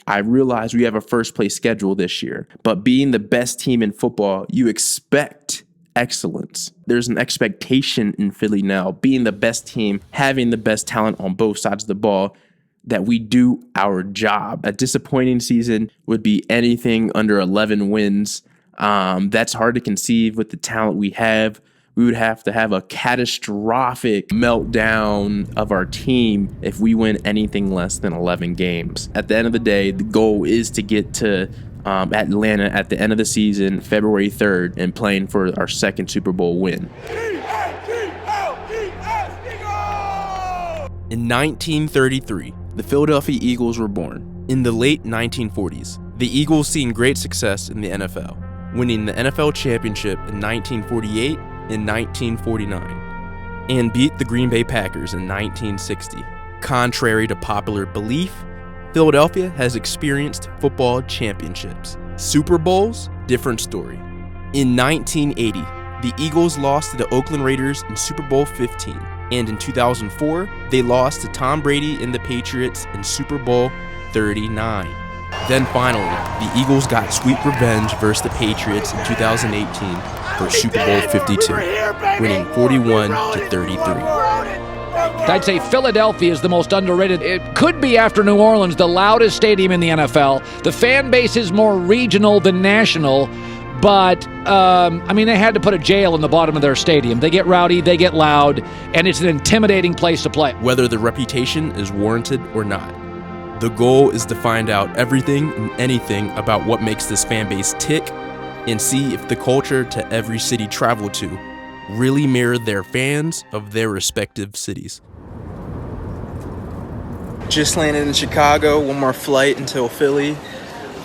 I realize we have a first place schedule this year, but being the best team in football, you expect excellence. There's an expectation in Philly now, being the best team, having the best talent on both sides of the ball, that we do our job. A disappointing season would be anything under 11 wins. That's hard to conceive with the talent we have. We would have to have a catastrophic meltdown of our team if we win anything less than 11 games. At the end of the day, the goal is to get to Atlanta at the end of the season, February 3rd, and playing for our second Super Bowl win. In 1933, the Philadelphia Eagles were born. In the late 1940s, the Eagles seen great success in the NFL, winning the NFL championship in 1948 and 1949, and beat the Green Bay Packers in 1960. Contrary to popular belief, Philadelphia has experienced football championships. Super Bowls, different story. In 1980, the Eagles lost to the Oakland Raiders in Super Bowl 15, and in 2004, they lost to Tom Brady and the Patriots in Super Bowl 39. Then finally, the Eagles got sweet revenge versus the Patriots in 2018 for Super Bowl 52, winning 41-33. I'd say Philadelphia is the most underrated. It could be, after New Orleans, the loudest stadium in the NFL. The fan base is more regional than national, but, they had to put a jail in the bottom of their stadium. They get rowdy, they get loud, and it's an intimidating place to play. Whether the reputation is warranted or not, the goal is to find out everything and anything about what makes this fan base tick and see if the culture to every city traveled to really mirror their fans of their respective cities. Just landed in Chicago, one more flight until Philly.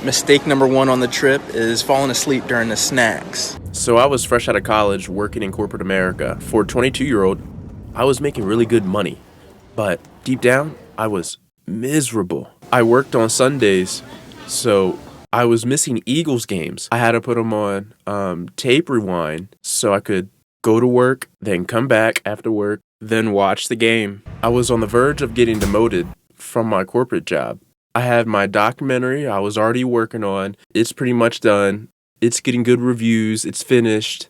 Mistake number one on the trip is falling asleep during the snacks. So I was fresh out of college working in corporate America. For a 22-year-old, I was making really good money. But deep down, I was miserable. I worked on Sundays, so I was missing Eagles games. I had to put them on tape rewind so I could go to work, then come back after work, then watch the game. I was on the verge of getting demoted from my corporate job. I had my documentary I was already working on. It's pretty much done. It's getting good reviews. It's finished.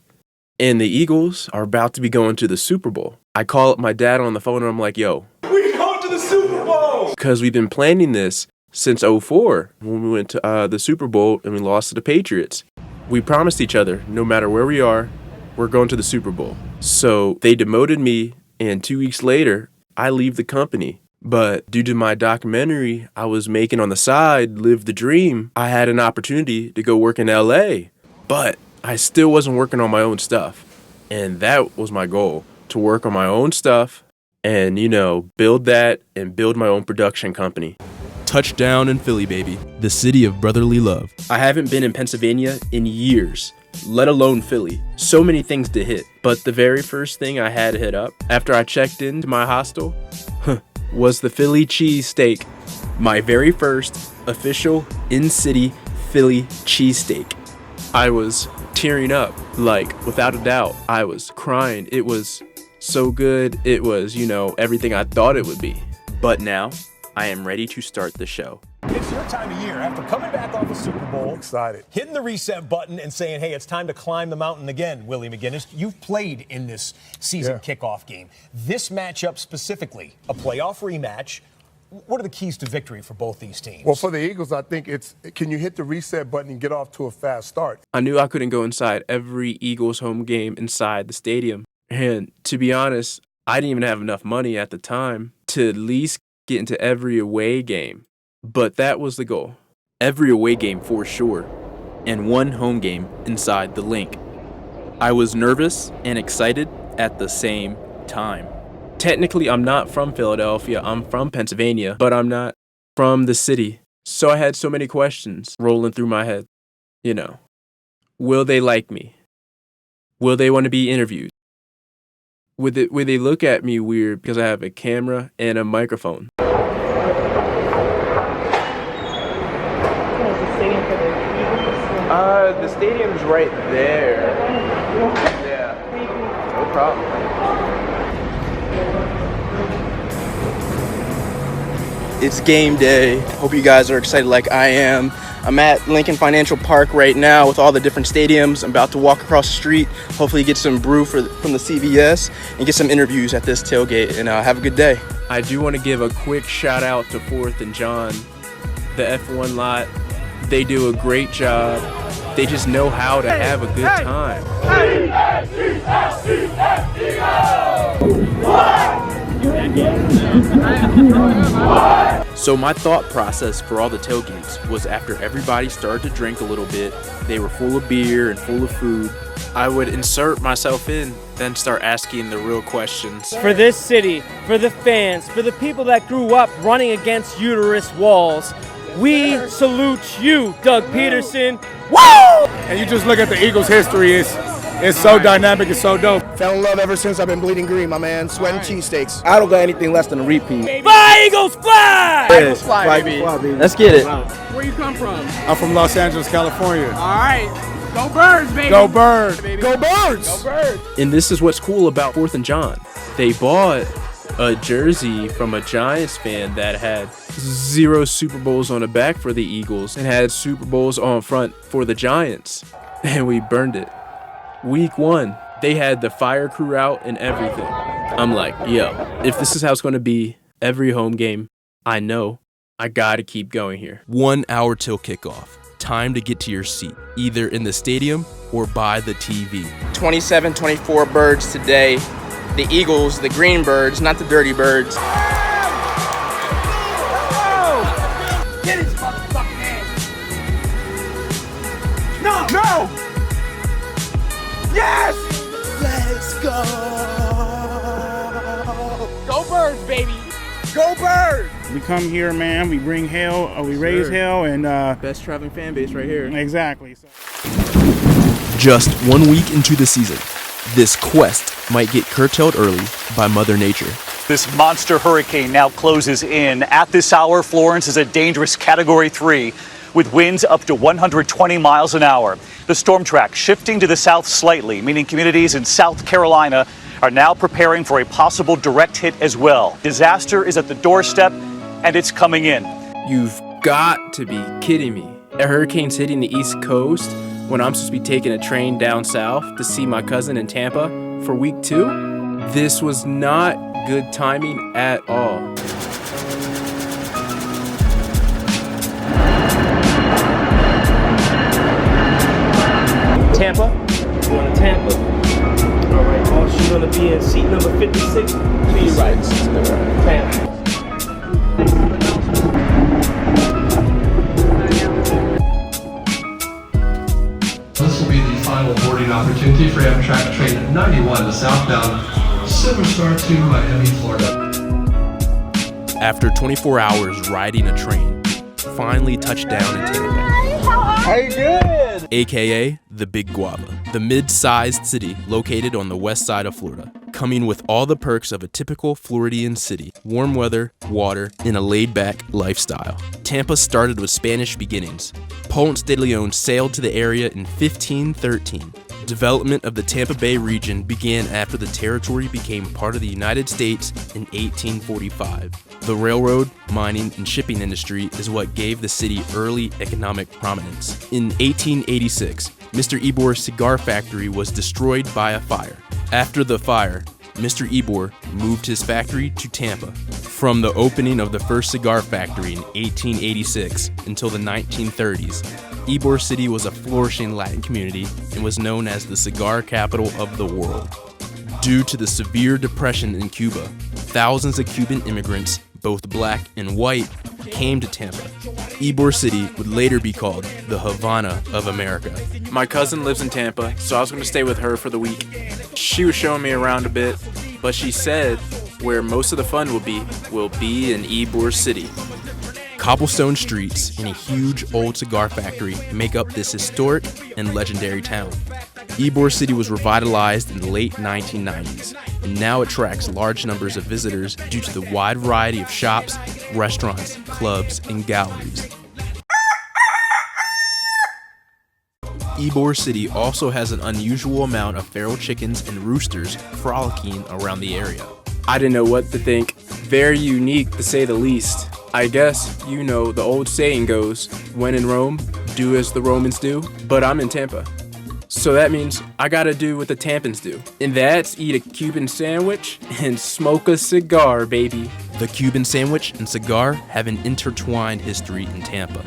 And the Eagles are about to be going to the Super Bowl. I call up my dad on the phone and I'm like, yo, we're going to the Super Bowl! Because we've been planning this since 2004 when we went to the Super Bowl and we lost to the Patriots. We promised each other, no matter where we are, we're going to the Super Bowl. So they demoted me, and 2 weeks later, I leave the company. But due to my documentary I was making on the side, Live the Dream, I had an opportunity to go work in LA. But I still wasn't working on my own stuff. And that was my goal, to work on my own stuff and, build that and build my own production company. Touchdown in Philly, baby, the city of brotherly love. I haven't been in Pennsylvania in years, let alone Philly. So many things to hit. But the very first thing I had to hit up after I checked into my hostel was the Philly cheesesteak. My very first official in-city Philly cheesesteak. I was tearing up, without a doubt. I was crying. It was so good. It was, everything I thought it would be. But now, I am ready to start the show. It's your time of year. After coming back off the Super Bowl, excited, hitting the reset button and saying, hey, it's time to climb the mountain again, Willie McGinnis. You've played in this season kickoff game. This matchup specifically, a playoff rematch. What are the keys to victory for both these teams? Well, for the Eagles, I think it's, can you hit the reset button and get off to a fast start? I knew I couldn't go inside every Eagles home game inside the stadium. And to be honest, I didn't even have enough money at the time to at least get into every away game. But that was the goal. Every away game for sure, and one home game inside the link. I was nervous and excited at the same time. Technically, I'm not from Philadelphia, I'm from Pennsylvania, but I'm not from the city. So I had so many questions rolling through my head. Will they like me? Will they want to be interviewed? Would they look at me weird because I have a camera and a microphone? The stadium's right there. Yeah, no problem. It's game day. Hope you guys are excited like I am. I'm at Lincoln Financial Park right now with all the different stadiums. I'm about to walk across the street, hopefully get some brew from the CVS and get some interviews at this tailgate, and have a good day. I do want to give a quick shout out to 4th and John, the F1 lot. They do a great job. They just know how to have a good time. So my thought process for all the tailgates was after everybody started to drink a little bit, they were full of beer and full of food, I would insert myself in, then start asking the real questions. For this city, for the fans, for the people that grew up running against uterus walls, we salute you, Doug Peterson. Woo! And you just look at the Eagles' history, it's so dynamic, it's so dope. Fell in love ever since I've been bleeding green, my man. Sweating cheesesteaks. I don't got anything less than a repeat. Fly, Eagles, fly! Eagles fly, baby. Let's get it. Where you come from? I'm from Los Angeles, California. All right. Go Birds, baby. Go Birds. Go Birds! Go Birds. And this is what's cool about 4th and John. They bought a jersey from a Giants fan that had 0 Super Bowls on the back for the Eagles and had Super Bowls on front for the Giants. And we burned it. Week 1, they had the fire crew out and everything. I'm like, yo, if this is how it's going to be every home game, I know I got to keep going here. 1 hour till kickoff. Time to get to your seat, either in the stadium or by the TV. 27-24 Birds today. The Eagles, the green birds, not the dirty birds. Get his motherfucking ass. No! Yes! Let's go! Go Birds, baby. Go Birds! We come here, man. We bring hell. We raise hell, and Best traveling fan base right here. exactly. Just 1 week into the season, this quest might get curtailed early by Mother Nature. This monster hurricane now closes in. At this hour, Florence is a dangerous Category 3 with winds up to 120 miles an hour. The storm track shifting to the south slightly, meaning communities in South Carolina are now preparing for a possible direct hit as well. Disaster is at the doorstep, and it's coming in. You've got to be kidding me. A hurricane's hitting the East Coast when I'm supposed to be taking a train down south to see my cousin in Tampa for week 2? This was not good timing at all. Tampa? Going to Tampa. All right, oh, she's going to be in seat number 56. Please right. Tampa. This will be the final boarding opportunity for Amtrak train 91, the southbound Silver Star to Miami, Florida. After 24 hours riding a train, finally touched down in Tampa. How you good? AKA the Big Guava, the mid-sized city located on the west side of Florida, coming with all the perks of a typical Floridian city: warm weather, water, and a laid-back lifestyle. Tampa started with Spanish beginnings. Ponce de Leon sailed to the area in 1513. Development of the Tampa Bay region began after the territory became part of the United States in 1845. The railroad, mining, and shipping industry is what gave the city early economic prominence. In 1886, Mr. Ebor's cigar factory was destroyed by a fire. After the fire, Mr. Ebor moved his factory to Tampa. From the opening of the first cigar factory in 1886 until the 1930s, Ybor City was a flourishing Latin community and was known as the cigar capital of the world. Due to the severe depression in Cuba, thousands of Cuban immigrants, both black and white, came to Tampa. Ybor City would later be called the Havana of America. My cousin lives in Tampa, so I was going to stay with her for the week. She was showing me around a bit, but she said where most of the fun will be in Ybor City. Cobblestone streets and a huge old cigar factory make up this historic and legendary town. Ybor City was revitalized in the late 1990s and now attracts large numbers of visitors due to the wide variety of shops, restaurants, clubs, and galleries. Ybor City also has an unusual amount of feral chickens and roosters frolicking around the area. I didn't know what to think. Very unique, to say the least. I guess, you know, the old saying goes, when in Rome, do as the Romans do, but I'm in Tampa. So that means I gotta do what the Tampans do, and that's eat a Cuban sandwich and smoke a cigar, baby. The Cuban sandwich and cigar have an intertwined history in Tampa.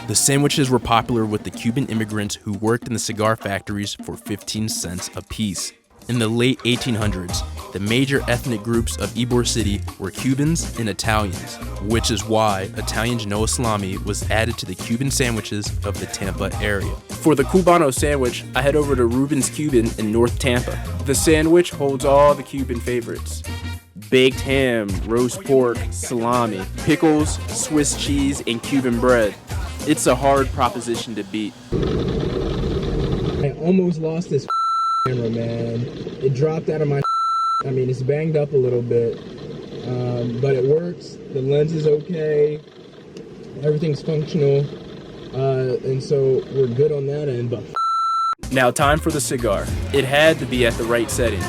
The sandwiches were popular with the Cuban immigrants who worked in the cigar factories for 15 cents a piece. In the late 1800s, the major ethnic groups of Ybor City were Cubans and Italians, which is why Italian Genoa salami was added to the Cuban sandwiches of the Tampa area. For the Cubano sandwich, I head over to Ruben's Cuban in North Tampa. The sandwich holds all the Cuban favorites: baked ham, roast pork, salami, pickles, Swiss cheese, and Cuban bread. It's a hard proposition to beat. I almost lost this camera, man. It dropped out of my I mean, it's banged up a little bit, but it works. The lens is okay. Everything's functional, and so we're good on that end, but Now time for the cigar. It had to be at the right setting.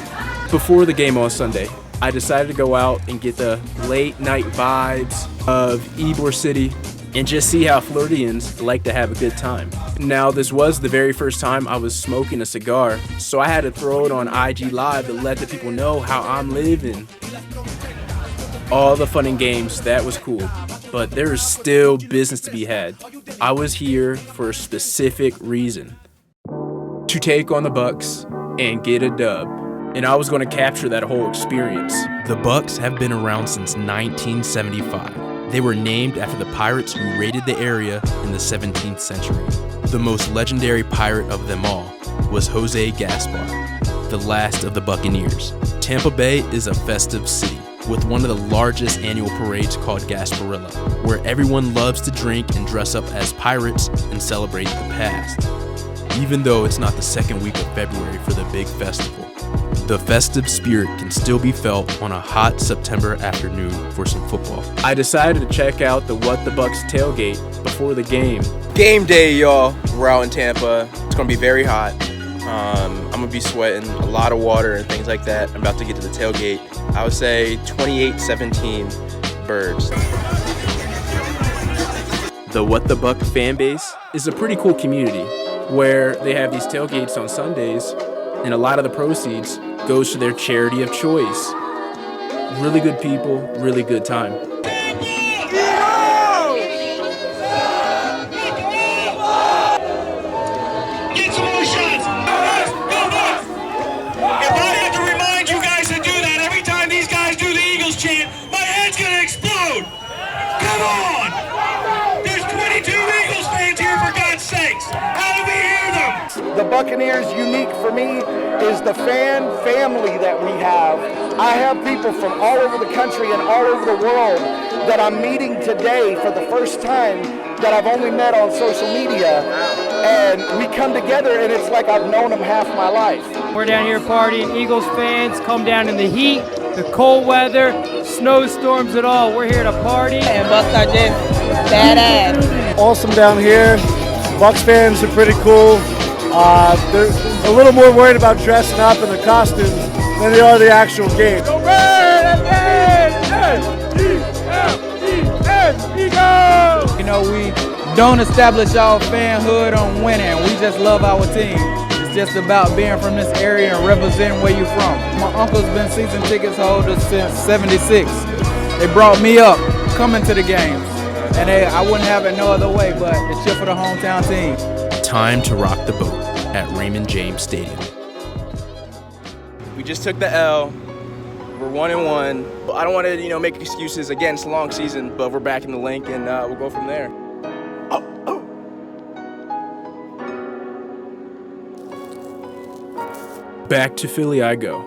Before the game on Sunday, I decided to go out and get the late night vibes of Ybor City and just see how Floridians like to have a good time. Now, this was the very first time I was smoking a cigar, so I had to throw it on IG Live to let the people know how I'm living. All the fun and games, that was cool, but there is still business to be had. I was here for a specific reason: to take on the Bucks and get a dub. And I was going to capture that whole experience. The Bucks have been around since 1975. They were named after the pirates who raided the area in the 17th century. The most legendary pirate of them all was Jose Gaspar, the last of the Buccaneers. Tampa Bay is a festive city with one of the largest annual parades called Gasparilla, where everyone loves to drink and dress up as pirates and celebrate the past. Even though it's not the second week of February for the big festival, the festive spirit can still be felt on a hot September afternoon for some football. I decided to check out the What the Bucks tailgate before the game. Game day, y'all. We're out in Tampa. It's gonna be very hot. I'm gonna be sweating, a lot of water and things like that. I'm about to get to the tailgate. I would say 28-17 Birds. The What the Buck fan base is a pretty cool community where they have these tailgates on Sundays, and a lot of the proceeds goes to their charity of choice. Really good people, really good time. Get some more shots! Go Bucks! If I have to remind you guys to do that every time these guys do the Eagles chant, my head's gonna explode! Come on! There's 22 Eagles fans here, for God's sakes! How do we hear them? The Buccaneers unique for me is the fan family that we have. I have people from all over the country and all over the world that I'm meeting today for the first time that I've only met on social media. And we come together and it's like I've known them half my life. We're down here partying. Eagles fans come down in the heat, the cold weather, snowstorms at all. We're here to party. And Bucks are just badass. Awesome down here. Bucks fans are pretty cool. They're a little more worried about dressing up in the costumes than they are the actual game. Go Birds! Eagles! You know, we don't establish our fanhood on winning. We just love our team. It's just about being from this area and representing where you're from. My uncle's been season tickets holders since '76. They brought me up coming to the games, and I wouldn't have it no other way but to cheer for the hometown team. Time to rock the boat at Raymond James Stadium. We just took the L. We're 1-1. I don't want to, make excuses. Again, it's a long season, but we're back in the link, and we'll go from there. Back to Philly I go.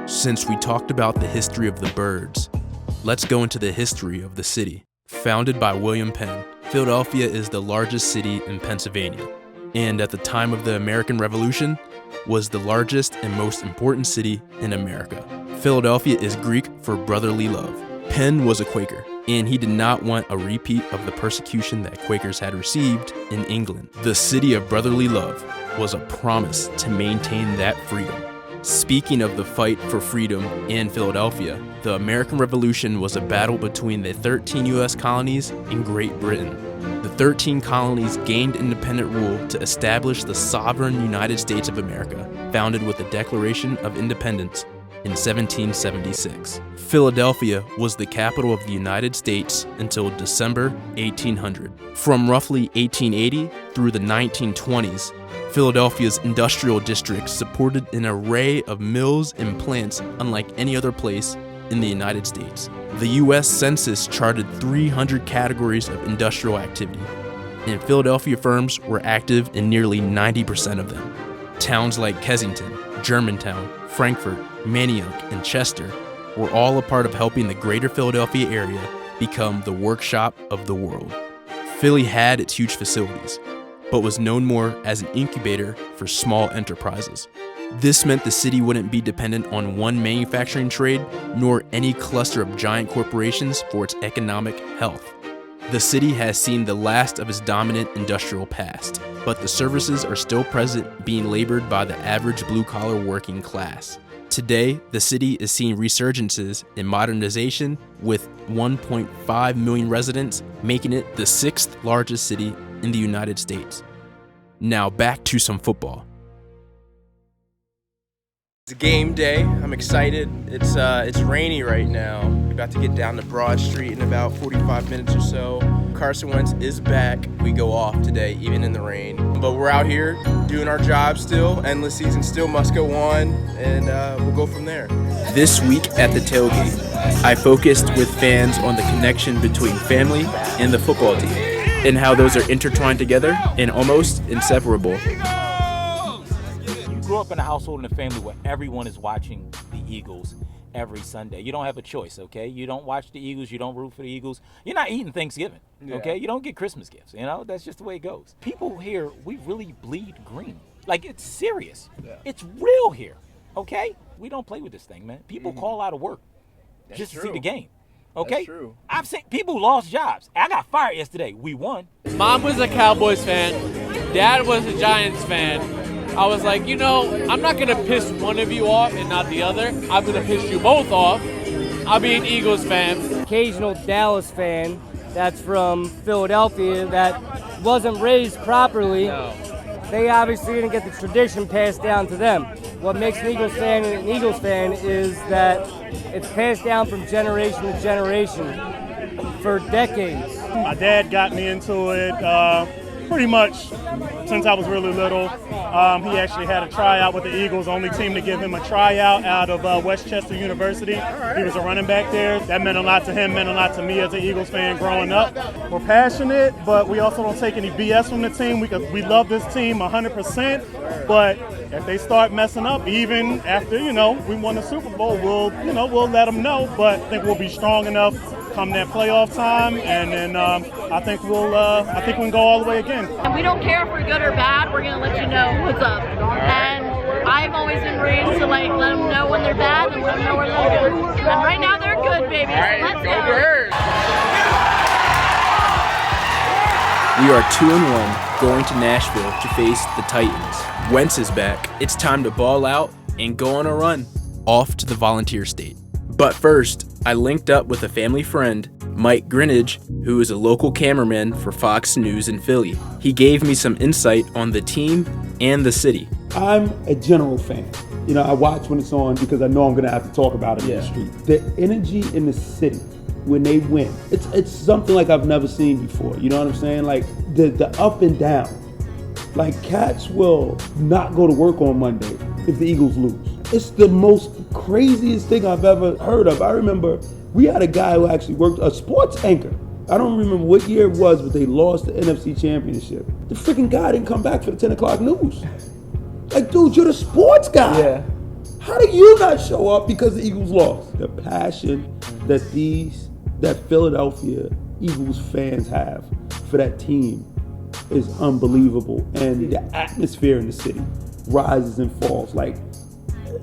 Since we talked about the history of the Birds, let's go into the history of the city. Founded by William Penn, Philadelphia is the largest city in Pennsylvania, and at the time of the American Revolution, was the largest and most important city in America. Philadelphia is Greek for brotherly love. Penn was a Quaker, and he did not want a repeat of the persecution that Quakers had received in England. The city of brotherly love was a promise to maintain that freedom. Speaking of the fight for freedom in Philadelphia, the American Revolution was a battle between the 13 U.S. colonies and Great Britain. The 13 colonies gained independent rule to establish the sovereign United States of America, founded with the Declaration of Independence in 1776. Philadelphia was the capital of the United States until December 1800. From roughly 1880 through the 1920s, Philadelphia's industrial district supported an array of mills and plants unlike any other place in the United States. The U.S. Census charted 300 categories of industrial activity, and Philadelphia firms were active in nearly 90% of them. Towns like Kensington, Germantown, Frankfort, Manayunk, and Chester were all a part of helping the greater Philadelphia area become the workshop of the world. Philly had its huge facilities, but was known more as an incubator for small enterprises. This meant the city wouldn't be dependent on one manufacturing trade, nor any cluster of giant corporations for its economic health. The city has seen the last of its dominant industrial past, but the services are still present, being labored by the average blue-collar working class. Today, the city is seeing resurgences in modernization, with 1.5 million residents, making it the 6th largest city in the United States. Now back to some football. It's game day. I'm excited. It's rainy right now. We're about to get down to Broad Street in about 45 minutes or so. Carson Wentz is back. We go off today, even in the rain. But we're out here doing our job still. Endless season still must go on, and we'll go from there. This week at the tailgate, I focused with fans on the connection between family and the football team, and how those are intertwined together and almost inseparable. Grew up in a household and a family where everyone is watching the Eagles every Sunday. You don't have a choice, okay? You don't watch the Eagles, you don't root for the Eagles. You're not eating Thanksgiving, okay? You don't get Christmas gifts, you know? That's just the way it goes. People here, we really bleed green. Like, it's serious. It's real here, okay? We don't play with this thing, man. People call out of work just to see the game, okay? That's true. I've seen people who lost jobs. I got fired yesterday. We won. Mom was a Cowboys fan. Dad was a Giants fan. I was like, you know, I'm not going to piss one of you off and not the other. I'm going to piss you both off. I'll be an Eagles fan. Occasional Dallas fan that's from Philadelphia that wasn't raised properly. They obviously didn't get the tradition passed down to them. What makes an Eagles fan an Eagles fan is that it's passed down from generation to generation for decades. My dad got me into it pretty much since I was really little. He actually had a tryout with the Eagles, only team to give him a tryout out of Westchester University. He was a running back there. That meant a lot to him, meant a lot to me as an Eagles fan growing up. We're passionate, but we also don't take any BS from the team. We love this team 100%, but if they start messing up, even after, we won the Super Bowl, we'll let them know, but I think we'll be strong enough come that playoff time, and then I think we can go all the way again. And we don't care if we're good or bad. We're gonna let you know what's up. And I've always been raised to let them know when they're bad and let them know when they're good. And right now they're good, baby. So let's go. We are 2-1 going to Nashville to face the Titans. Wentz is back. It's time to ball out and go on a run. Off to the Volunteer State. But first, I linked up with a family friend, Mike Greenidge, who is a local cameraman for Fox News in Philly. He gave me some insight on the team and the city. I'm a general fan. I watch when it's on because I know I'm going to have to talk about it in the street. The energy in the city when they win, it's something like I've never seen before. You know what I'm saying? Like the up and down. Like cats will not go to work on Monday if the Eagles lose. It's the most craziest thing I've ever heard of. I remember we had a guy who actually worked, a sports anchor. I don't remember what year it was, but they lost the NFC Championship. The freaking guy didn't come back for the 10 o'clock news. Like, dude, you're the sports guy. Yeah. How do you not show up because the Eagles lost? The passion that Philadelphia Eagles fans have for that team is unbelievable. And the atmosphere in the city rises and falls. Like,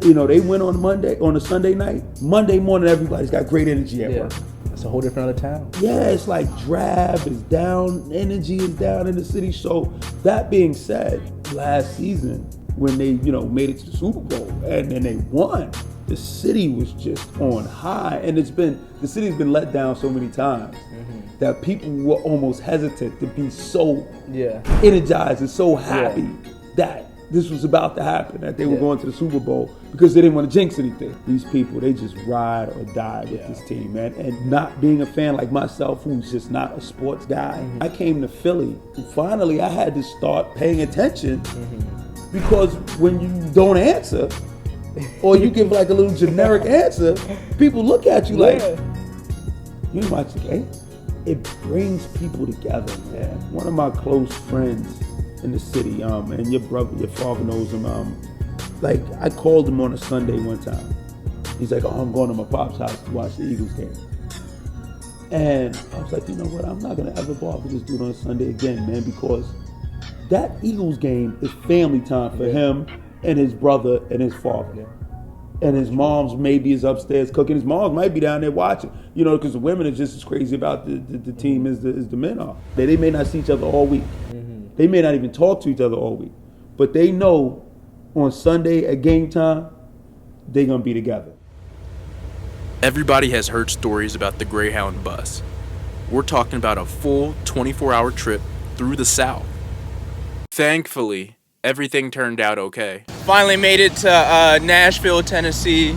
they went on a Sunday night. Monday morning, everybody's got great energy at work. It's a whole different other town. Yeah, it's like drab is down, energy is down in the city. So that being said, last season, when they, made it to the Super Bowl and then they won. The city was just on high, and the city's been let down so many times that people were almost hesitant to be so energized and so happy that this was about to happen, that they were going to the Super Bowl, because they didn't want to jinx anything. These people, they just ride or die with this team, man. And not being a fan like myself, who's just not a sports guy, I came to Philly, and finally I had to start paying attention, because when you don't answer, or you give like a little generic answer, people look at you like, you didn't watch the game? It brings people together, man. One of my close friends in the city, and your father knows him, like I called him on a Sunday one time. He's like, I'm going to my pop's house to watch the Eagles game. And I was like, you know what, I'm not gonna ever bother this dude on a Sunday again, man, because that Eagles game is family time for him and his brother and his father. And his mom's maybe is upstairs cooking. His mom's might be down there watching, because the women are just as crazy about the team as the men are. They may not see each other all week. They may not even talk to each other all week. But they know on Sunday at game time, they're going to be together. Everybody has heard stories about the Greyhound bus. We're talking about a full 24-hour trip through the South. Thankfully, everything turned out okay. Finally made it to Nashville, Tennessee,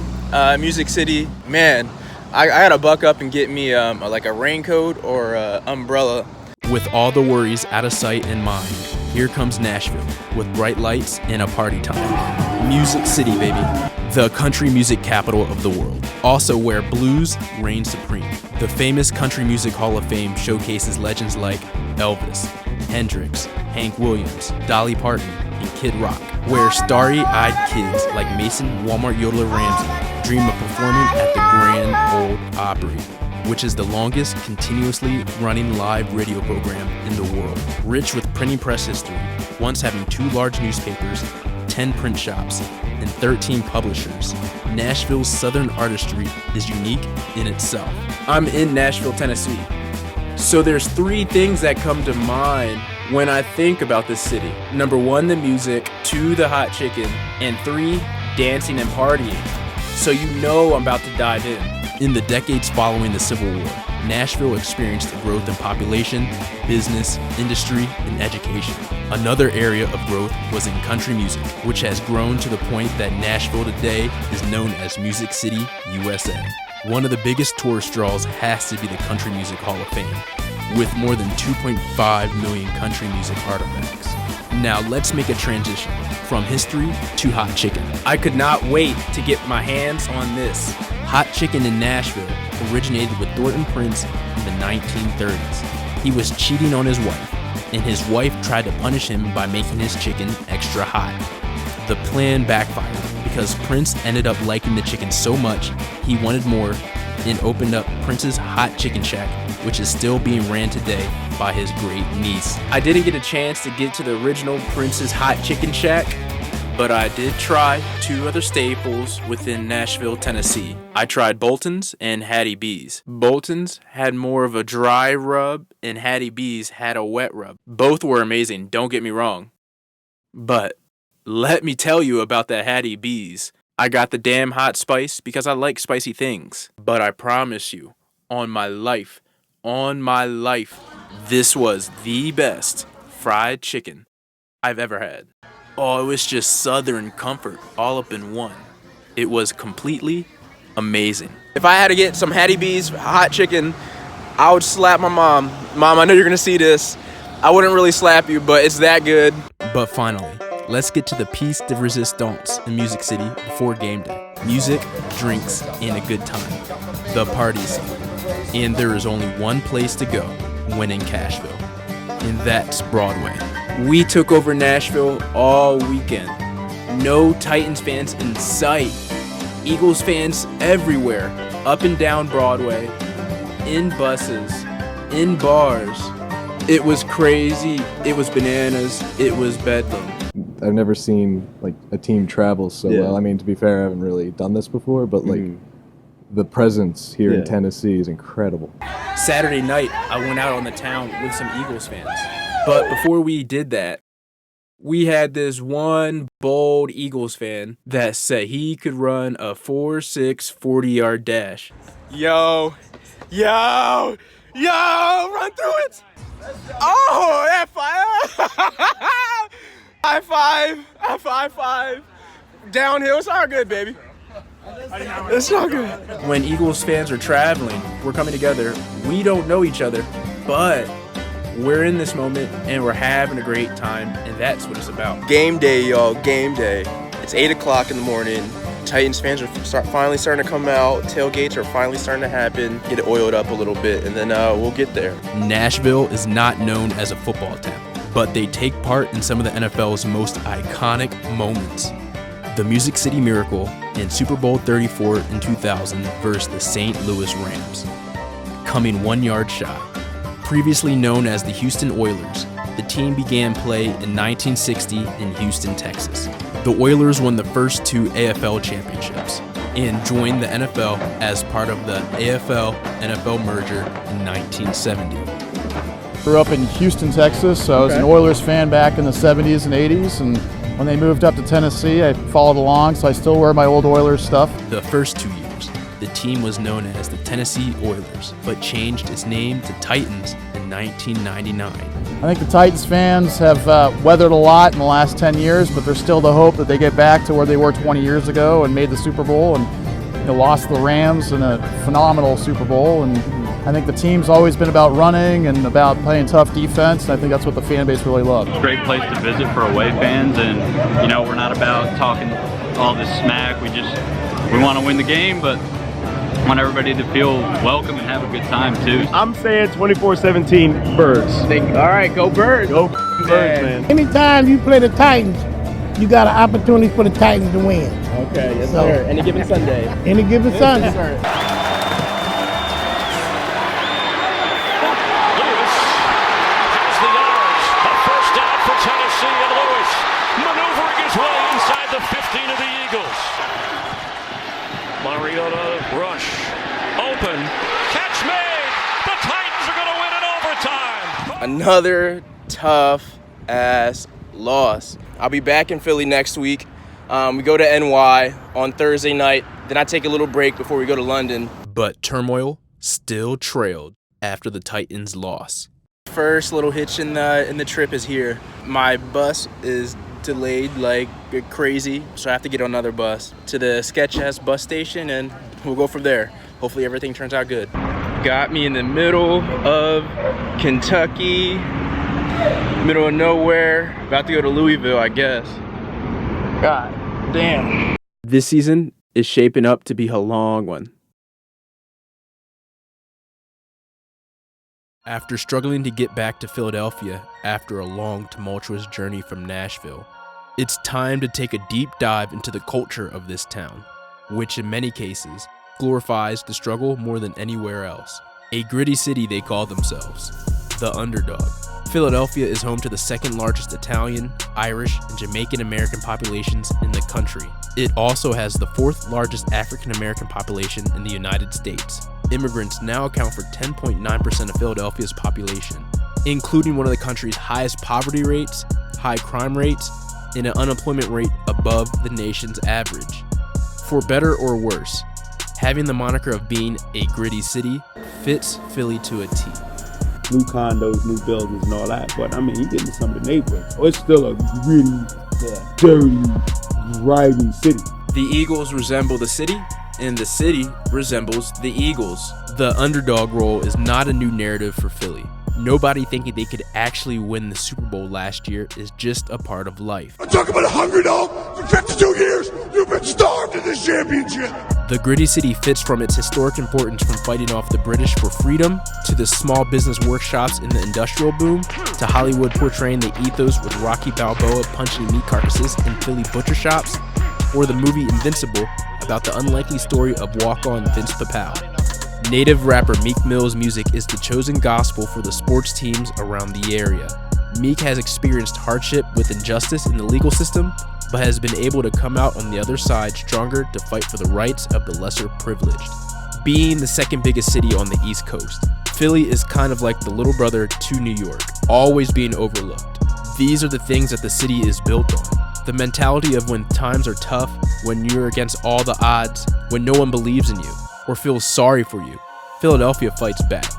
Music City. Man, I gotta buck up and get me like a raincoat or an umbrella. With all the worries out of sight and mind, here comes Nashville with bright lights and a party time. Music City, baby. The country music capital of the world. Also where blues reign supreme. The famous Country Music Hall of Fame showcases legends like Elvis, Hendrix, Hank Williams, Dolly Parton, and Kid Rock. Where starry-eyed kids like Mason Walmart Yodeler Ramsey dream of performing at the Grand Ole Opry, which is the longest continuously running live radio program in the world. Rich with printing press history, once having 2 large newspapers, 10 print shops, and 13 publishers, Nashville's Southern artistry is unique in itself. I'm in Nashville, Tennessee. So there's 3 things that come to mind when I think about this city. Number 1, the music, 2, the hot chicken, and 3, dancing and partying. So you know I'm about to dive in. In the decades following the Civil War, Nashville experienced a growth in population, business, industry, and education. Another area of growth was in country music, which has grown to the point that Nashville today is known as Music City, USA. One of the biggest tourist draws has to be the Country Music Hall of Fame, with more than 2.5 million country music artifacts. Now let's make a transition from history to hot chicken. I could not wait to get my hands on this. Hot chicken in Nashville originated with Thornton Prince in the 1930s. He was cheating on his wife, and his wife tried to punish him by making his chicken extra hot. The plan backfired because Prince ended up liking the chicken so much he wanted more and opened up Prince's Hot Chicken Shack, which is still being ran today by his great niece. I didn't get a chance to get to the original Prince's Hot Chicken Shack, but I did try 2 other staples within Nashville, Tennessee. I tried Bolton's and Hattie B's. Bolton's had more of a dry rub, and Hattie B's had a wet rub. Both were amazing, don't get me wrong. But let me tell you about the Hattie B's. I got the damn hot spice because I like spicy things. But I promise you, on my life, this was the best fried chicken I've ever had. Oh, it was just Southern comfort all up in one. It was completely amazing. If I had to get some Hattie B's hot chicken, I would slap my mom. Mom, I know you're gonna see this. I wouldn't really slap you, but it's that good. But finally, let's get to the piece de resistance in Music City before game day. Music, drinks, and a good time. The party scene. And there is only one place to go when in Cashville, and that's Broadway. We took over Nashville all weekend. No Titans fans in sight. Eagles fans everywhere, up and down Broadway, in buses, in bars. It was crazy, it was bananas, it was bedlam. I've never seen like a team travel so well. I mean, to be fair, I haven't really done this before, but like the presence here in Tennessee is incredible. Saturday night, I went out on the town with some Eagles fans. But before we did that, we had this one bold Eagles fan that said he could run a 4.6 40-yard dash. Yo, run through it. Oh, high five. Downhill, it's all good, baby. It's all good. When Eagles fans are traveling, we're coming together. We don't know each other, but we're in this moment and we're having a great time, and that's what it's about. Game day, y'all, game day. It's 8 o'clock in the morning. Titans fans are finally starting to come out. Tailgates are finally starting to happen. Get it oiled up a little bit, and then we'll get there. Nashville is not known as a football town, but they take part in some of the NFL's most iconic moments. The Music City Miracle and Super Bowl 34 in 2000 versus the St. Louis Rams. Coming 1 yard shy. Previously known as the Houston Oilers, the team began play in 1960 in Houston, Texas. The Oilers won the first 2 AFL championships and joined the NFL as part of the AFL-NFL merger in 1970. Grew up in Houston, Texas, so I was an Oilers fan back in the 70s and 80s, and when they moved up to Tennessee, I followed along, so I still wear my old Oilers stuff. The first 2 years, the team was known as the Tennessee Oilers, but changed its name to Titans in 1999. I think the Titans fans have weathered a lot in the last 10 years, but there's still the hope that they get back to where they were 20 years ago and made the Super Bowl and lost the Rams in a phenomenal Super Bowl. And I think the team's always been about running and about playing tough defense, and I think that's what the fan base really loves. It's a great place to visit for away fans, and we're not about talking all this smack. We want to win the game, but want everybody to feel welcome and have a good time too. I'm saying 24-17 Birds. All right, go Birds. Go Birds, man. Anytime you play the Titans, you got an opportunity for the Titans to win. Okay, yes sir. Any given Sunday. Any given Sunday. Sir. Rush, open, catch made. The Titans are going to win in overtime. Another tough ass loss. I'll be back in Philly next week. We go to NY on Thursday night. Then I take a little break before we go to London. But turmoil still trailed after the Titans' loss. First little hitch in the trip is here. My bus is delayed like crazy, so I have to get on another bus to the Sketch-ass bus station, and we'll go from there. Hopefully everything turns out good. Got me in the middle of Kentucky, middle of nowhere, about to go to Louisville, I guess. God damn. This season is shaping up to be a long one. After struggling to get back to Philadelphia after a long, tumultuous journey from Nashville, it's time to take a deep dive into the culture of this town, which in many cases glorifies the struggle more than anywhere else. A gritty city they call themselves, the underdog. Philadelphia is home to the second largest Italian, Irish, and Jamaican American populations in the country. It also has the fourth largest African American population in the United States. Immigrants now account for 10.9% of Philadelphia's population, including one of the country's highest poverty rates, high crime rates, and an unemployment rate above the nation's average. For better or worse, having the moniker of being a gritty city fits Philly to a T. New condos, new buildings, and all that, but I mean, you get into some of the neighborhoods. Oh, it's still a really dirty, grimy city. The Eagles resemble the city, and the city resembles the Eagles. The underdog role is not a new narrative for Philly. Nobody thinking they could actually win the Super Bowl last year is just a part of life. I'm talking about a hungry dog. For 52 years, you've been starved in this championship. The gritty city fits from its historic importance from fighting off the British for freedom, to the small business workshops in the industrial boom, to Hollywood portraying the ethos with Rocky Balboa punching meat carcasses in Philly butcher shops, or the movie Invincible about the unlikely story of walk-on Vince Papale. Native rapper Meek Mill's music is the chosen gospel for the sports teams around the area. Meek has experienced hardship with injustice in the legal system, but has been able to come out on the other side stronger to fight for the rights of the lesser privileged. Being the second biggest city on the East Coast, Philly is kind of like the little brother to New York, always being overlooked. These are the things that the city is built on. The mentality of when times are tough, when you're against all the odds, when no one believes in you or feels sorry for you, Philadelphia fights back.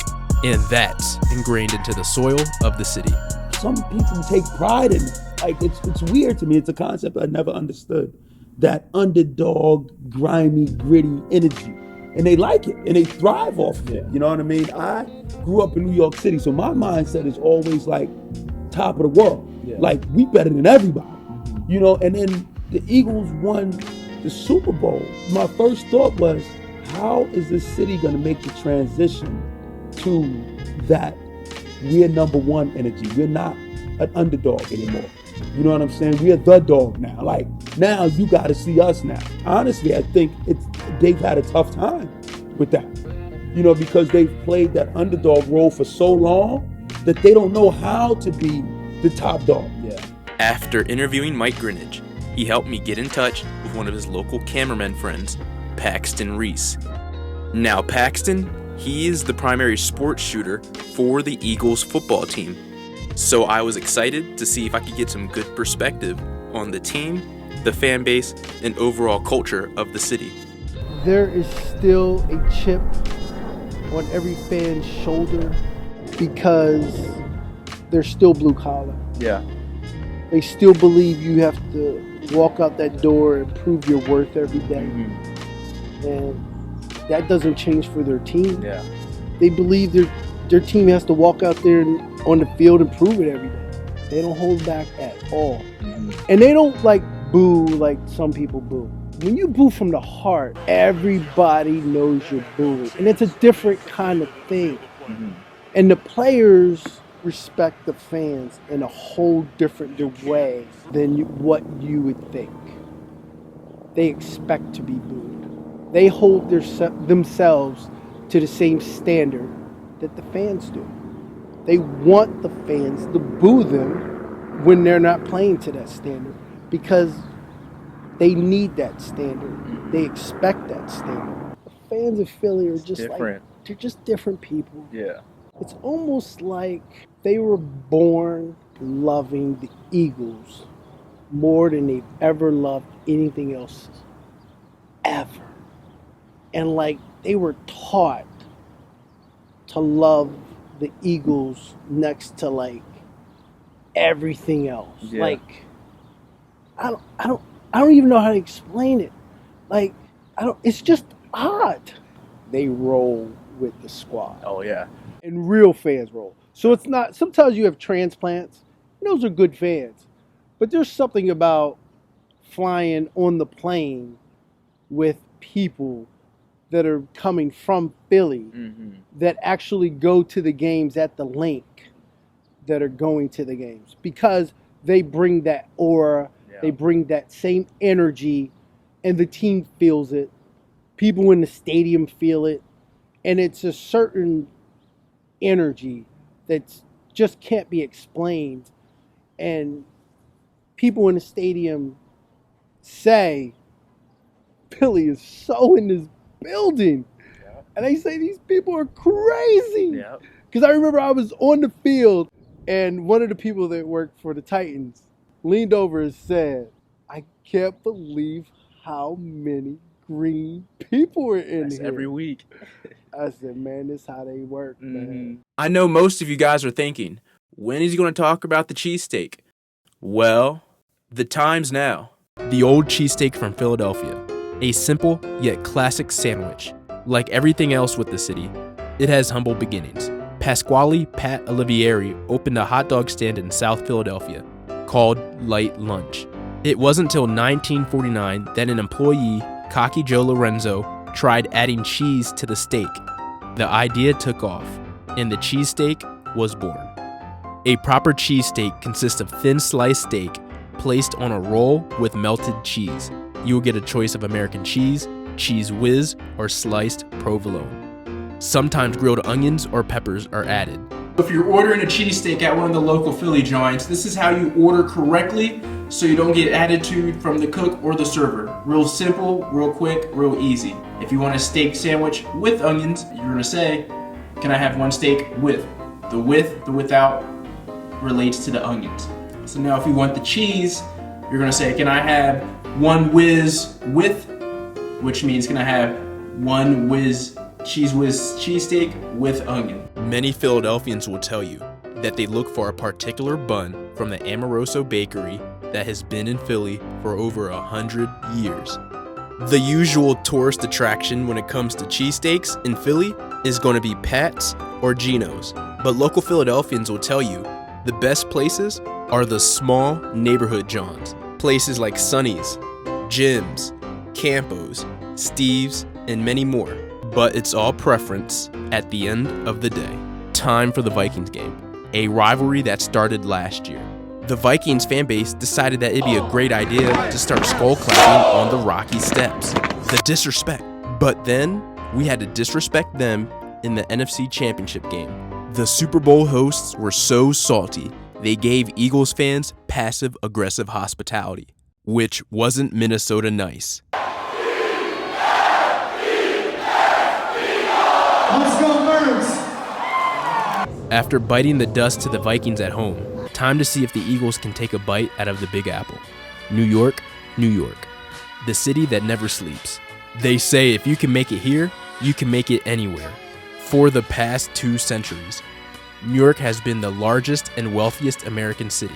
And that's ingrained into the soil of the city. Some people take pride in it. Like, it's weird to me. It's a concept I never understood. That underdog, grimy, gritty energy. And they like it, and they thrive off of it. You know what I mean? I grew up in New York City, so my mindset is always like top of the world. Like, we better than everybody. You know, and then the Eagles won the Super Bowl. My first thought was, how is this city gonna make the transition to that we're number one energy? We're not an underdog anymore. You know what I'm saying? We're the dog now. Like, now you gotta see us now. Honestly, I think they've had a tough time with that. You know, because they've played that underdog role for so long that they don't know how to be the top dog. After interviewing Mike Greenidge, he helped me get in touch with one of his local cameraman friends, Paxton Reese. Now Paxton, he is the primary sports shooter for the Eagles football team. So I was excited to see if I could get some good perspective on the team, the fan base, and overall culture of the city. There is still a chip on every fan's shoulder because they're still blue collar. Yeah. They still believe you have to walk out that door and prove your worth every day. And that doesn't change for their team. Yeah. They believe their team has to walk out there on the field and prove it every day. They don't hold back at all. And they don't like boo like some people boo. When you boo from the heart, everybody knows you're booing. And it's a different kind of thing. And the players respect the fans in a whole different way than what you would think. They expect to be booed. They hold themselves to the same standard that the fans do. They want the fans to boo them when they're not playing to that standard because they need that standard. They expect that standard. The fans of Philly are just different. They're just different people. Yeah. It's almost like they were born loving the Eagles more than they've ever loved anything else, ever. And like they were taught to love the Eagles next to like everything else. Yeah. Like I don't even know how to explain it. Like it's just odd. They roll with the squad. Oh yeah. And real fans roll. So it's not, sometimes you have transplants, and those are good fans. But there's something about flying on the plane with people that are coming from Philly that actually go to the games at the link that are going to the games. Because they bring that aura, they bring that same energy, and the team feels it. People in the stadium feel it. And it's a certain energy that just can't be explained. And people in the stadium say, Philly is so in this building. And they say these people are crazy. Because I remember I was on the field and one of the people that worked for the Titans leaned over and said, I can't believe how many green people are in here. Every week. I said, man, this is how they work, man. I know most of you guys are thinking, when is he going to talk about the cheesesteak? Well, the time's now. The old cheesesteak from Philadelphia. A simple yet classic sandwich. Like everything else with the city, it has humble beginnings. Pasquale Pat Olivieri opened a hot dog stand in South Philadelphia called Light Lunch. It wasn't until 1949 that an employee, Cocky Joe Lorenzo, tried adding cheese to the steak. The idea took off, and the cheesesteak was born. A proper cheesesteak consists of thin sliced steak placed on a roll with melted cheese. You will get a choice of American cheese, cheese whiz, or sliced provolone. Sometimes grilled onions or peppers are added. If you're ordering a cheesesteak at one of the local Philly joints, this is how you order correctly so you don't get attitude from the cook or the server. Real simple, real quick, real easy. If you want a steak sandwich with onions, you're gonna say, can I have one steak with? The with, the without relates to the onions. So So now if you want the cheese, you're gonna say, can I have one whiz with, which means can I have one whiz cheesesteak with onion. Many Philadelphians will tell you that they look for a particular bun from the Amoroso Bakery that has been in Philly for over 100 years. The usual tourist attraction when it comes to cheesesteaks in Philly is going to be Pat's or Geno's, but local Philadelphians will tell you the best places are the small neighborhood Johns, places like Sonny's, Jim's, Campo's, Steve's, and many more. But it's all preference at the end of the day. Time for the Vikings game, a rivalry that started last year. The Vikings fan base decided that it'd be a great idea to start skull clapping on the Rocky Steps. The disrespect. But then we had to disrespect them in the NFC Championship game. The Super Bowl hosts were so salty, they gave Eagles fans passive-aggressive hospitality, which wasn't Minnesota nice. Let's go, Birds! After biting the dust to the Vikings at home, time to see if the Eagles can take a bite out of the Big Apple. New York, New York, the city that never sleeps. They say if you can make it here, you can make it anywhere. For the past 2 centuries, New York has been the largest and wealthiest American city.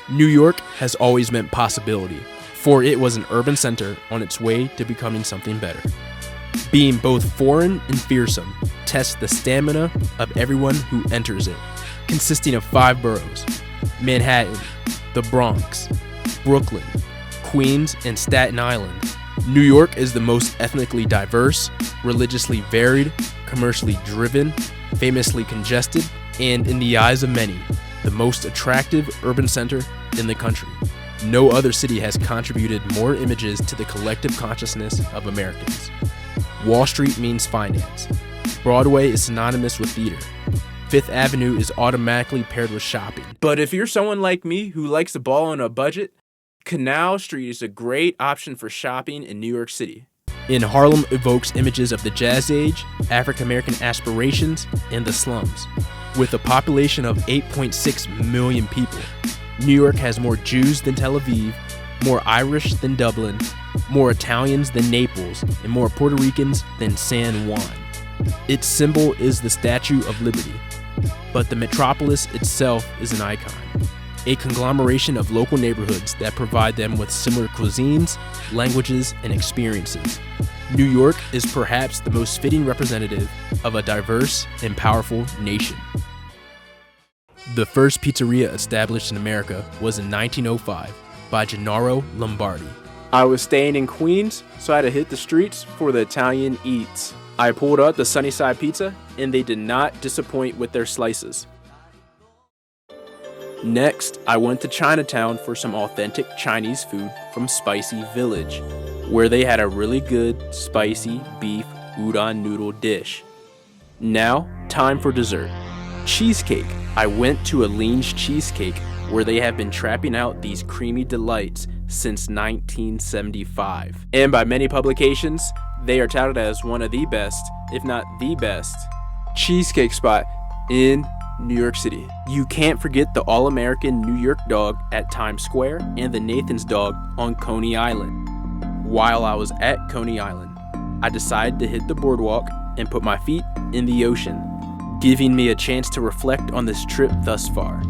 New York has always meant possibility, for it was an urban center on its way to becoming something better. Being both foreign and fearsome tests the stamina of everyone who enters it, consisting of 5 boroughs: Manhattan, the Bronx, Brooklyn, Queens, and Staten Island. New York is the most ethnically diverse, religiously varied, commercially driven, famously congested, and in the eyes of many, the most attractive urban center in the country. No other city has contributed more images to the collective consciousness of Americans. Wall Street means finance. Broadway is synonymous with theater. Fifth Avenue is automatically paired with shopping. But if you're someone like me who likes to ball on a budget, Canal Street is a great option for shopping in New York City. In Harlem evokes images of the Jazz Age, African-American aspirations, and the slums. With a population of 8.6 million people, New York has more Jews than Tel Aviv, more Irish than Dublin, more Italians than Naples, and more Puerto Ricans than San Juan. Its symbol is the Statue of Liberty, but the metropolis itself is an icon, a conglomeration of local neighborhoods that provide them with similar cuisines, languages, and experiences. New York is perhaps the most fitting representative of a diverse and powerful nation. The first pizzeria established in America was in 1905 by Gennaro Lombardi. I was staying in Queens, so I had to hit the streets for the Italian eats. I pulled up the Sunnyside Pizza, and they did not disappoint with their slices. Next, I went to Chinatown for some authentic Chinese food from Spicy Village, where they had a really good spicy beef udon noodle dish. Now, time for dessert. Cheesecake. I went to Aline's Cheesecake, where they have been trapping out these creamy delights since 1975. And by many publications, they are touted as one of the best, if not the best, cheesecake spot in New York City. You can't forget the all-American New York dog at Times Square and the Nathan's dog on Coney Island. While I was at Coney Island, I decided to hit the boardwalk and put my feet in the ocean, giving me a chance to reflect on this trip thus far.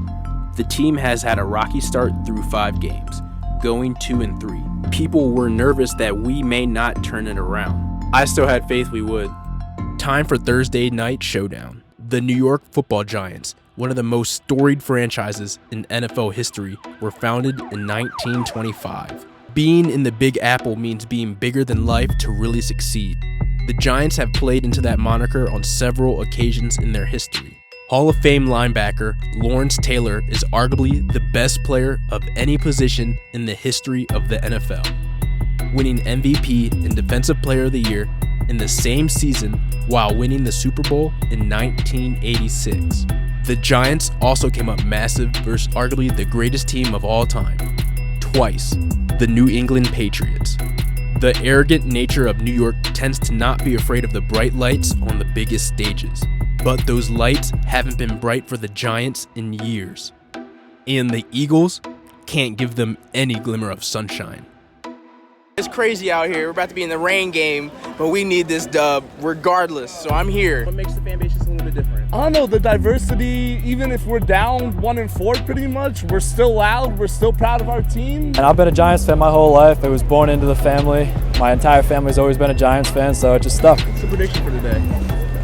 The team has had a rocky start through 5 games, going 2-3. People were nervous that we may not turn it around. I still had faith we would. Time for Thursday night showdown. The New York Football Giants, one of the most storied franchises in NFL history, were founded in 1925. Being in the Big Apple means being bigger than life to really succeed. The Giants have played into that moniker on several occasions in their history. Hall of Fame linebacker Lawrence Taylor is arguably the best player of any position in the history of the NFL, winning MVP and Defensive Player of the Year in the same season while winning the Super Bowl in 1986. The Giants also came up massive versus arguably the greatest team of all time, twice, the New England Patriots. The arrogant nature of New York tends to not be afraid of the bright lights on the biggest stages. But those lights haven't been bright for the Giants in years. And the Eagles can't give them any glimmer of sunshine. It's crazy out here. We're about to be in the rain game, but we need this dub regardless, so I'm here. What makes the fan base just a little bit different? I don't know, the diversity, even if we're down 1-4 pretty much, we're still loud, we're still proud of our team. And I've been a Giants fan my whole life. I was born into the family. My entire family's always been a Giants fan, so it just stuck. What's the prediction for today?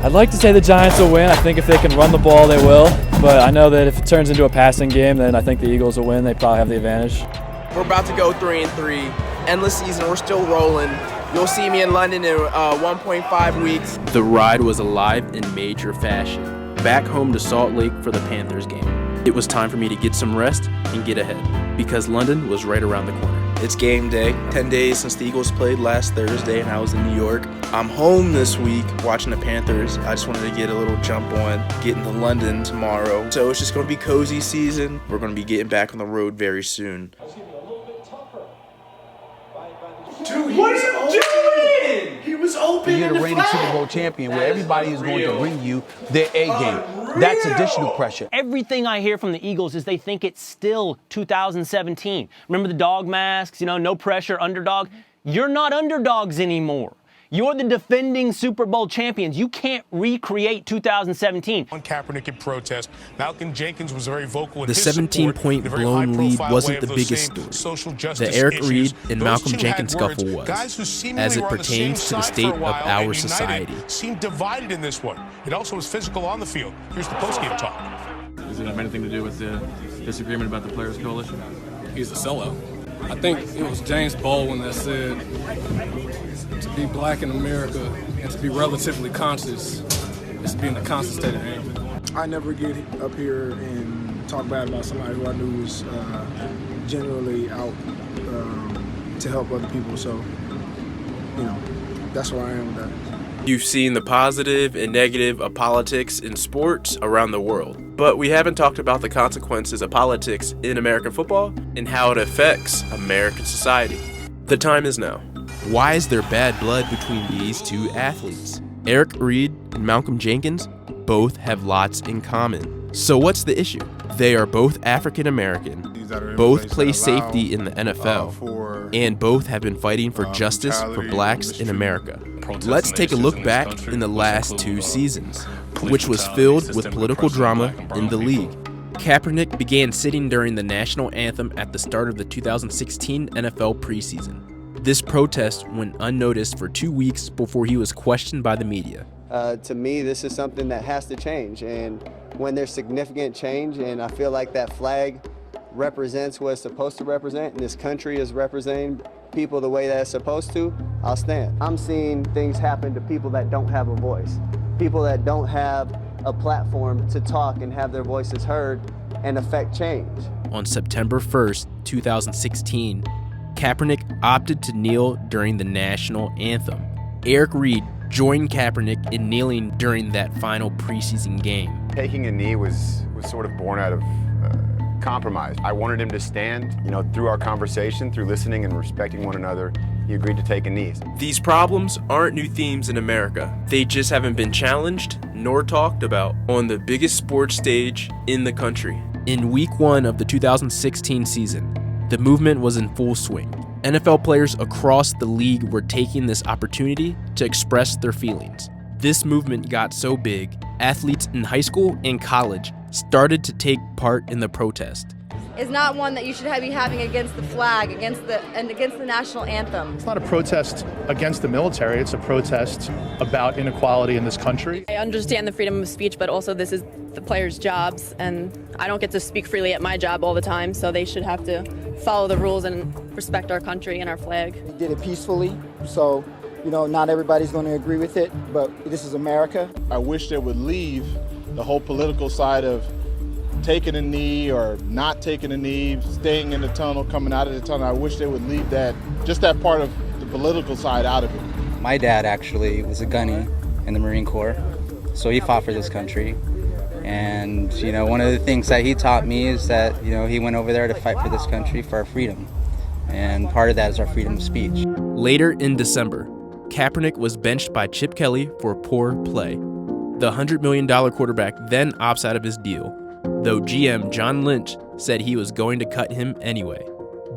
I'd like to say the Giants will win. I think if they can run the ball, they will. But I know that if it turns into a passing game, then I think the Eagles will win. They probably have the advantage. We're about to go 3-3. Endless season, we're still rolling. You'll see me in London in 1.5 weeks. The ride was alive in major fashion. Back home to Salt Lake for the Panthers game. It was time for me to get some rest and get ahead, because London was right around the corner. It's game day. 10 days since the Eagles played last Thursday and I was in New York. I'm home this week watching the Panthers. I just wanted to get a little jump on getting to London tomorrow. So it's just going to be cozy season. We're going to be getting back on the road very soon. Dude, what are you doing? He was open. You're the reigning Super Bowl champion, where everybody is going to bring you their A game. That's additional pressure. Everything I hear from the Eagles is they think it's still 2017. Remember the dog masks, no pressure, underdog? You're not underdogs anymore. You're the defending Super Bowl champions. You can't recreate 2017. On Kaepernick in protest, Malcolm Jenkins was very vocal in The his 17-point blown lead wasn't the biggest story. The Eric Reid and Malcolm Jenkins scuffle was, as it pertains to the state of our society. Seemed divided in this one. It also was physical on the field. Here's the postgame talk. Does it have anything to do with the disagreement about the Players Coalition? He's a sellout. I think it was James Baldwin that said, to be black in America and to be relatively conscious is to be in a constant state of anger. I never get up here and talk bad about somebody who I knew was generally out to help other people. So, that's where I am with that. You've seen the positive and negative of politics in sports around the world, but we haven't talked about the consequences of politics in American football and how it affects American society. The time is now. Why is there bad blood between these two athletes? Eric Reid and Malcolm Jenkins both have lots in common. So what's the issue? They are both African American, both play safety in the NFL, and both have been fighting for justice for blacks in America. Let's take a look back in the last 2 seasons, which was filled with political drama in the league. Kaepernick began sitting during the national anthem at the start of the 2016 NFL preseason. This protest went unnoticed for 2 weeks before he was questioned by the media. To me, this is something that has to change, and when there's significant change, and I feel like that flag represents what it's supposed to represent, and this country is representing people the way that it's supposed to, I'll stand. I'm seeing things happen to people that don't have a voice, people that don't have a platform to talk and have their voices heard and affect change. On September 1st, 2016, Kaepernick opted to kneel during the national anthem. Eric Reid joined Kaepernick in kneeling during that final preseason game. Taking a knee was sort of born out of compromise. I wanted him to stand, through our conversation, through listening and respecting one another, he agreed to take a knee. These problems aren't new themes in America. They just haven't been challenged nor talked about on the biggest sports stage in the country. In week 1 of the 2016 season, the movement was in full swing. NFL players across the league were taking this opportunity to express their feelings. This movement got so big, athletes in high school and college started to take part in the protest. Is not one that you should be having against the flag, against the national anthem. It's not a protest against the military, it's a protest about inequality in this country. I understand the freedom of speech, but also this is the players' jobs, and I don't get to speak freely at my job all the time, so they should have to follow the rules and respect our country and our flag. We did it peacefully, so not everybody's going to agree with it, but this is America. I wish they would leave the whole political side of taking a knee or not taking a knee, staying in the tunnel, coming out of the tunnel. I wish they would leave just that part of the political side out of it. My dad actually was a gunny in the Marine Corps, so he fought for this country. And, one of the things that he taught me is that, he went over there to fight for this country, for our freedom. And part of that is our freedom of speech. Later in December, Kaepernick was benched by Chip Kelly for poor play. The $100 million quarterback then opts out of his deal, though GM John Lynch said he was going to cut him anyway.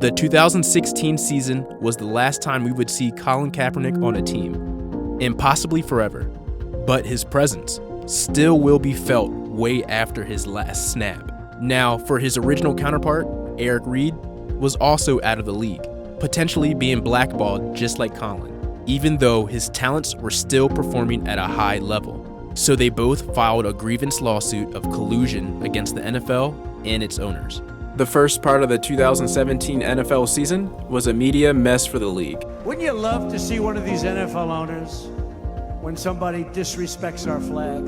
The 2016 season was the last time we would see Colin Kaepernick on a team, and possibly forever. But his presence still will be felt way after his last snap. Now, for his original counterpart, Eric Reid, was also out of the league, potentially being blackballed just like Colin, even though his talents were still performing at a high level. So they both filed a grievance lawsuit of collusion against the NFL and its owners. The first part of the 2017 NFL season was a media mess for the league. Wouldn't you love to see one of these NFL owners, when somebody disrespects our flag,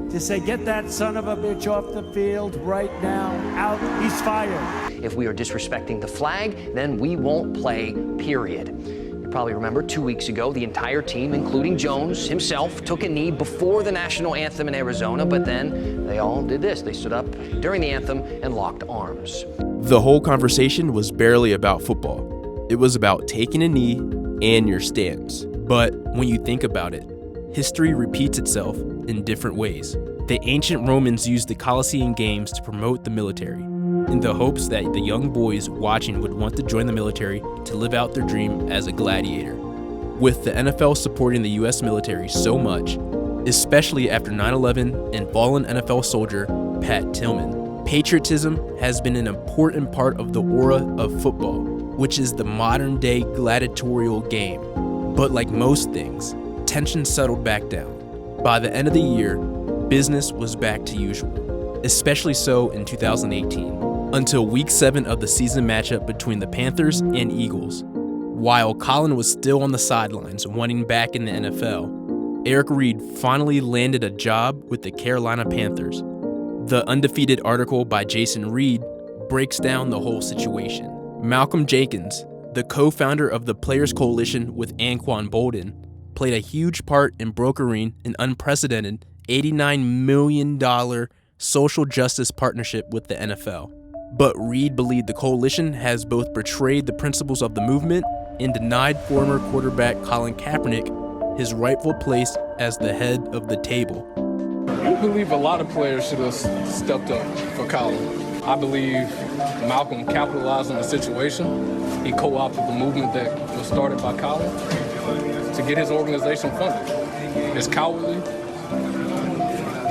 to say, get that son of a bitch off the field right now, out, he's fired. If we are disrespecting the flag, then we won't play, period. You probably remember 2 weeks ago, the entire team, including Jones himself, took a knee before the national anthem in Arizona, but then they all did this. They stood up during the anthem and locked arms. The whole conversation was barely about football. It was about taking a knee and your stance. But when you think about it, history repeats itself in different ways. The ancient Romans used the Colosseum Games to promote the military, in the hopes that the young boys watching would want to join the military to live out their dream as a gladiator. With the NFL supporting the US military so much, especially after 9/11 and fallen NFL soldier Pat Tillman, patriotism has been an important part of the aura of football, which is the modern-day gladiatorial game. But like most things, tension settled back down. By the end of the year, business was back to usual, especially so in 2018, until week 7 of the season matchup between the Panthers and Eagles. While Colin was still on the sidelines wanting back in the NFL, Eric Reid finally landed a job with the Carolina Panthers. The undefeated article by Jason Reed breaks down the whole situation. Malcolm Jenkins, the co-founder of the Players Coalition with Anquan Boldin, played a huge part in brokering an unprecedented $89 million social justice partnership with the NFL. But Reed believed the coalition has both betrayed the principles of the movement and denied former quarterback Colin Kaepernick his rightful place as the head of the table. I believe a lot of players should have stepped up for Colin. I believe Malcolm capitalized on the situation. He co-opted the movement that was started by Colin to get his organization funded. It's cowardly.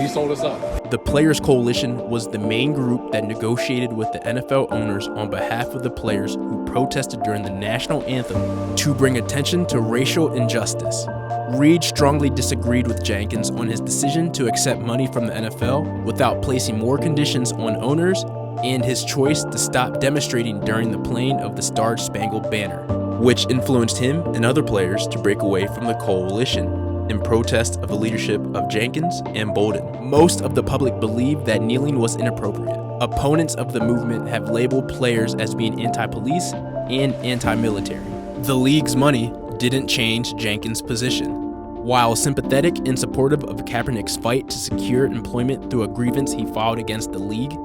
He sold us up. The Players Coalition was the main group that negotiated with the NFL owners on behalf of the players who protested during the national anthem to bring attention to racial injustice. Reed strongly disagreed with Jenkins on his decision to accept money from the NFL without placing more conditions on owners, and his choice to stop demonstrating during the playing of the Star-Spangled Banner, which influenced him and other players to break away from the coalition in protest of the leadership of Jenkins and Bolden. Most of the public believed that kneeling was inappropriate. Opponents of the movement have labeled players as being anti-police and anti-military. The league's money didn't change Jenkins' position. While sympathetic and supportive of Kaepernick's fight to secure employment through a grievance he filed against the league,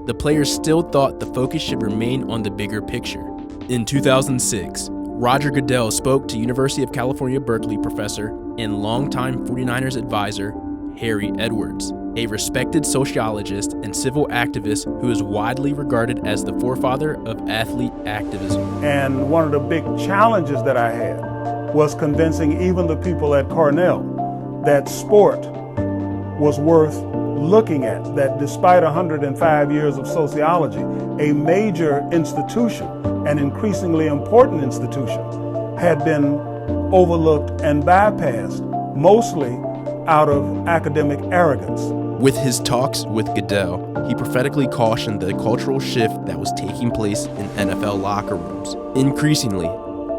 the players still thought the focus should remain on the bigger picture. In 2006, Roger Goodell spoke to University of California, Berkeley professor and longtime 49ers advisor Harry Edwards, a respected sociologist and civil activist who is widely regarded as the forefather of athlete activism. And one of the big challenges that I had was convincing even the people at Cornell that sport was worth looking at, that despite 105 years of sociology, a major institution, an increasingly important institution, had been overlooked and bypassed, mostly out of academic arrogance. With his talks with Goodell, he prophetically cautioned the cultural shift that was taking place in NFL locker rooms. Increasingly,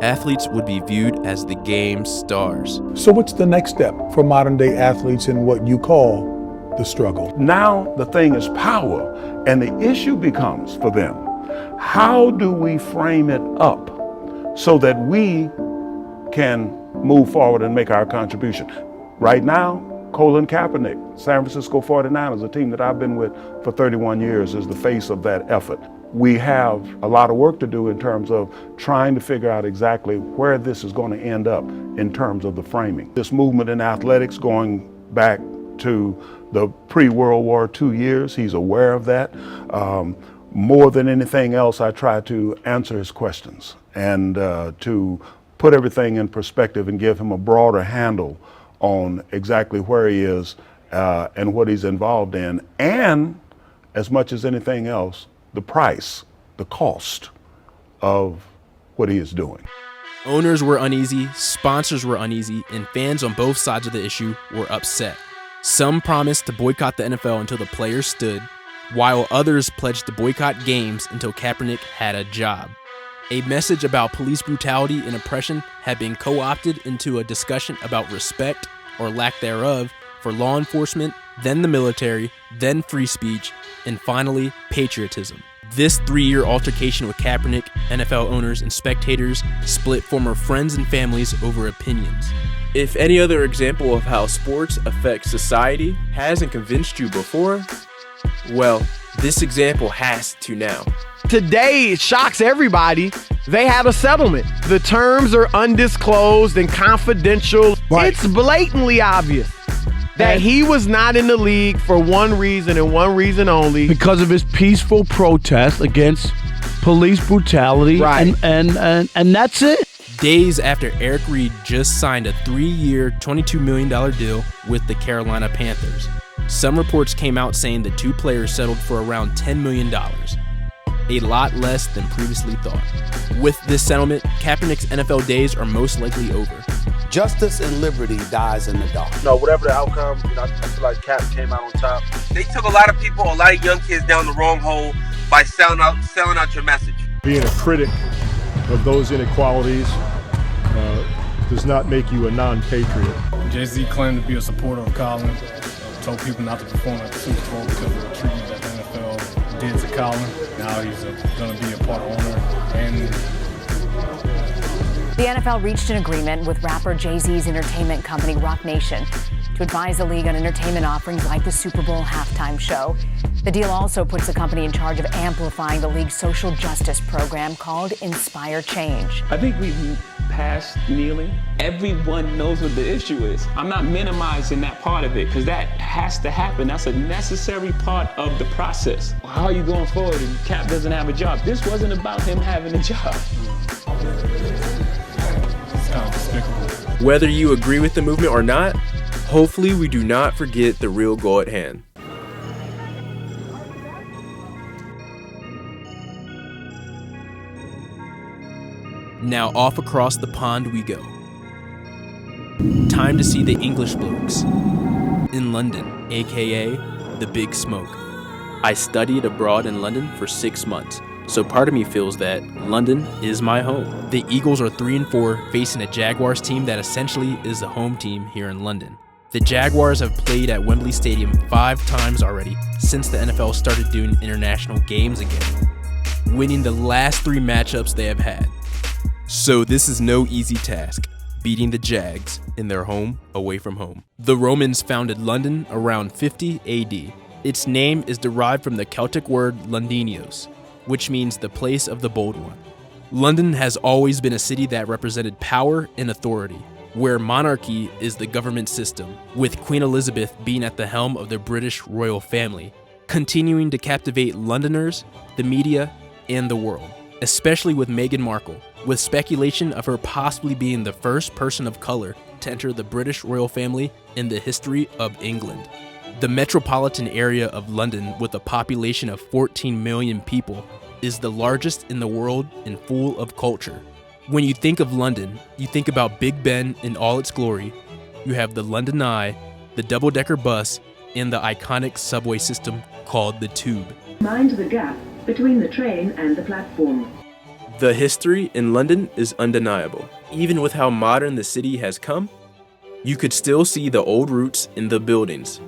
athletes would be viewed as the game's stars. So what's the next step for modern day athletes in what you call the struggle? Now the thing is power, and the issue becomes for them, how do we frame it up so that we can move forward and make our contribution? Right now, Colin Kaepernick, San Francisco 49ers, a team that I've been with for 31 years, is the face of that effort. We have a lot of work to do in terms of trying to figure out exactly where this is going to end up in terms of the framing. This movement in athletics going back to the pre-World War II years, he's aware of that. more than anything else, I try to answer his questions and to put everything in perspective and give him a broader handle on exactly where he is and what he's involved in, and as much as anything else, the price, the cost of what he is doing. Owners were uneasy, sponsors were uneasy, and fans on both sides of the issue were upset. Some promised to boycott the NFL until the players stood, while others pledged to boycott games until Kaepernick had a job. A message about police brutality and oppression had been co-opted into a discussion about respect, or lack thereof, for law enforcement, then the military, then free speech, and finally, patriotism. This 3-year altercation with Kaepernick, NFL owners, and spectators split former friends and families over opinions. If any other example of how sports affect society hasn't convinced you before, well, this example has to now. Today, it shocks everybody. They had a settlement. The terms are undisclosed and confidential. Right. It's blatantly obvious that he was not in the league for one reason and one reason only. Because of his peaceful protest against police brutality. Right. And that's it. Days after Eric Reid just signed a 3-year, $22 million deal with the Carolina Panthers, some reports came out saying the two players settled for around $10 million. A lot less than previously thought. With this settlement, Kaepernick's NFL days are most likely over. Justice and liberty dies in the dark. No, whatever the outcome, I feel like Cap came out on top. They took a lot of people, a lot of young kids down the wrong hole by selling out your message. Being a critic of those inequalities does not make you a non-patriot. Jay-Z claimed to be a supporter of Colin, told people not to perform at the Super Bowl because of the treatment that the NFL did to Colin. Now he's going to be a part owner. And the NFL reached an agreement with rapper Jay-Z's entertainment company, Roc Nation, to advise the league on entertainment offerings like the Super Bowl halftime show. The deal also puts the company in charge of amplifying the league's social justice program called Inspire Change. I think we've passed kneeling. Everyone knows what the issue is. I'm not minimizing that part of it because that has to happen. That's a necessary part of the process. How are you going forward if Cap doesn't have a job? This wasn't about him having a job. It's kind of despicable. Whether you agree with the movement or not, hopefully we do not forget the real goal at hand. Now off across the pond we go. Time to see the English blokes in London, aka the Big Smoke. I studied abroad in London for 6 months, so part of me feels that London is my home. The Eagles are 3-4, facing a Jaguars team that essentially is the home team here in London. The Jaguars have played at Wembley Stadium 5 times already since the NFL started doing international games again, winning the last 3 matchups they have had. So this is no easy task, beating the Jags in their home away from home. The Romans founded London around 50 AD. Its name is derived from the Celtic word Londinios, which means the place of the bold one. London has always been a city that represented power and authority, where monarchy is the government system, with Queen Elizabeth being at the helm of the British royal family, continuing to captivate Londoners, the media, and the world, especially with Meghan Markle, with speculation of her possibly being the first person of color to enter the British royal family in the history of England. The metropolitan area of London, with a population of 14 million people, is the largest in the world and full of culture. When you think of London, you think about Big Ben in all its glory. You have the London Eye, the double-decker bus, and the iconic subway system called the Tube. Mind the gap between the train and the platform. The history in London is undeniable. Even with how modern the city has come, you could still see the old roots in the buildings.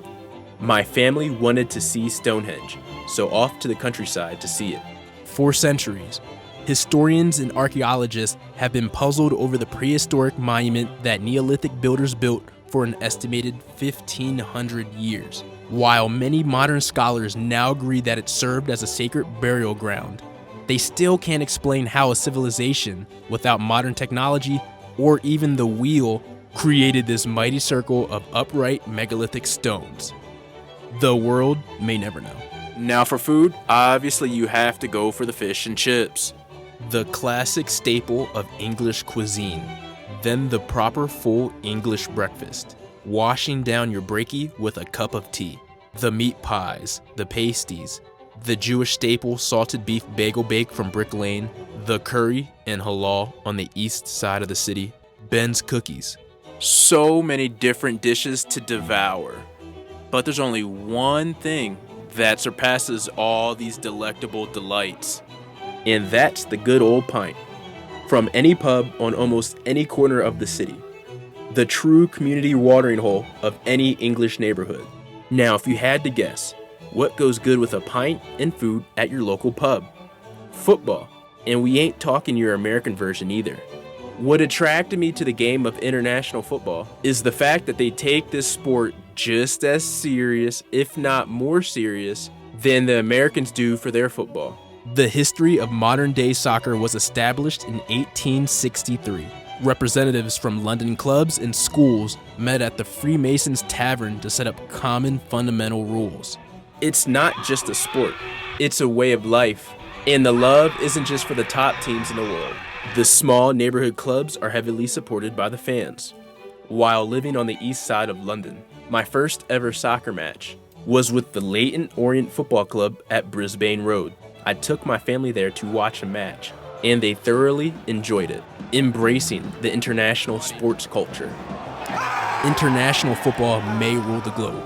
My family wanted to see Stonehenge, so off to the countryside to see it. For centuries, historians and archaeologists have been puzzled over the prehistoric monument that Neolithic builders built for an estimated 1,500 years, while many modern scholars now agree that it served as a sacred burial ground. They still can't explain how a civilization without modern technology or even the wheel created this mighty circle of upright megalithic stones. The world may never know. Now for food, obviously you have to go for the fish and chips. The classic staple of English cuisine. Then the proper full English breakfast. Washing down your brekkie with a cup of tea. The meat pies, the pasties, the Jewish staple salted beef bagel bake from Brick Lane, the curry and halal on the east side of the city, Ben's cookies. So many different dishes to devour. But there's only one thing that surpasses all these delectable delights. And that's the good old pint. From any pub on almost any corner of the city. The true community watering hole of any English neighborhood. Now, if you had to guess, what goes good with a pint and food at your local pub? Football. And we ain't talking your American version either. What attracted me to the game of international football is the fact that they take this sport just as serious, if not more serious, than the Americans do for their football. The history of modern-day soccer was established in 1863. Representatives from London clubs and schools met at the Freemasons Tavern to set up common fundamental rules. It's not just a sport, it's a way of life. And the love isn't just for the top teams in the world. The small neighborhood clubs are heavily supported by the fans. While living on the east side of London, my first ever soccer match was with the Leyton Orient Football Club at Brisbane Road. I took my family there to watch a match, and they thoroughly enjoyed it, embracing the international sports culture. International football may rule the globe,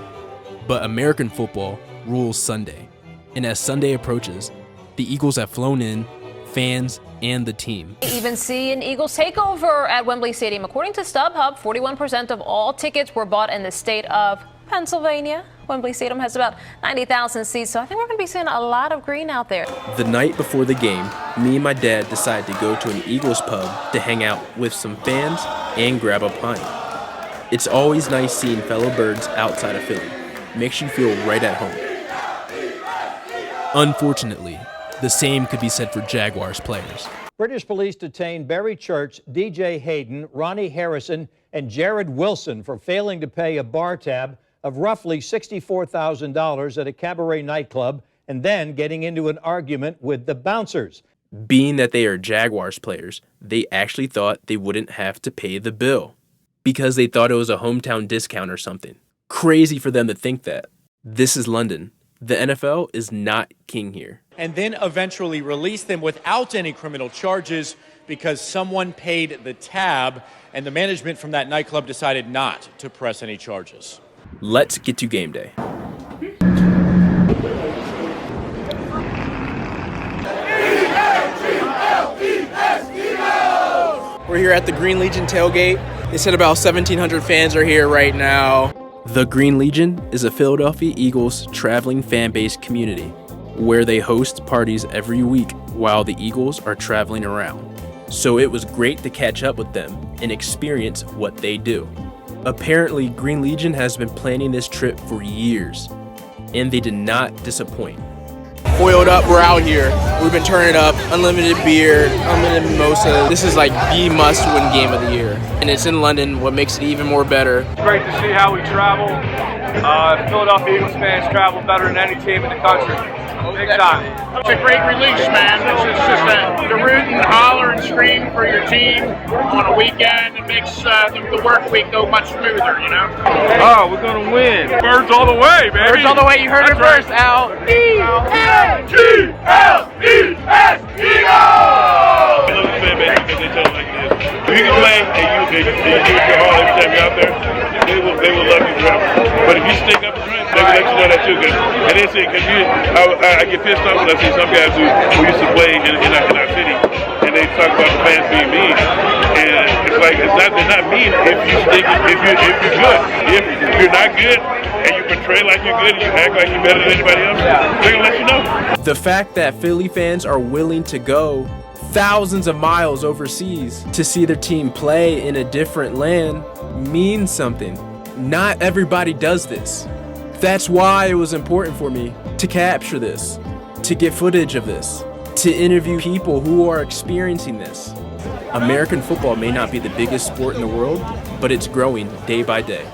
but American football rules Sunday. And as Sunday approaches, the Eagles have flown in, fans, and the team. Even see an Eagles takeover at Wembley Stadium. According to StubHub, 41% of all tickets were bought in the state of Pennsylvania. Wembley Stadium has about 90,000 seats, so I think we're going to be seeing a lot of green out there. The night before the game, me and my dad decided to go to an Eagles pub to hang out with some fans and grab a pint. It's always nice seeing fellow birds outside of Philly. Makes you feel right at home. Unfortunately, the same could be said for Jaguars players. British police detained Barry Church, DJ Hayden, Ronnie Harrison, and Jared Wilson for failing to pay a bar tab of roughly $64,000 at a cabaret nightclub and then getting into an argument with the bouncers. Being that they are Jaguars players, they actually thought they wouldn't have to pay the bill because they thought it was a hometown discount or something. Crazy for them to think that. This is London. The NFL is not king here. And then eventually release them without any criminal charges because someone paid the tab and the management from that nightclub decided not to press any charges. Let's get to game day. We're here at the Green Legion tailgate. They said about 1,700 fans are here right now. The Green Legion is a Philadelphia Eagles traveling fan base community where they host parties every week while the Eagles are traveling around. So it was great to catch up with them and experience what they do. Apparently, Green Legion has been planning this trip for years, and they did not disappoint. Foiled up, we're out here. We've been turning up, unlimited beer, unlimited mimosa. This is like the must-win game of the year, and it's in London, what makes it even more better. It's great to see how we travel. Philadelphia Eagles fans travel better than any team in the country. Big time. It's a great release, man. This is just to root and holler and scream for your team on a weekend. It makes the work week go much smoother, you know? Oh, we're going to win. Birds all the way, baby. Birds all the way. You heard it first, Al. E-A-G-L-E-S, Eagles! I love the fan base because they tell it like this. If you can play and you do it your heart every time you're out there, they will love you forever. But if you stick up and drink, they will let you know that too. And they say, because I get pissed off when I see some guys who used to play in our city, and they talk about the fans being mean. And it's like, they're not mean if you stick, if you're good. If you're not good, and you portray like you're good, and you act like you're better than anybody else, they're going to let you know. The fact that Philly fans are willing to go thousands of miles overseas to see their team play in a different land means something. Not everybody does this. That's why it was important for me to capture this, to get footage of this, to interview people who are experiencing this. American football may not be the biggest sport in the world, but it's growing day by day.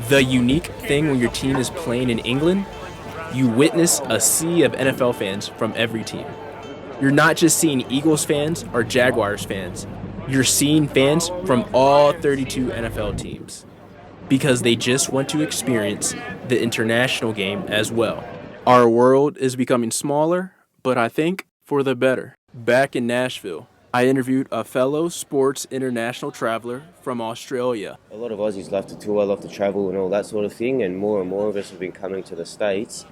The unique thing when your team is playing in England you witness a sea of NFL fans from every team. You're not just seeing Eagles fans or Jaguars fans. You're seeing fans from all 32 NFL teams because they just want to experience the international game as well. Our world is becoming smaller, but I think for the better. Back in Nashville, I interviewed a fellow sports international traveler from Australia. A lot of Aussies love to tour, love to travel and all that sort of thing, and more of us have been coming to the States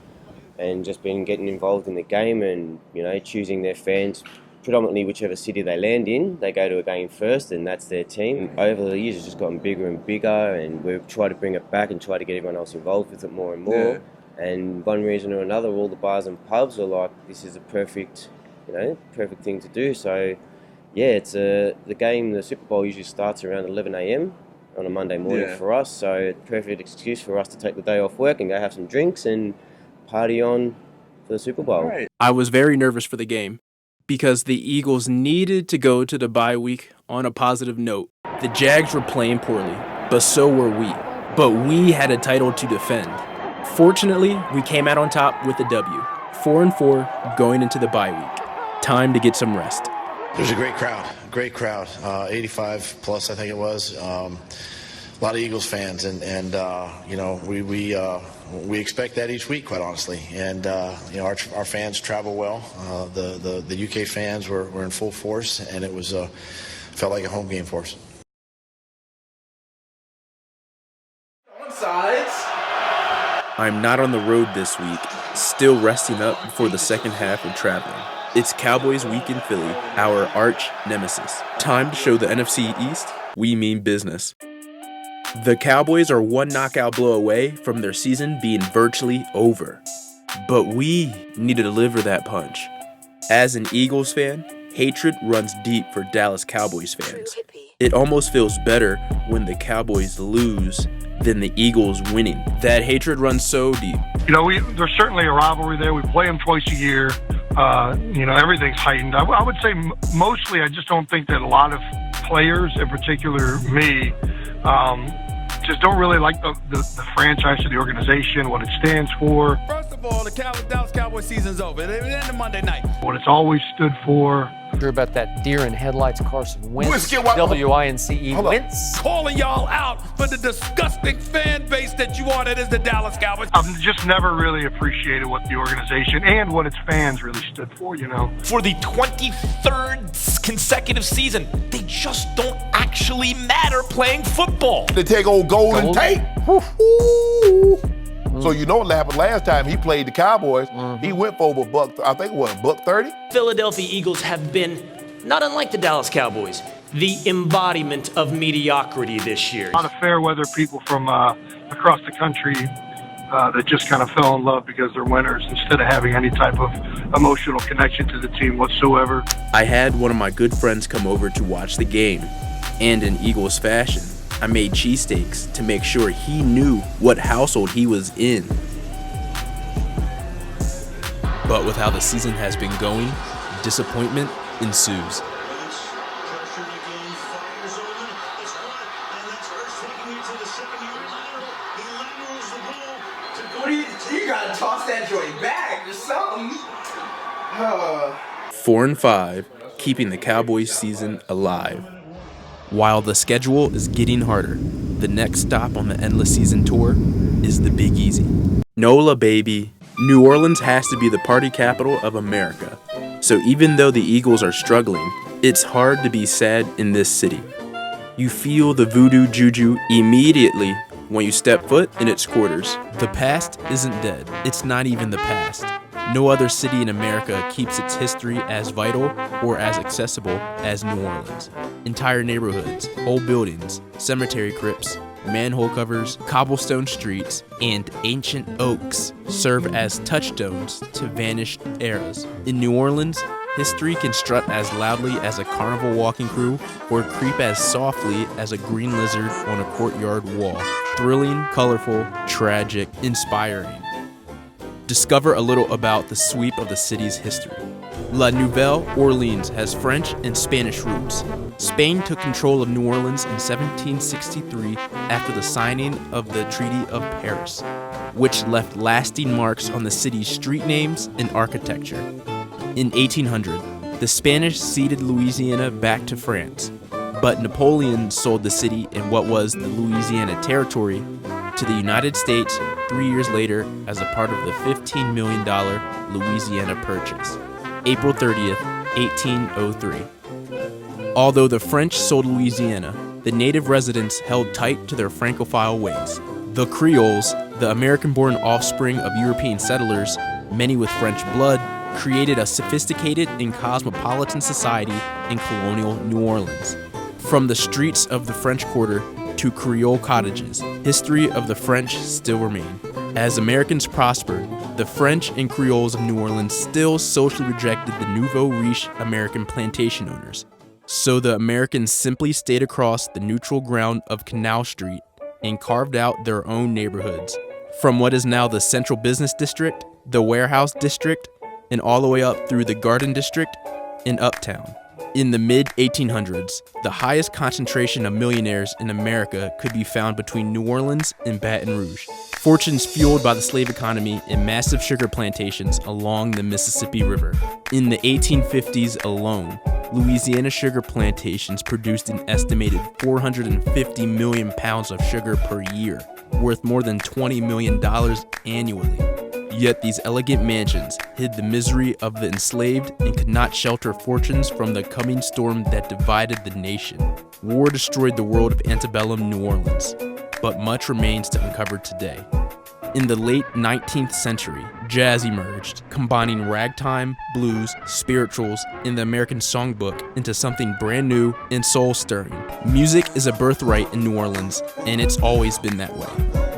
and just been getting involved in the game and, choosing their fans. Predominantly whichever city they land in, they go to a game first and that's their team. Over the years it's just gotten bigger and bigger, and we've tried to bring it back and try to get everyone else involved with it more and more. Yeah. And one reason or another, all the bars and pubs are like, this is a perfect thing to do. So yeah, it's the game, the Super Bowl usually starts around 11 a.m. on a Monday morning for us, so it's a perfect excuse for us to take the day off work and go have some drinks and party on for the Super Bowl. Right. I was very nervous for the game because the Eagles needed to go to the bye week on a positive note. The Jags were playing poorly, but so were we. But we had a title to defend. Fortunately, we came out on top with a W. 4-4 going into the bye week. Time to get some rest. There's a great crowd, 85 plus I think it was. A lot of Eagles fans, and we expect that each week, quite honestly. And our fans travel well. The UK fans were in full force, and it was felt like a home game for us. I'm not on the road this week, still resting up before the second half of traveling. It's Cowboys week in Philly, our arch nemesis. Time to show the NFC East we mean business. The Cowboys are one knockout blow away from their season being virtually over. But we need to deliver that punch. As an Eagles fan, hatred runs deep for Dallas Cowboys fans. It almost feels better when the Cowboys lose than the Eagles winning. That hatred runs so deep. There's certainly a rivalry there. We play them twice a year. Everything's heightened. I would say mostly I just don't think that a lot of players, in particular me, just don't really like the franchise or the organization, what it stands for. First of all, the Dallas Cowboys season's over. It ended Monday night. What it's always stood for. Hear about that deer in headlights Carson Wentz, W-I-N-C-E, Wentz. Calling y'all out for the disgusting fan base that you are, that is the Dallas Cowboys. I've just never really appreciated what the organization and what its fans really stood for, For the 23rd consecutive season, they just don't actually matter playing football. They take old Golden Tate. So what happened last time he played the Cowboys? He went for over $130. Philadelphia Eagles have been, not unlike the Dallas Cowboys, the embodiment of mediocrity this year. A lot of fair weather people from across the country that just kind of fell in love because they're winners instead of having any type of emotional connection to the team whatsoever. I had one of my good friends come over to watch the game, and in Eagles fashion, I made cheesesteaks to make sure he knew what household he was in. But with how the season has been going, disappointment ensues. You gotta toss that joint back or something. 4-5, keeping the Cowboys season alive. While the schedule is getting harder, the next stop on the Endless Season Tour is the Big Easy. NOLA, baby. New Orleans has to be the party capital of America. So even though the Eagles are struggling, it's hard to be sad in this city. You feel the voodoo juju immediately when you step foot in its quarters. The past isn't dead. It's not even the past. No other city in America keeps its history as vital or as accessible as New Orleans. Entire neighborhoods, whole buildings, cemetery crypts, manhole covers, cobblestone streets, and ancient oaks serve as touchstones to vanished eras. In New Orleans, history can strut as loudly as a carnival walking crew or creep as softly as a green lizard on a courtyard wall. Thrilling, colorful, tragic, inspiring. Discover a little about the sweep of the city's history. La Nouvelle Orleans has French and Spanish roots. Spain took control of New Orleans in 1763 after the signing of the Treaty of Paris. which left lasting marks on the city's street names and architecture. In 1800, the Spanish ceded Louisiana back to France, but Napoleon sold the city in what was the Louisiana Territory to the United States 3 years later as a part of the $15 million Louisiana Purchase, April 30th, 1803. Although the French sold Louisiana, the native residents held tight to their Francophile ways. The Creoles, the American-born offspring of European settlers, many with French blood, created a sophisticated and cosmopolitan society in colonial New Orleans. From the streets of the French Quarter to Creole cottages, history of the French still remain. As Americans prospered, the French and Creoles of New Orleans still socially rejected the nouveau riche American plantation owners. So the Americans simply stayed across the neutral ground of Canal Street and carved out their own neighborhoods, from what is now the Central Business District, the Warehouse District, and all the way up through the Garden District and Uptown. In the mid-1800s, the highest concentration of millionaires in America could be found between New Orleans and Baton Rouge. Fortunes fueled by the slave economy and massive sugar plantations along the Mississippi River. In the 1850s alone, Louisiana sugar plantations produced an estimated 450 million pounds of sugar per year, worth more than $20 million annually. Yet these elegant mansions hid the misery of the enslaved and could not shelter fortunes from the coming storm that divided the nation. War destroyed the world of antebellum New Orleans, but much remains to uncover today. In the late 19th century, jazz emerged, combining ragtime, blues, spirituals, and the American songbook into something brand new and soul-stirring. Music is a birthright in New Orleans, and it's always been that way.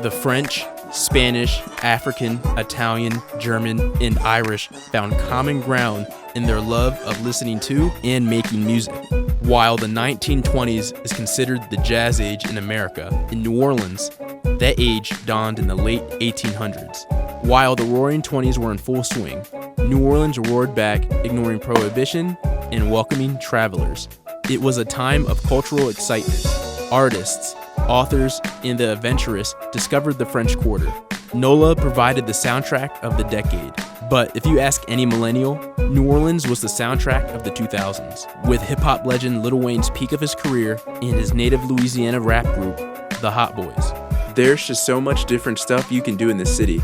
The French, Spanish, African, Italian, German, and Irish found common ground in their love of listening to and making music. While the 1920s is considered the jazz age in America, in New Orleans, that age dawned in the late 1800s. While the Roaring Twenties were in full swing, New Orleans roared back, ignoring prohibition and welcoming travelers. It was a time of cultural excitement. Artists, authors, and the adventurous discovered the French Quarter. NOLA provided the soundtrack of the decade. But if you ask any millennial, New Orleans was the soundtrack of the 2000s, with hip-hop legend Lil Wayne's peak of his career and his native Louisiana rap group, the Hot Boys. There's just so much different stuff you can do in this city,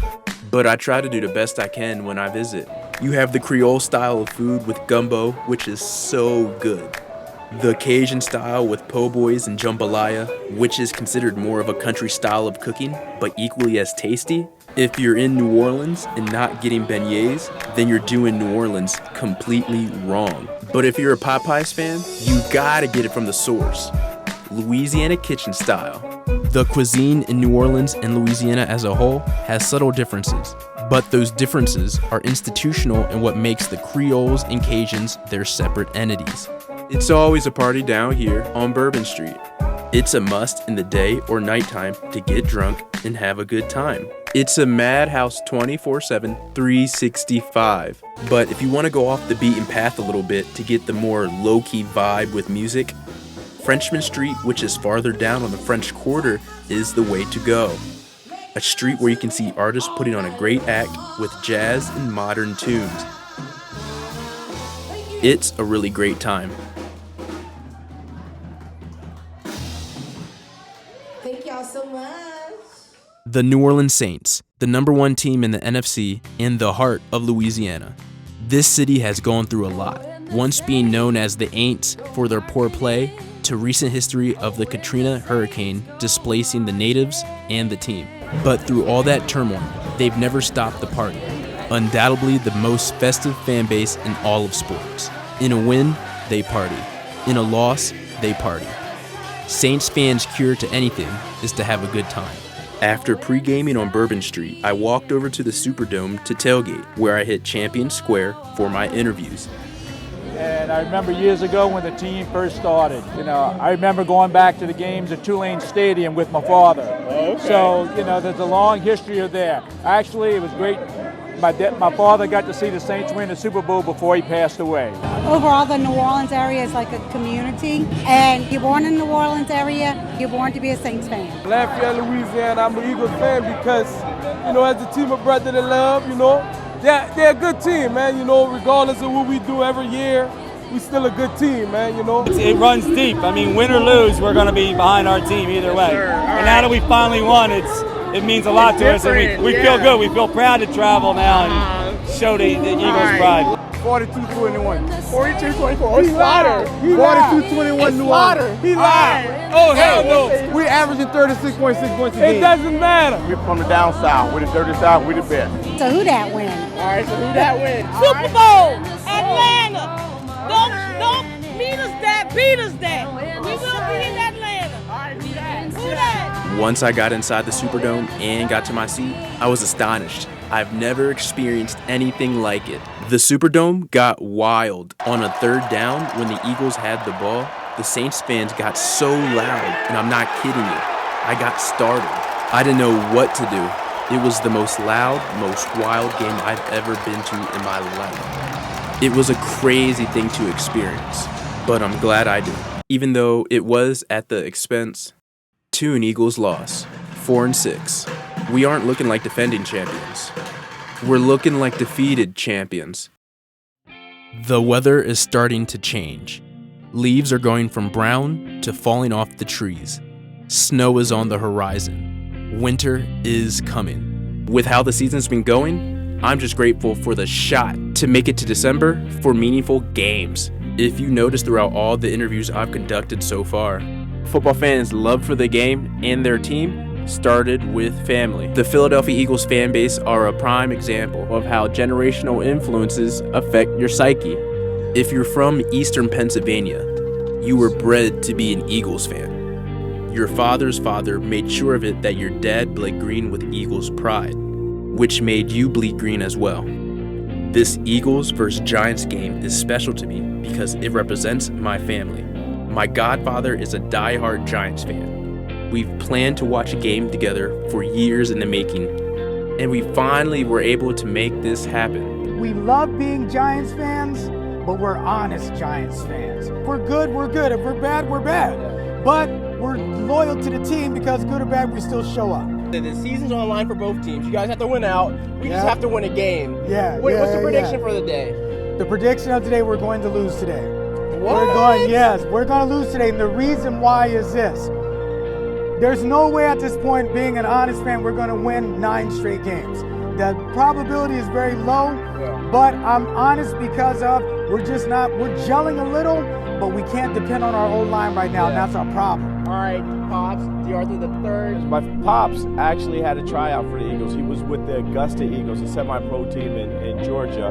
but I try to do the best I can when I visit. You have the Creole style of food with gumbo, which is so good. The Cajun style with po' boys and jambalaya, which is considered more of a country style of cooking, but equally as tasty. If you're in New Orleans and not getting beignets, then you're doing New Orleans completely wrong. But if you're a Popeyes fan, you gotta get it from the source. Louisiana kitchen style. The cuisine in New Orleans and Louisiana as a whole has subtle differences, but those differences are institutional in what makes the Creoles and Cajuns their separate entities. It's always a party down here on Bourbon Street. It's a must in the day or nighttime to get drunk and have a good time. It's a madhouse 24/7, 365. But if you want to go off the beaten path a little bit to get the more low-key vibe with music, Frenchman Street, which is farther down on the French Quarter, is the way to go. A street where you can see artists putting on a great act with jazz and modern tunes. It's a really great time. Thank y'all so much. The New Orleans Saints, the #1 team in the NFC and the heart of Louisiana. This city has gone through a lot, once being known as the Aints for their poor play, to recent history of the Katrina hurricane displacing the natives and the team. But through all that turmoil, they've never stopped the party. Undoubtedly the most festive fan base in all of sports. In a win, they party. In a loss, they party. Saints fans' cure to anything is to have a good time. After pre-gaming on Bourbon Street, I walked over to the Superdome to tailgate, where I hit Champion Square for my interviews. And I remember years ago when the team first started, I remember going back to the games at Tulane Stadium with my father. Okay. So, there's a long history of there. Actually, it was great. My father got to see the Saints win the Super Bowl before he passed away. Overall, the New Orleans area is like a community, and you're born in the New Orleans area, you're born to be a Saints fan. Lafayette, Louisiana, I'm an Eagles fan because you know, as a team of brethren in love, you know. They're a good team, man, you know, regardless of what we do every year, we still a good team, man, you know. It runs deep. I mean, win or lose, we're going to be behind our team either way. And now that we finally won, it means a lot to us, and we feel good. We feel proud to travel now and show the Eagles pride. 42-21. 42-24. He lied. 42-21 New Orleans. He lied. Oh, hell no. We averaging 36.6 points a game. It doesn't matter. We're from the down south. We're the dirty south. We're the best. So who that win? All right, so who that win? Super Bowl, Atlanta. Don't meet us that, beat us that. We will be in Atlanta. All right, who that? Once I got inside the Superdome and got to my seat, I was astonished. I've never experienced anything like it. The Superdome got wild. On a third down, when the Eagles had the ball, the Saints fans got so loud, and I'm not kidding you. I got startled. I didn't know what to do. It was the most loud, most wild game I've ever been to in my life. It was a crazy thing to experience, but I'm glad I did, even though it was at the expense to an Eagles loss, 4-6. We aren't looking like defending champions. We're looking like defeated champions. The weather is starting to change. Leaves are going from brown to falling off the trees. Snow is on the horizon. Winter is coming. With how the season's been going, I'm just grateful for the shot to make it to December for meaningful games. If you notice throughout all the interviews I've conducted so far, football fans' love for the game and their team started with family. The Philadelphia Eagles fan base are a prime example of how generational influences affect your psyche. If you're from Eastern Pennsylvania, you were bred to be an Eagles fan. Your father's father made sure of it that your dad bled green with Eagles pride, which made you bleed green as well. This Eagles vs. Giants game is special to me because it represents my family. My godfather is a die-hard Giants fan. We've planned to watch a game together for years in the making, and we finally were able to make this happen. We love being Giants fans, but we're honest Giants fans. If we're good, we're good. If we're bad, we're bad. But we're loyal to the team because good or bad, we still show up. The season's on the line for both teams. You guys have to win out. We just have to win a game. What's the prediction for the day? The prediction of today, we're going to lose today. What? We're going to lose today. And the reason why is this. There's no way at this point, being an honest fan, we're going to win 9 straight games. The probability is very low, but I'm honest because of we're gelling a little, but we can't depend on our O-line right now, and that's our problem. All right, Pops, DeArthur III. My Pops actually had a tryout for the Eagles. He was with the Augusta Eagles, a semi-pro team in Georgia,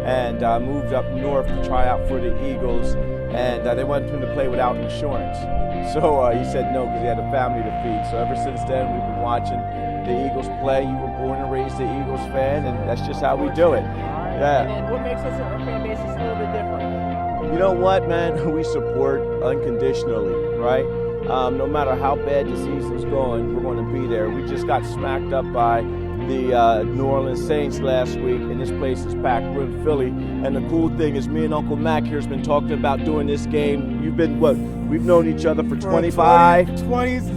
and moved up north to try out for the Eagles, and they wanted him to play without insurance. So he said no because he had a family to feed. So ever since then, we've been watching the Eagles play. You were born and raised an Eagles fan, and that's just how we do it. Yeah. And what makes us our fan base is a little bit different? You know what, man? We support unconditionally, right? No matter how bad the season's going, we're going to be there. We just got smacked up by the New Orleans Saints last week, and this place is packed. We're in Philly, and the cool thing is me and Uncle Mac here has been talking about doing this game. You've been, we've known each other for 20 plus years.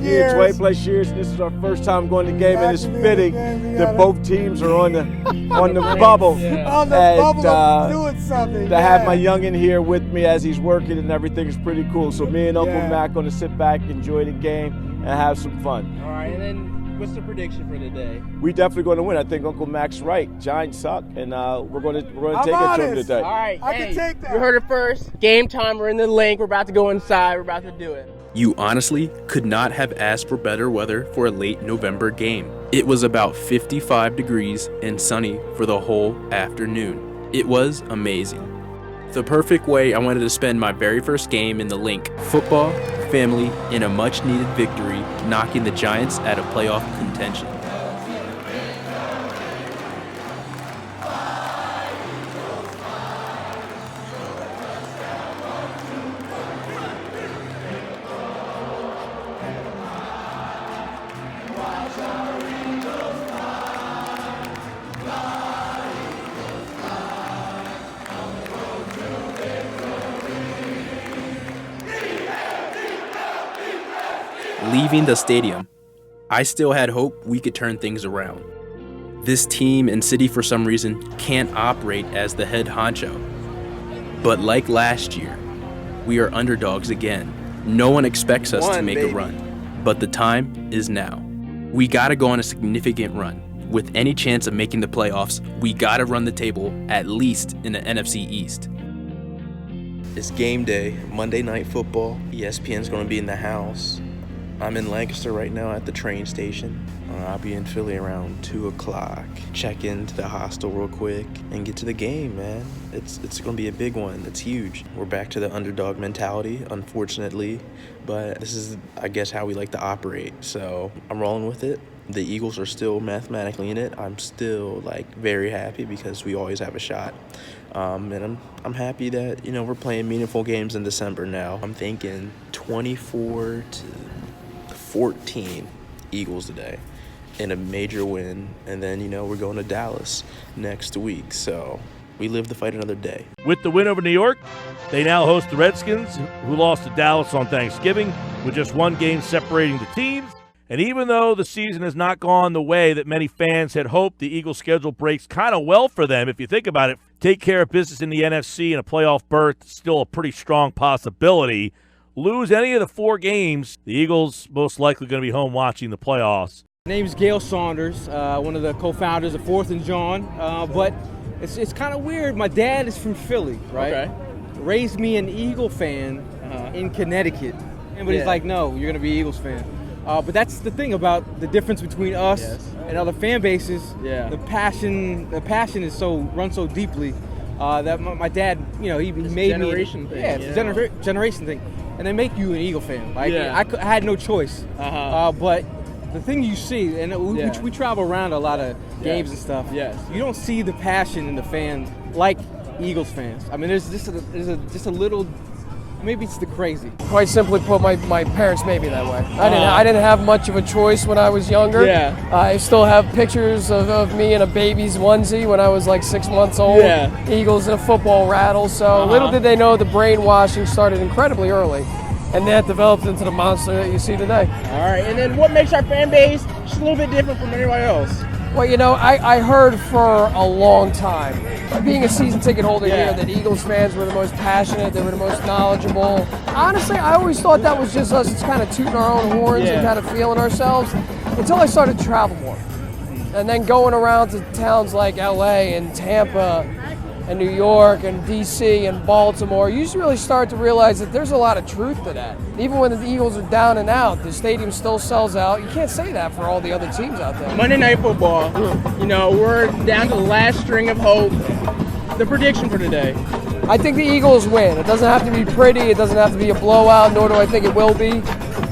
Yeah, 20 plus years, and this is our first time going to the game, and it's fitting that both teams are on the bubble. On the bubble of doing something. To have my youngin' here with me as he's working and everything is pretty cool. So me and Uncle Mac going to sit back, enjoy the game, and have some fun. All right, and then what's the prediction for today? We definitely going to win. I think Uncle Mac's right. Giants suck, and we're going to take it to them today. All right, I can take that. You heard it first. Game time. We're in the link. We're about to go inside. We're about to do it. You honestly could not have asked for better weather for a late November game. It was about 55 degrees and sunny for the whole afternoon. It was amazing. The perfect way I wanted to spend my very first game in the link. Football, family, and a much-needed victory, knocking the Giants out of playoff contention. Leaving the stadium, I still had hope we could turn things around. This team and city, for some reason, can't operate as the head honcho. But like last year, we are underdogs again. No one expects us to make a run, but the time is now. We gotta go on a significant run. With any chance of making the playoffs, we gotta run the table, at least in the NFC East. It's game day, Monday Night Football. ESPN's gonna be in the house. I'm in Lancaster right now at the train station. I'll be in Philly around 2 o'clock. Check into the hostel real quick and get to the game, man. It's gonna be a big one. It's huge. We're back to the underdog mentality, unfortunately, but this is, I guess, how we like to operate. So I'm rolling with it. The Eagles are still mathematically in it. I'm still very happy because we always have a shot. And I'm happy that, we're playing meaningful games in December now. I'm thinking 24-14 Eagles today in a major win. And then, we're going to Dallas next week. So we live to fight another day. With the win over New York, they now host the Redskins, who lost to Dallas on Thanksgiving, with just one game separating the teams. And even though the season has not gone the way that many fans had hoped, the Eagles' schedule breaks kind of well for them. If you think about it, take care of business in the NFC and a playoff berth, still a pretty strong possibility. Lose any of the 4 games, the Eagles most likely going to be home watching the playoffs. My name's Gail Saunders, one of the co-founders of 4th and John. But it's kind of weird. My dad is from Philly, right? Okay. Raised me an Eagle fan in Connecticut. But he's like, no, you're going to be an Eagles fan. But that's the thing about the difference between us and other fan bases. Yeah. The passion is runs so deeply that my dad, he made me. Generation thing. Yeah, it's a generation thing, and they make you an Eagle fan. I had no choice. But the thing you see, and we travel around a lot of games and stuff. Yes. You don't see the passion in the fans like Eagles fans. I mean, there's just a little. Maybe it's the crazy. Quite simply put, my parents made me that way. I didn't have much of a choice when I was younger. Yeah. I still have pictures of me in a baby's onesie when I was 6 months old. Yeah. Eagles in a football rattle. So little did they know the brainwashing started incredibly early. And that developed into the monster that you see today. All right, and then what makes our fan base just a little bit different from everybody else? Well, I heard for a long time, being a season ticket holder here, that Eagles fans were the most passionate, they were the most knowledgeable. Honestly, I always thought that was just us just kind of tooting our own horns and kind of feeling ourselves until I started to travel more. And then going around to towns like LA and Tampa and New York and DC and Baltimore, you just really start to realize that there's a lot of truth to that. Even when the Eagles are down and out, the stadium still sells out. You can't say that for all the other teams out there. Monday Night Football, we're down to the last string of hope. The prediction for today? I think the Eagles win. It doesn't have to be pretty. It doesn't have to be a blowout, nor do I think it will be.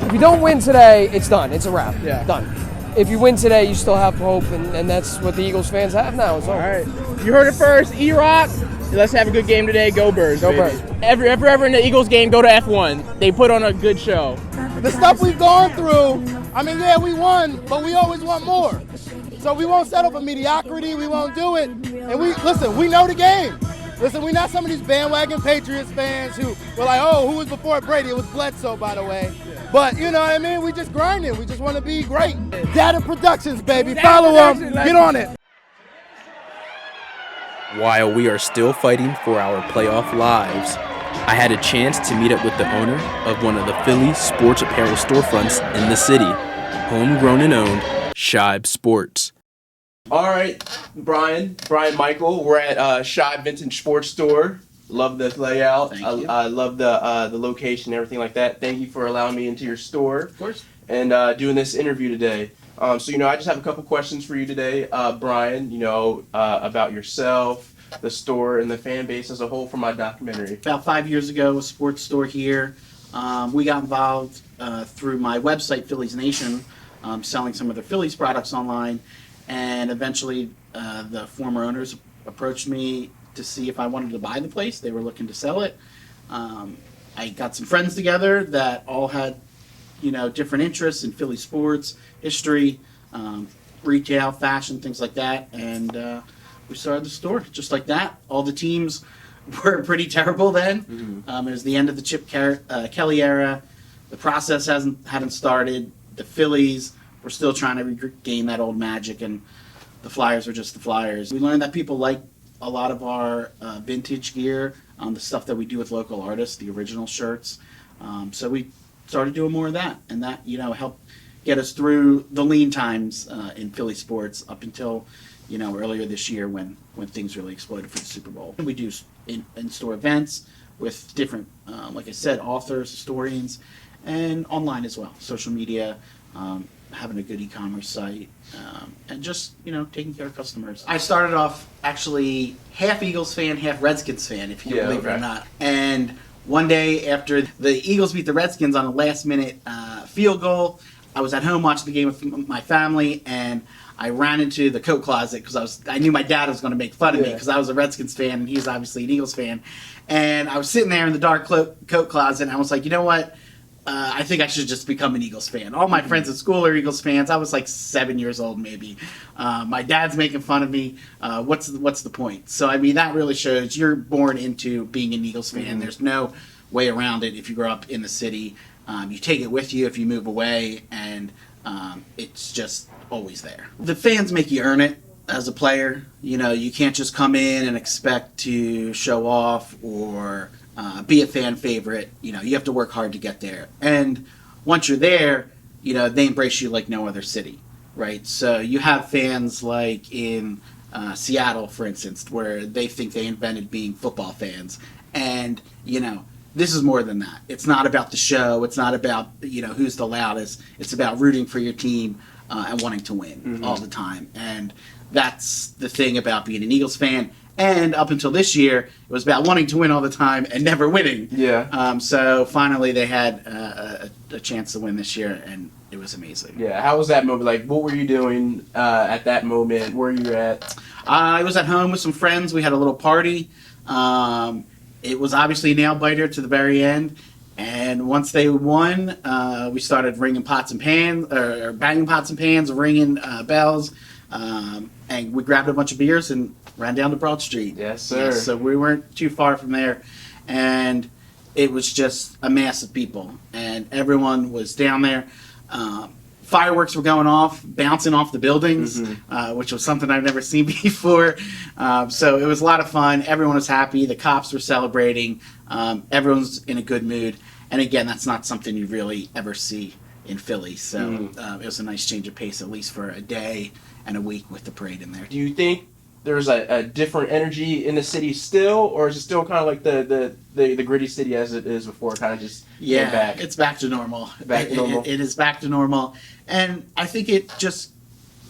If you don't win today, it's done. It's a wrap. Yeah. Done. If you win today, you still have hope, and that's what the Eagles fans have now. All right. You heard it first. E-Rock, let's have a good game today. Go Birds, Go baby. Birds. If you're ever in the Eagles game, go to F1. They put on a good show. The stuff we've gone through, we won, but we always want more. So we won't settle for mediocrity. We won't do it. And we know the game. Listen, we're not some of these bandwagon Patriots fans who were like, who was before Brady? It was Bledsoe, by the way. But, you know what I mean? We just grinding. We just want to be great. D.A.T.A. Productions, baby. Follow them. Get on it. While we are still fighting for our playoff lives, I had a chance to meet up with the owner of one of the Philly sports apparel storefronts in the city, homegrown and owned Shibe Sports. All right, Brian Michael, we're at Shibe Vintage Sports Store. Love the layout. I love the location, everything like that. Thank you for allowing me into your store. Of course. And doing this interview today. I just have a couple questions for you today, Brian, about yourself, the store, and the fan base as a whole for my documentary. About 5 years ago, a sports store here. We got involved through my website, Phillies Nation, selling some of the Phillies products online. And eventually, the former owners approached me to see if I wanted to buy the place. They were looking to sell it. I got some friends together that all had, different interests in Philly sports, history, retail, fashion, things like that. And we started the store just like that. All the teams were pretty terrible then. Mm-hmm. It was the end of the Chip Kelly era. The process hadn't started. The Phillies we're still trying to regain that old magic, and the Flyers are just the Flyers. We learned that people like a lot of our vintage gear, the stuff that we do with local artists, the original shirts. So we started doing more of that, and that, helped get us through the lean times in Philly sports up until, earlier this year when things really exploded for the Super Bowl. We do in-store events with different, like I said, authors, historians, and online as well, social media, having a good e-commerce site, and just, taking care of customers. I started off actually half Eagles fan, half Redskins fan, if you believe it or not. And one day after the Eagles beat the Redskins on a last-minute field goal, I was at home watching the game with my family, and I ran into the coat closet because I knew my dad was going to make fun of me because I was a Redskins fan and he's obviously an Eagles fan. And I was sitting there in the dark coat closet, and I was like, you know what? I think I should just become an Eagles fan. All my friends at school are Eagles fans. I was like 7 years old, maybe. My dad's making fun of me. What's the point? So, I mean, that really shows you're born into being an Eagles fan. Mm-hmm. There's no way around it if you grow up in the city. You take it with you if you move away, and it's just always there. The fans make you earn it as a player. You can't just come in and expect to show off or be a fan favorite. You have to work hard to get there. And once you're there, they embrace you like no other city, right? So you have fans like in Seattle, for instance, where they think they invented being football fans. And, this is more than that. It's not about the show. It's not about, who's the loudest. It's about rooting for your team and wanting to win all the time. And that's the thing about being an Eagles fan. And up until this year, it was about wanting to win all the time and never winning. Yeah. So finally they had a chance to win this year, and it was amazing. Yeah. How was that moment? Like, what were you doing at that moment? Where you at? I was at home with some friends. We had a little party. It was obviously a nail-biter to the very end. And once they won, we started ringing pots and pans, or banging pots and pans, ringing bells. And we grabbed a bunch of beers and ran down to Broad Street. Yes, sir. Yeah, so we weren't too far from there. And it was just a mass of people. And everyone was down there. Fireworks were going off, bouncing off the buildings, which was something I've never seen before. So it was a lot of fun. Everyone was happy. The cops were celebrating. Everyone's in a good mood. And again, that's not something you really ever see in Philly. So it was a nice change of pace, at least for a day and a week with the parade in there. Do you think there's a different energy in the city still, or is it still kind of like the gritty city as it is before, kind of just back? It's back to normal. Back to normal. It is back to normal. And I think it just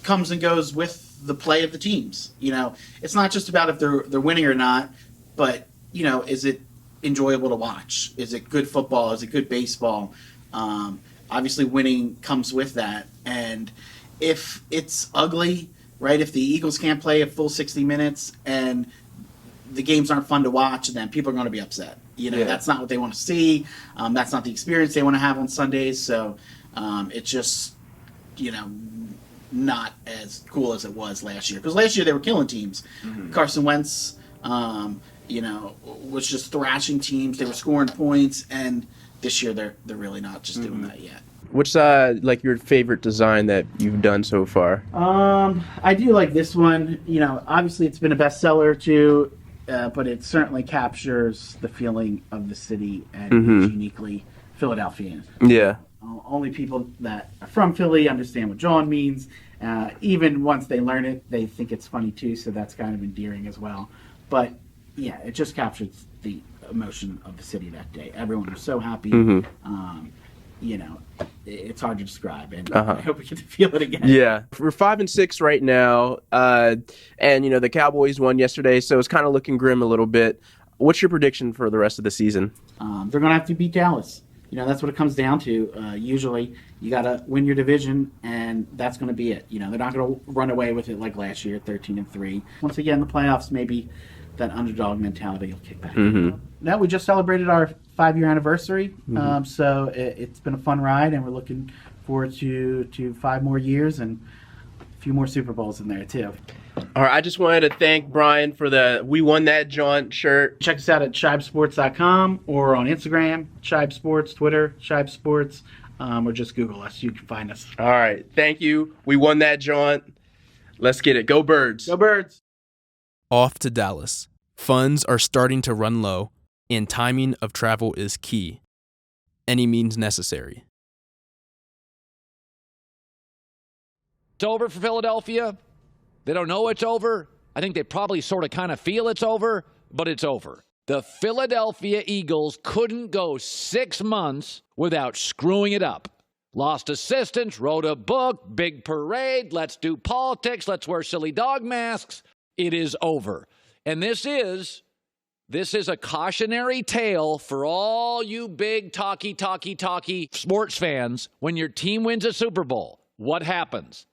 comes and goes with the play of the teams. It's not just about if they're winning or not, but, is it enjoyable to watch? Is it good football? Is it good baseball? Obviously, winning comes with that. And if it's ugly, right, if the Eagles can't play a full 60 minutes and the games aren't fun to watch, then people are going to be upset. That's not what they want to see. That's not the experience they want to have on Sundays. So it's just, not as cool as it was last year. Because last year they were killing teams. Carson Wentz, was just thrashing teams. They were scoring points. And this year they're really not just doing that yet. What's like your favorite design that you've done so far? I do like this one. Obviously it's been a bestseller too, but it certainly captures the feeling of the city and it's uniquely Philadelphian. Yeah. Only people that are from Philly understand what John means. Even once they learn it, they think it's funny too, so that's kind of endearing as well. But yeah, it just captures the emotion of the city that day. Everyone was so happy. It's hard to describe, and I hope we get to feel it again. Yeah. We're 5-6 right now, and the Cowboys won yesterday, so it's kind of looking grim a little bit. What's your prediction for the rest of the season? They're going to have to beat Dallas. That's what it comes down to. Usually, you got to win your division, and that's going to be it. They're not going to run away with it like last year, 13-3. Once again, the playoffs, maybe that underdog mentality will kick back. Now, we just celebrated our 5-year anniversary, so it's been a fun ride, and we're looking forward to 5 more years and a few more Super Bowls in there, too. All right, I just wanted to thank Brian for the We Won That Jaunt shirt. Check us out at shibesports.com or on Instagram, Shibe Sports, Twitter, Shibe Sports. or just Google us. You can find us. All right. Thank you. We won that jaunt. Let's get it. Go Birds. Go Birds. Off to Dallas. Funds are starting to run low, and timing of travel is key. Any means necessary. It's over for Philadelphia. They don't know it's over. I think they probably sort of kind of feel it's over, but it's over. The Philadelphia Eagles couldn't go 6 months without screwing it up. Lost assistants, wrote a book, big parade, let's do politics, let's wear silly dog masks. It is over. And this is a cautionary tale for all you big talky sports fans. When your team wins a Super Bowl, what happens?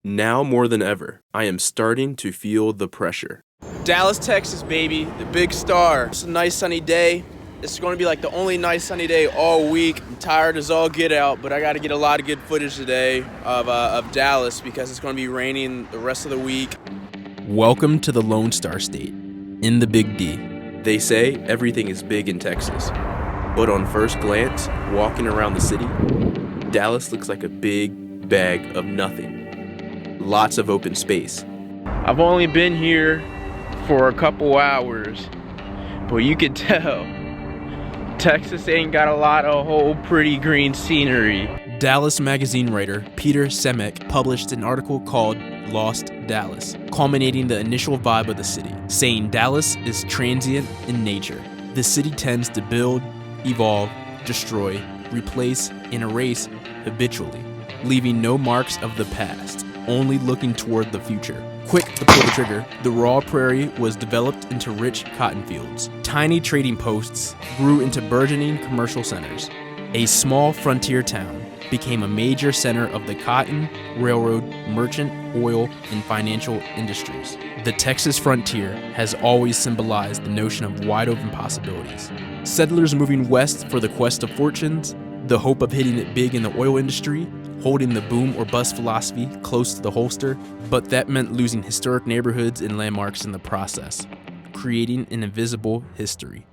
Now more than ever, I am starting to feel the pressure. Dallas, Texas, baby, the big star. It's a nice sunny day. It's going to be like the only nice sunny day all week. I'm tired as all get out, but I got to get a lot of good footage today of Dallas because it's going to be raining the rest of the week. Welcome to the Lone Star State, in the Big D. They say everything is big in Texas, but on first glance, walking around the city, Dallas looks like a big bag of nothing. Lots of open space. I've only been here for a couple hours, but you can tell Texas ain't got a lot of whole pretty green scenery. Dallas Magazine writer Peter Semek published an article called Lost Dallas, culminating the initial vibe of the city, saying Dallas is transient in nature. The city tends to build, evolve, destroy, replace, and erase habitually, leaving no marks of the past, only looking toward the future. Quick to pull the trigger, the raw prairie was developed into rich cotton fields. Tiny trading posts grew into burgeoning commercial centers. A small frontier town became a major center of the cotton, railroad, merchant, oil, and financial industries. The Texas frontier has always symbolized the notion of wide open possibilities. Settlers moving west for the quest of fortunes, the hope of hitting it big in the oil industry, holding the boom or bust philosophy close to the holster, but that meant losing historic neighborhoods and landmarks in the process, creating an invisible history.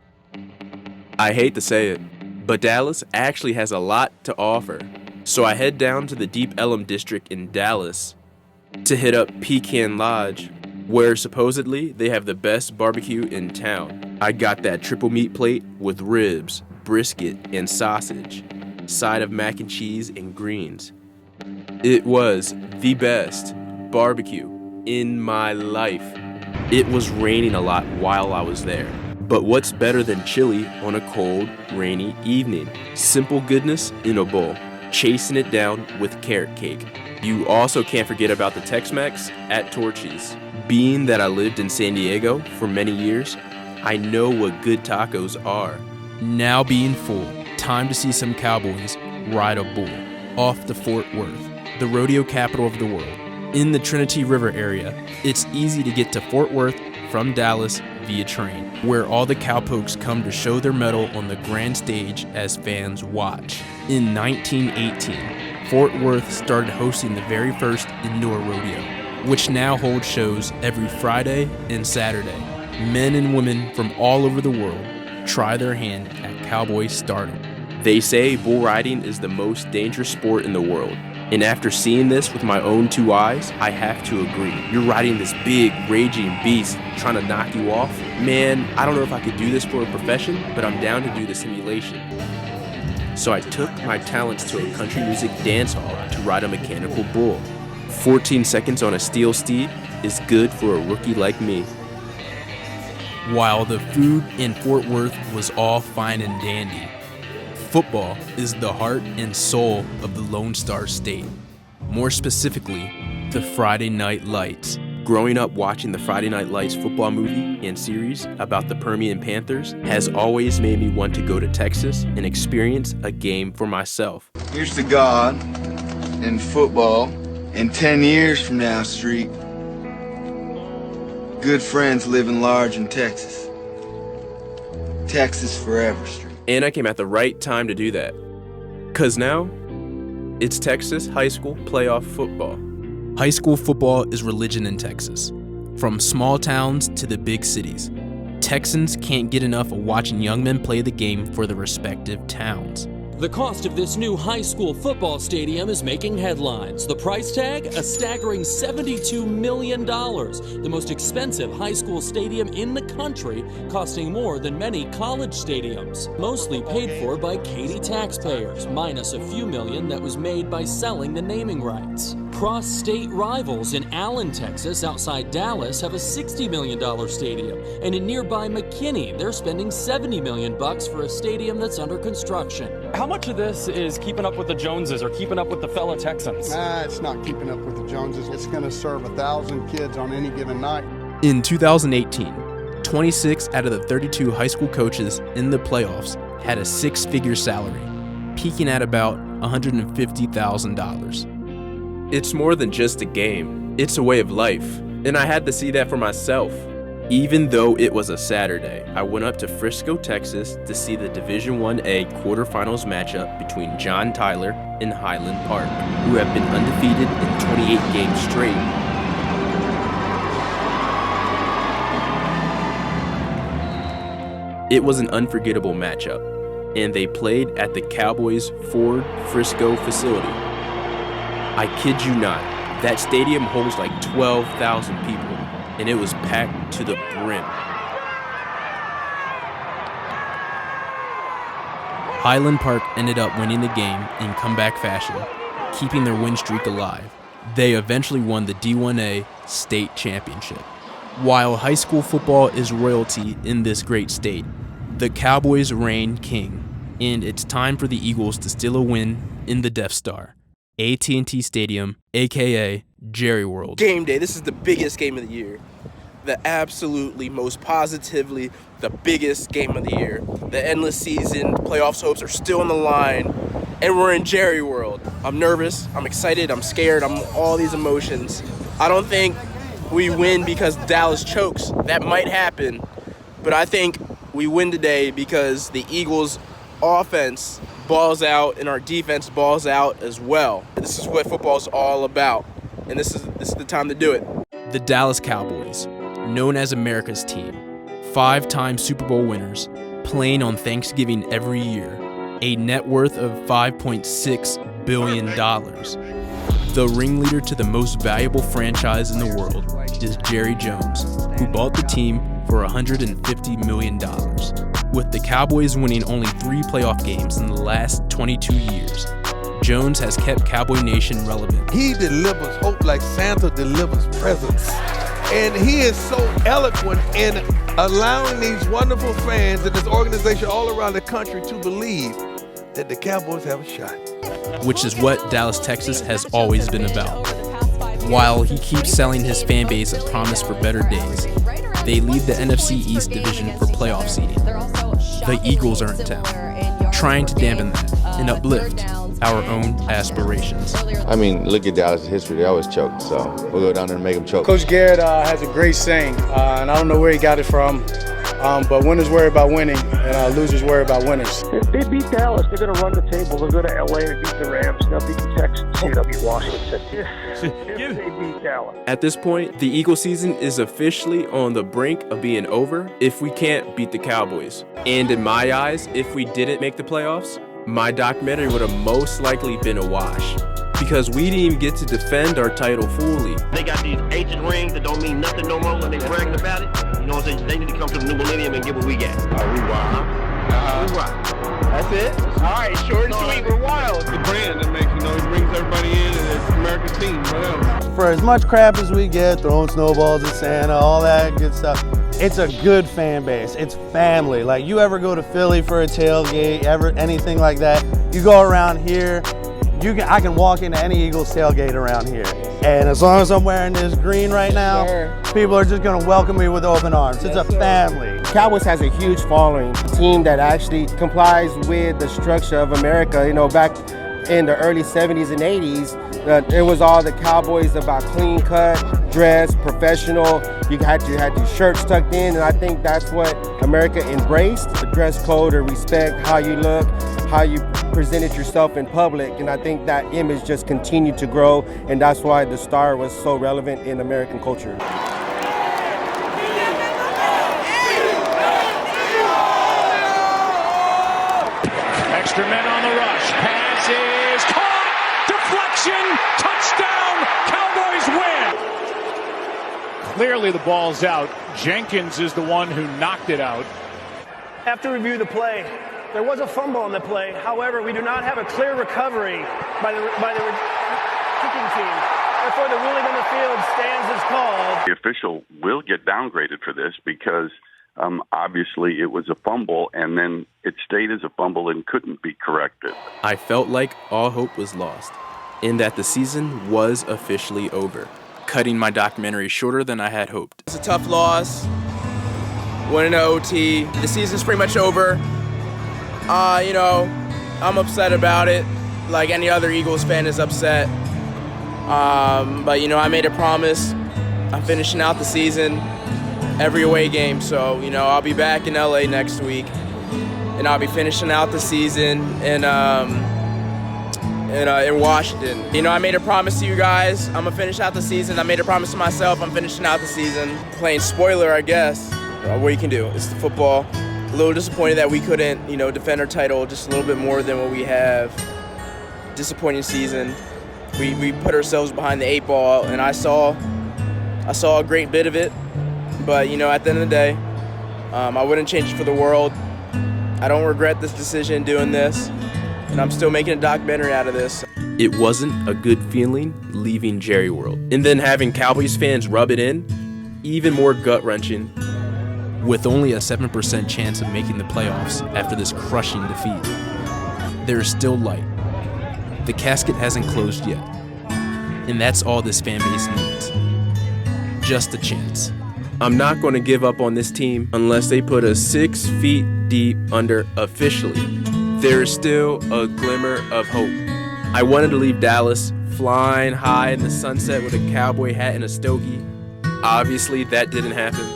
I hate to say it, but Dallas actually has a lot to offer. So I head down to the Deep Ellum district in Dallas to hit up Pecan Lodge, where supposedly they have the best barbecue in town. I got that triple meat plate with ribs, brisket, and sausage, side of mac and cheese and greens. It was the best barbecue in my life. It was raining a lot while I was there. But what's better than chili on a cold, rainy evening? Simple goodness in a bowl, chasing it down with carrot cake. You also can't forget about the Tex-Mex at Torchy's. Being that I lived in San Diego for many years, I know what good tacos are. Now being full, time to see some cowboys ride a bull off to Fort Worth, the rodeo capital of the world. In the Trinity River area, it's easy to get to Fort Worth from Dallas via train, where all the cowpokes come to show their mettle on the grand stage as fans watch. In 1918, Fort Worth started hosting the very first indoor rodeo, which now holds shows every Friday and Saturday. Men and women from all over the world try their hand at cowboy stardom. They say bull riding is the most dangerous sport in the world. And after seeing this with my own two eyes, I have to agree. You're riding this big, raging beast trying to knock you off. Man, I don't know if I could do this for a profession, but I'm down to do the simulation. So I took my talents to a country music dance hall to ride a mechanical bull. 14 seconds on a steel steed is good for a rookie like me. While the food in Fort Worth was all fine and dandy, football is the heart and soul of the Lone Star State. More specifically, the Friday Night Lights. Growing up watching the Friday Night Lights football movie and series about the Permian Panthers has always made me want to go to Texas and experience a game for myself. Here's to God and football. In 10 years from now, Street, good friends living large in Texas. Texas forever, Street. And I came at the right time to do that. 'Cause now, it's Texas high school playoff football. High school football is religion in Texas. From small towns to the big cities, Texans can't get enough of watching young men play the game for their respective towns. The cost of this new high school football stadium is making headlines. The price tag, a staggering $72 million. The most expensive high school stadium in the country, costing more than many college stadiums. Mostly paid for by Katy taxpayers, minus a few million that was made by selling the naming rights. Cross-state rivals in Allen, Texas, outside Dallas, have a $60 million stadium. And in nearby McKinney, they're spending $70 million for a stadium that's under construction. How much of this is keeping up with the Joneses or keeping up with the fellow Texans? It's not keeping up with the Joneses. It's going to serve 1,000 kids on any given night. In 2018, 26 out of the 32 high school coaches in the playoffs had a six-figure salary, peaking at about $150,000. It's more than just a game. It's a way of life. And I had to see that for myself. Even though it was a Saturday, I went up to Frisco, Texas to see the Division I-A quarterfinals matchup between John Tyler and Highland Park, who have been undefeated in 28 games straight. It was an unforgettable matchup, and they played at the Cowboys' Ford Frisco facility. I kid you not, that stadium holds like 12,000 people, and it was packed to the brim. Highland Park ended up winning the game in comeback fashion, keeping their win streak alive. They eventually won the D.A.T.A. state championship. While high school football is royalty in this great state, the Cowboys reign king, and it's time for the Eagles to steal a win in the Death Star, AT&T Stadium, aka Jerry World. Game day, this is the biggest game of the year. The absolutely most positively the biggest game of the year. The endless season, playoffs hopes are still on the line, and we're in Jerry World. I'm nervous, I'm excited, I'm scared, I'm all these emotions. I don't think we win because Dallas chokes. That might happen, but I think we win today because the Eagles' offense balls out and our defense balls out as well. This is what football's all about, and this is the time to do it. The Dallas Cowboys, known as America's team, 5-time Super Bowl winners, playing on Thanksgiving every year, a net worth of $5.6 billion. The ringleader to the most valuable franchise in the world is Jerry Jones, who bought the team for $150 million. With the Cowboys winning only 3 playoff games in the last 22 years, Jones has kept Cowboy Nation relevant. He delivers hope like Santa delivers presents. And he is so eloquent in allowing these wonderful fans and this organization all around the country to believe that the Cowboys have a shot. Which is what Dallas, Texas has always been about. While he keeps selling his fan base a promise for better days, they lead the NFC East division for playoff seeding. The Eagles are in town, trying to dampen that and uplift our own aspirations. I mean, look at Dallas' history. They always choke, so we'll go down there and make them choke. Coach Garrett has a great saying, and I don't know where he got it from, but winners worry about winning, and losers worry about winners. If they beat Dallas, they're going to run the table. They'll go to LA and beat the Rams. They'll beat the Texans. They'll beat Washington. If they beat Dallas. At this point, the Eagle season is officially on the brink of being over if we can't beat the Cowboys. And in my eyes, if we didn't make the playoffs, my documentary would have most likely been a wash, because we didn't even get to defend our title fully. They got these ancient rings that don't mean nothing no more when they bragging about it. You know what I'm saying? They need to come to the new millennium and get what we got. We rock. That's it. All right, short and sweet. We're wild. The brand that makes, it brings everybody in, and it's America's team. Whatever. For as much crap as we get, throwing snowballs at Santa, all that good stuff, it's a good fan base. It's family. Like, you ever go to Philly for a tailgate, anything like that, you go around here, I can walk into any Eagles tailgate around here. And as long as I'm wearing this green right now, people are just going to welcome me with open arms. It's a family. Cowboys has a huge following, a team that actually complies with the structure of America. Back in the early 70s and 80s, it was all the Cowboys about clean cut, dress, professional. You had your shirts tucked in, and I think that's what America embraced, the dress code, the respect, how you look, how you presented yourself in public, and I think that image just continued to grow, and that's why the star was so relevant in American culture. Extra men on the rush. Clearly the ball's out. Jenkins is the one who knocked it out. After review the play, there was a fumble on the play. However, we do not have a clear recovery by the kicking team. Therefore, the ruling on the field stands as called. The official will get downgraded for this because obviously it was a fumble, and then it stayed as a fumble and couldn't be corrected. I felt like all hope was lost, and that the season was officially over, cutting my documentary shorter than I had hoped. It's a tough loss. Went into OT. The season's pretty much over. I'm upset about it, like any other Eagles fan is upset. But I made a promise. I'm finishing out the season, every away game. So I'll be back in LA next week, and I'll be finishing out the season in Washington. I made a promise to you guys. I'm gonna finish out the season. I made a promise to myself. I'm finishing out the season. Playing spoiler, I guess. What you can do. It's the football. A little disappointed that we couldn't, defend our title just a little bit more than what we have. Disappointing season. We put ourselves behind the 8 ball, and I saw a great bit of it. But at the end of the day, I wouldn't change it for the world. I don't regret this decision doing this, and I'm still making a documentary out of this. It wasn't a good feeling leaving Jerry World, and then having Cowboys fans rub it in, even more gut-wrenching. With only a 7% chance of making the playoffs after this crushing defeat, there is still light. The casket hasn't closed yet, and that's all this fan base needs. Just a chance. I'm not going to give up on this team unless they put us 6 feet deep under officially. There is still a glimmer of hope. I wanted to leave Dallas flying high in the sunset with a cowboy hat and a stogie. Obviously, that didn't happen.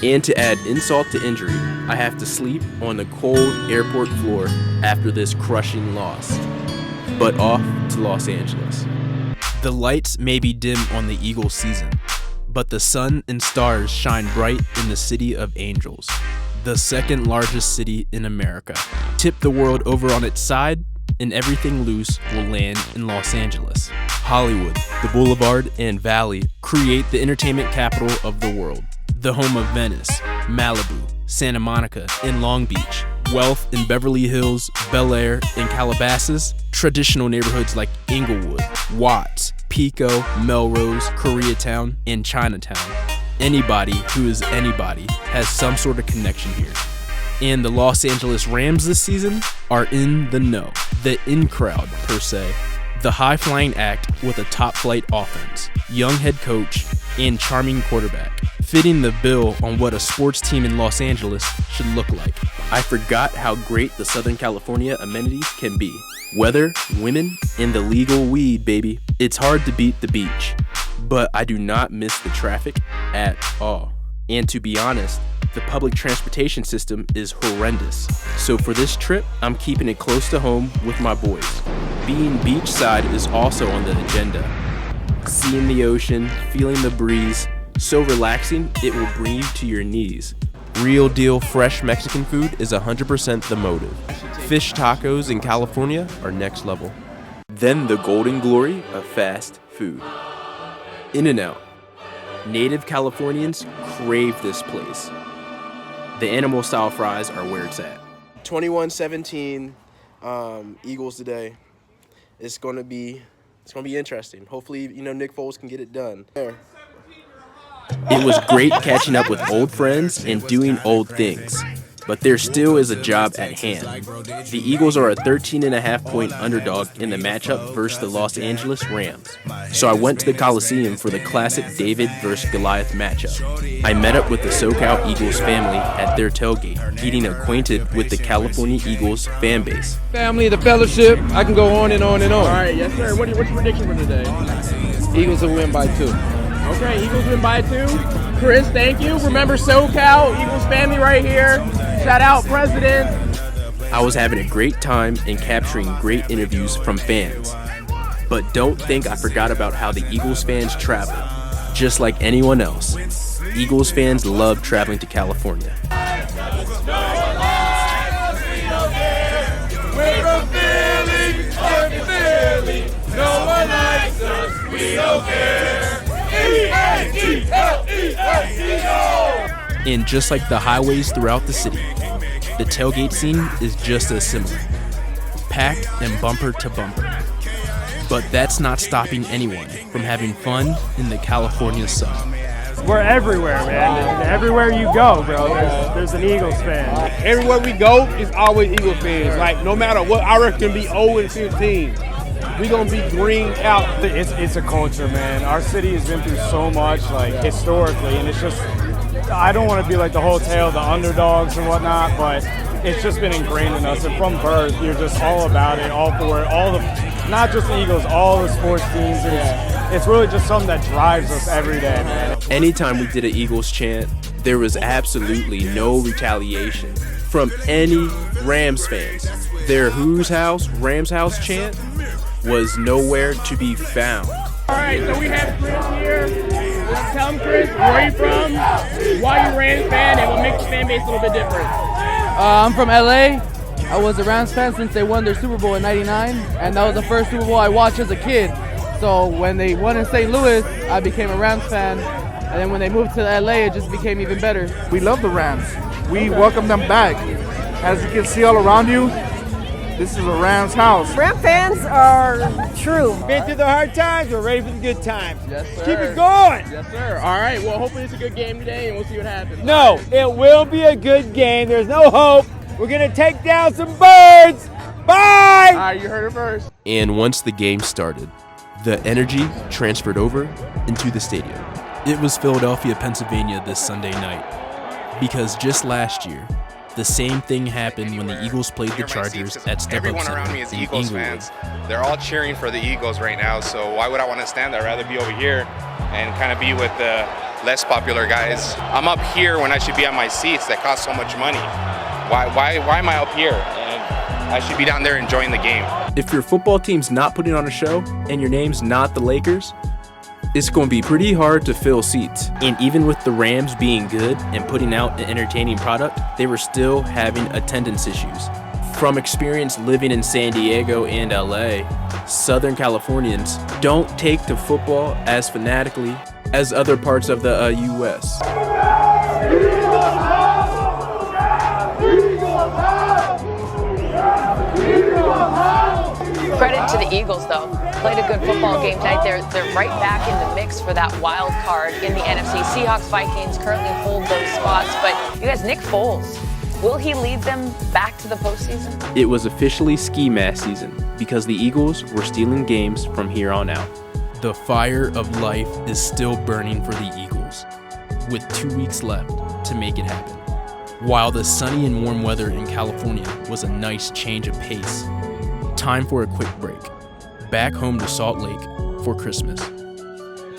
And to add insult to injury, I have to sleep on the cold airport floor after this crushing loss. But off to Los Angeles. The lights may be dim on the Eagles season, but the sun and stars shine bright in the city of Angels, the second largest city in America. Tip the world over on its side, and everything loose will land in Los Angeles. Hollywood, the Boulevard, and Valley create the entertainment capital of the world. The home of Venice, Malibu, Santa Monica, and Long Beach. Wealth in Beverly Hills, Bel Air, and Calabasas. Traditional neighborhoods like Inglewood, Watts, Pico, Melrose, Koreatown, and Chinatown. Anybody who is anybody has some sort of connection here. And the Los Angeles Rams this season are in the know. The in crowd, per se. The high-flying act with a top-flight offense, young head coach, and charming quarterback, fitting the bill on what a sports team in Los Angeles should look like. I forgot how great the Southern California amenities can be. Weather, women, and the legal weed, baby. It's hard to beat the beach, but I do not miss the traffic at all. And to be honest, the public transportation system is horrendous. So for this trip, I'm keeping it close to home with my boys. Being beachside is also on the agenda. Seeing the ocean, feeling the breeze, so relaxing it will bring you to your knees. Real deal fresh Mexican food is 100% the motive. Fish tacos in California are next level. Then the golden glory of fast food. In-N-Out. Native Californians crave this place. The animal style fries are where it's at. 21-17, Eagles today. It's gonna be interesting. Hopefully, Nick Foles can get it done. There. It was great catching up with old friends and doing old things. But there still is a job at hand. The Eagles are a 13.5-point underdog in the matchup versus the Los Angeles Rams. So I went to the Coliseum for the classic David versus Goliath matchup. I met up with the SoCal Eagles family at their tailgate, getting acquainted with the California Eagles fan base. Family, the fellowship, I can go on and on and on. All right, yes, sir. What's your prediction for today? Eagles will win by 2. Okay, Eagles win by 2. Chris, thank you. Remember SoCal, Eagles family right here. Shout out, President. I was having a great time and capturing great interviews from fans. But don't think I forgot about how the Eagles fans travel. Just like anyone else, Eagles fans love traveling to California. We're from Philly, no one likes us, we don't care. And just like the highways throughout the city, the tailgate scene is just as similar, packed and bumper to bumper. But that's not stopping anyone from having fun in the California sun. We're everywhere, man. Everywhere you go, bro, there's an Eagles fan. Everywhere we go, it's always Eagles fans. Like, no matter what, I reckon be 0-15. We gonna be green out. It's a culture, man. Our city has been through so much, like, historically, and it's just, I don't want to be like the whole tale of the underdogs and whatnot, but it's just been ingrained in us. And from birth, you're just all about it, all for it, all the, not just the Eagles, all the sports teams. It's really just something that drives us every day, man. Anytime we did an Eagles chant, there was absolutely no retaliation from any Rams fans. Their Whose House, Rams House chant was nowhere to be found. All right, so we have Chris here. Let's tell him, Chris, where are you from, why you Rams fan, and what makes the fan base a little bit different? I'm from LA. I was a Rams fan since they won their Super Bowl in '99, and that was the first Super Bowl I watched as a kid. So when they won in St. Louis, I became a Rams fan, and then when they moved to LA, it just became even better. We love the Rams. We welcome them back. As you can see all around you, this is a Rams house. Ram fans are true. Been through the hard times, we're ready for the good times. Yes, sir. Keep it going. Yes, sir. All right, well, hopefully it's a good game today, and we'll see what happens. No, it will be a good game. There's no hope. We're going to take down some birds. Bye! All right, you heard it first. And once the game started, the energy transferred over into the stadium. It was Philadelphia, Pennsylvania this Sunday night. Because just last year, the same thing happened when the Eagles played the Chargers at Step Up Everyone Center around me is in Eagles Inglewood. fans. They're all cheering for the Eagles right now, so why would I want to stand there? I'd rather be over here and kind of be with the less popular guys. I'm up here when I should be at my seats that cost so much money. Why am I up here? And I should be down there enjoying the game. If your football team's not putting on a show and your name's not the Lakers, it's going to be pretty hard to fill seats. And even with the Rams being good and putting out an entertaining product, they were still having attendance issues. From experience living in San Diego and LA, Southern Californians don't take to football as fanatically as other parts of the U.S. Credit to the Eagles, though. Played a good football game tonight. They're right back in the mix for that wild card in the NFC. Seahawks, Vikings currently hold those spots. But you guys, Nick Foles, will he lead them back to the postseason? It was officially ski mask season because the Eagles were stealing games from here on out. The fire of life is still burning for the Eagles, with 2 weeks left to make it happen. While the sunny and warm weather in California was a nice change of pace, time for a quick break. Back home to Salt Lake for Christmas.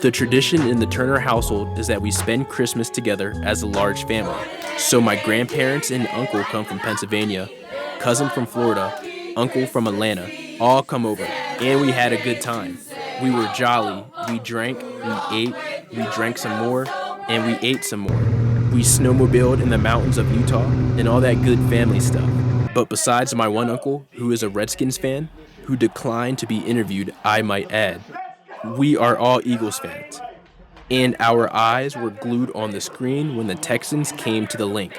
The tradition in the Turner household is that we spend Christmas together as a large family. So my grandparents and uncle come from Pennsylvania, cousin from Florida, uncle from Atlanta, all come over, and we had a good time. We were jolly, we drank, we ate, we drank some more, and we ate some more. We snowmobiled in the mountains of Utah and all that good family stuff. But besides my one uncle, who is a Redskins fan, who declined to be interviewed, I might add, we are all Eagles fans. And our eyes were glued on the screen when the Texans came to the link.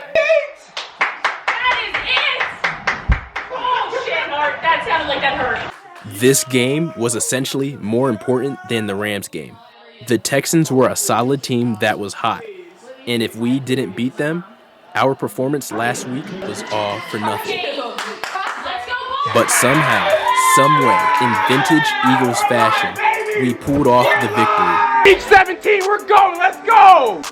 That sounded like that hurt. This game was essentially more important than the Rams game. The Texans were a solid team that was hot. And if we didn't beat them, our performance last week was all for nothing. But somehow, someway, in vintage Eagles fashion, we pulled off the victory. Week 17, we're going, let's go!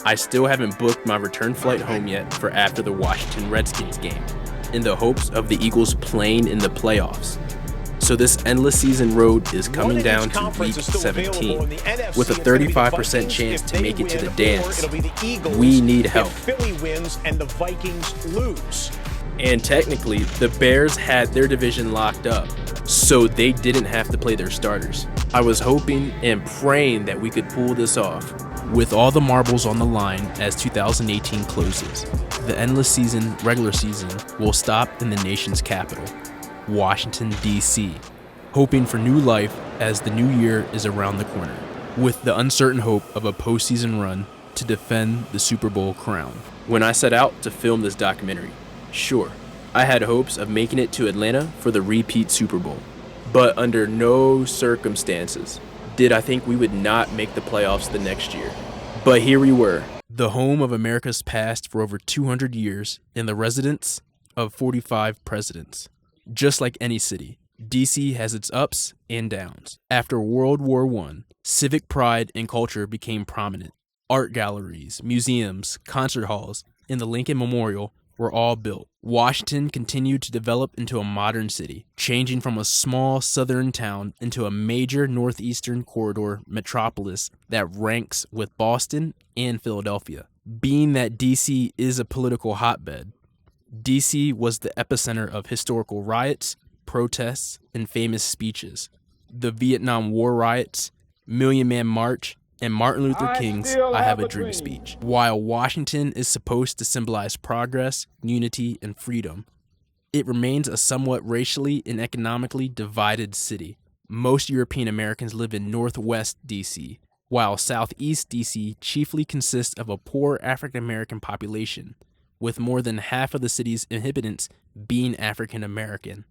I still haven't booked my return flight home yet for after the Washington Redskins game, in the hopes of the Eagles playing in the playoffs. So this endless season road is coming down to week 17, with a 35% chance to make it to the dance. We need help. Philly wins and the Vikings lose. And technically, the Bears had their division locked up, so they didn't have to play their starters. I was hoping and praying that we could pull this off. With all the marbles on the line as 2018 closes, the endless season, regular season, will stop in the nation's capital, Washington, D.C., hoping for new life as the new year is around the corner. with the uncertain hope of a postseason run to defend the Super Bowl crown. When I set out to film this documentary, sure, I had hopes of making it to Atlanta for the repeat Super Bowl. But under no circumstances did I think we would not make the playoffs the next year. But here we were. The home of America's past for over 200 years and the residence of 45 presidents. Just like any city, D.C. has its ups and downs. After World War I, civic pride and culture became prominent. Art galleries, museums, concert halls, and the Lincoln Memorial were all built. Washington continued to develop into a modern city, changing from a small southern town into a major northeastern corridor metropolis that ranks with Boston and Philadelphia. Being that D.C. is a political hotbed, D.C. was the epicenter of historical riots, protests, and famous speeches. The Vietnam War riots, Million Man March, and Martin Luther King's I Have a Dream speech. While Washington is supposed to symbolize progress, unity, and freedom, it remains a somewhat racially and economically divided city. Most European Americans live in Northwest D.C., while Southeast D.C. chiefly consists of a poor African American population, with more than half of the city's inhabitants being African American.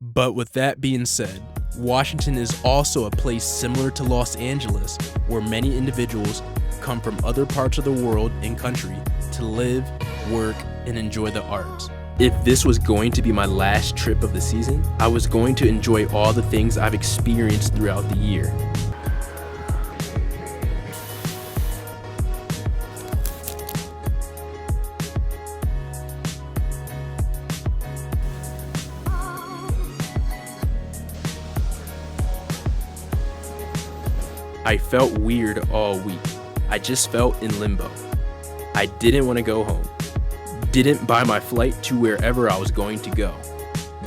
But with that being said, Washington is also a place similar to Los Angeles, where many individuals come from other parts of the world and country to live, work, and enjoy the arts. If this was going to be my last trip of the season, I was going to enjoy all the things I've experienced throughout the year. I felt weird all week. I just felt in limbo. I didn't want to go home. Didn't buy my flight to wherever I was going to go.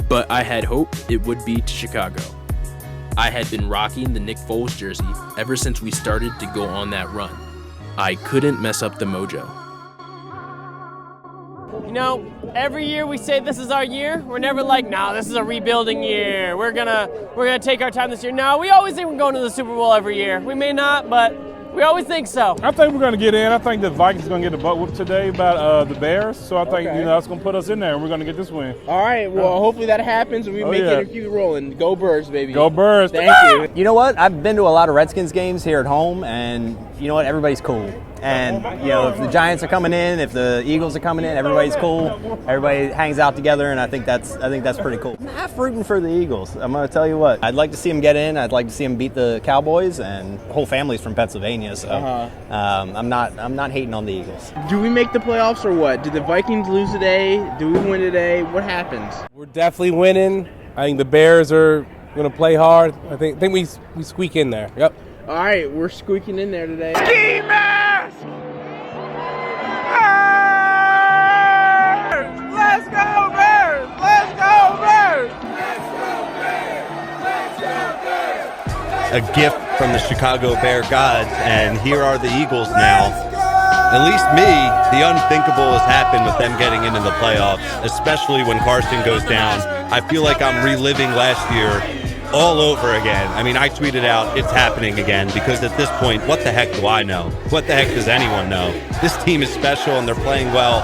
But I had hope it would be to Chicago. I had been rocking the Nick Foles jersey ever since we started to go on that run. I couldn't mess up the mojo. You know, every year we say this is our year. We're never like, no, this is a rebuilding year. We're gonna take our time this year. No, we always think we're going to the Super Bowl every year. We may not, but we always think so. I think we're going to get in. I think the Vikings are going to get the butt whoop today about the Bears. So I think that's going to put us in there, and we're going to get this win. All right. Well, hopefully that happens, and we make it and keep it rolling. Go Birds, baby. Go Birds. Thank you. You know what? I've been to a lot of Redskins games here at home, and you know what? Everybody's cool. And, you know, if the Giants are coming in, if the Eagles are coming in, everybody's cool. Everybody hangs out together, and I think that's pretty cool. I'm half rooting for the Eagles. I'm going to tell you what. I'd like to see them get in. I'd like to see them beat the Cowboys, and the whole family's from Pennsylvania, so I'm not hating on the Eagles. Do we make the playoffs or what? Did the Vikings lose today? Do we win today? What happens? We're definitely winning. I think the Bears are going to play hard. I think we squeak in there. Yep. All right, we're squeaking in there today. Ski mask! Let's go Bears! Let's go Bears! Let's go Bears! Let's go Bears! A gift from the Chicago Bear gods, and here are the Eagles now. At least me, the unthinkable has happened with them getting into the playoffs, especially when Carson goes down. I feel like I'm reliving last year all over again. I mean, I tweeted out, it's happening again, because at this point, what the heck do I know? What the heck does anyone know? This team is special, and they're playing well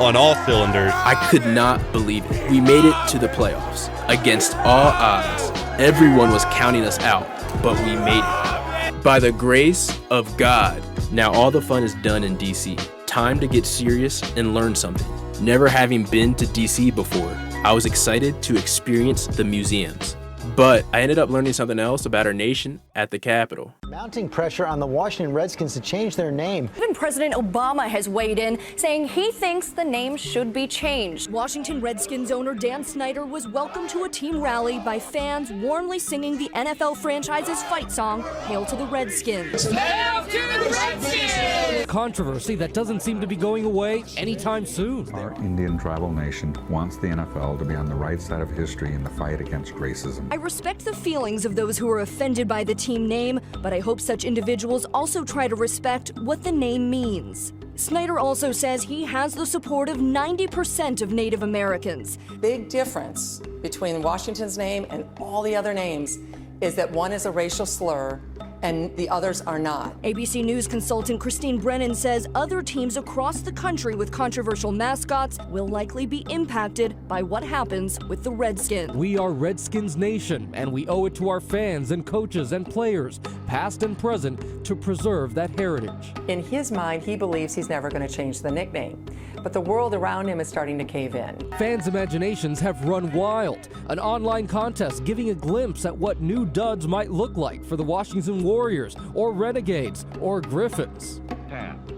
on all cylinders. I could not believe it. We made it to the playoffs. Against all odds, everyone was counting us out, but we made it. By the grace of God. Now all the fun is done in DC. Time to get serious and learn something. Never having been to DC before, I was excited to experience the museums. But I ended up learning something else about our nation at the Capitol. Mounting pressure on the Washington Redskins to change their name. Even President Obama has weighed in, saying he thinks the name should be changed. Washington Redskins owner Dan Snyder was welcomed to a team rally by fans warmly singing the NFL franchise's fight song, Hail to the Redskins. Hail to the Redskins! Controversy that doesn't seem to be going away anytime soon. Our Indian tribal nation wants the NFL to be on the right side of history in the fight against racism. I respect the feelings of those who are offended by the team name, but I hope such individuals also try to respect what the name means. Snyder also says he has the support of 90% of Native Americans. Big difference between Washington's name and all the other names is that one is a racial slur and the others are not. ABC News consultant Christine Brennan says other teams across the country with controversial mascots will likely be impacted by what happens with the Redskins. We are Redskins Nation, and we owe it to our fans and coaches and players, past and present, to preserve that heritage. In his mind, he believes he's never going to change the nickname, but the world around him is starting to cave in. Fans' imaginations have run wild. An online contest giving a glimpse at what new duds might look like for the Washington Warriors, or Renegades, or Griffins.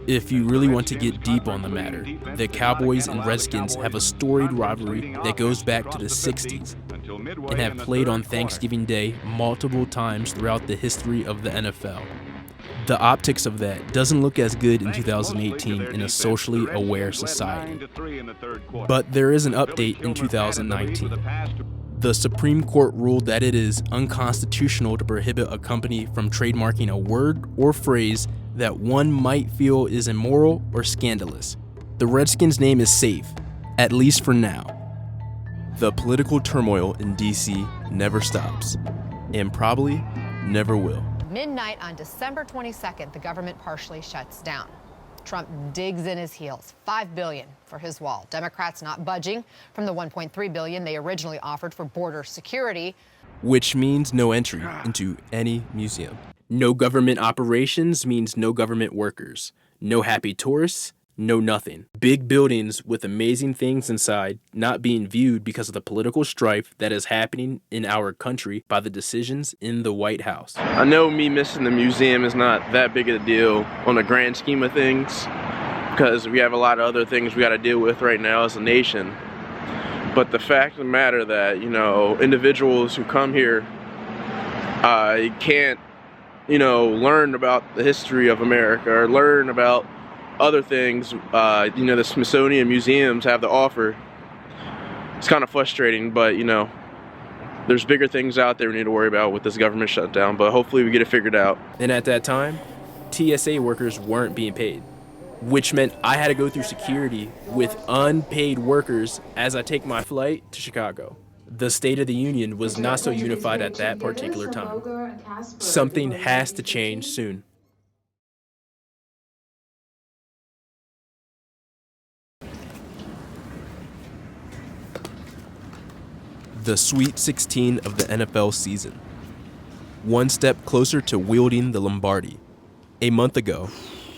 If you really want to get deep on the matter, the Cowboys and Redskins have a storied rivalry that goes back to the 60s and have played on Thanksgiving Day multiple times throughout the history of the NFL. The optics of that doesn't look as good in 2018 in a socially aware society. But there is an update in 2019. The Supreme Court ruled that it is unconstitutional to prohibit a company from trademarking a word or phrase that one might feel is immoral or scandalous. The Redskins name is safe, at least for now. The political turmoil in D.C. never stops, and probably never will. Midnight on December 22nd, the government partially shuts down. Trump digs in his heels, $5 billion for his wall. Democrats not budging from the $1.3 billion they originally offered for border security. Which means no entry into any museum. No government operations means no government workers. No happy tourists, no nothing. Big buildings with amazing things inside not being viewed because of the political strife that is happening in our country by the decisions in the White House. I know me missing the museum is not that big of a deal on the grand scheme of things because we have a lot of other things we got to deal with right now as a nation. But the fact of the matter that, individuals who come here can't, learn about the history of America or learn about other things, the Smithsonian museums have to offer. It's kind of frustrating, but, there's bigger things out there we need to worry about with this government shutdown, but hopefully we get it figured out. And at that time, TSA workers weren't being paid, which meant I had to go through security with unpaid workers as I take my flight to Chicago. The State of the Union was not so unified at that particular time. Something has to change soon. The Sweet 16 of the NFL season. One step closer to wielding the Lombardi. A month ago,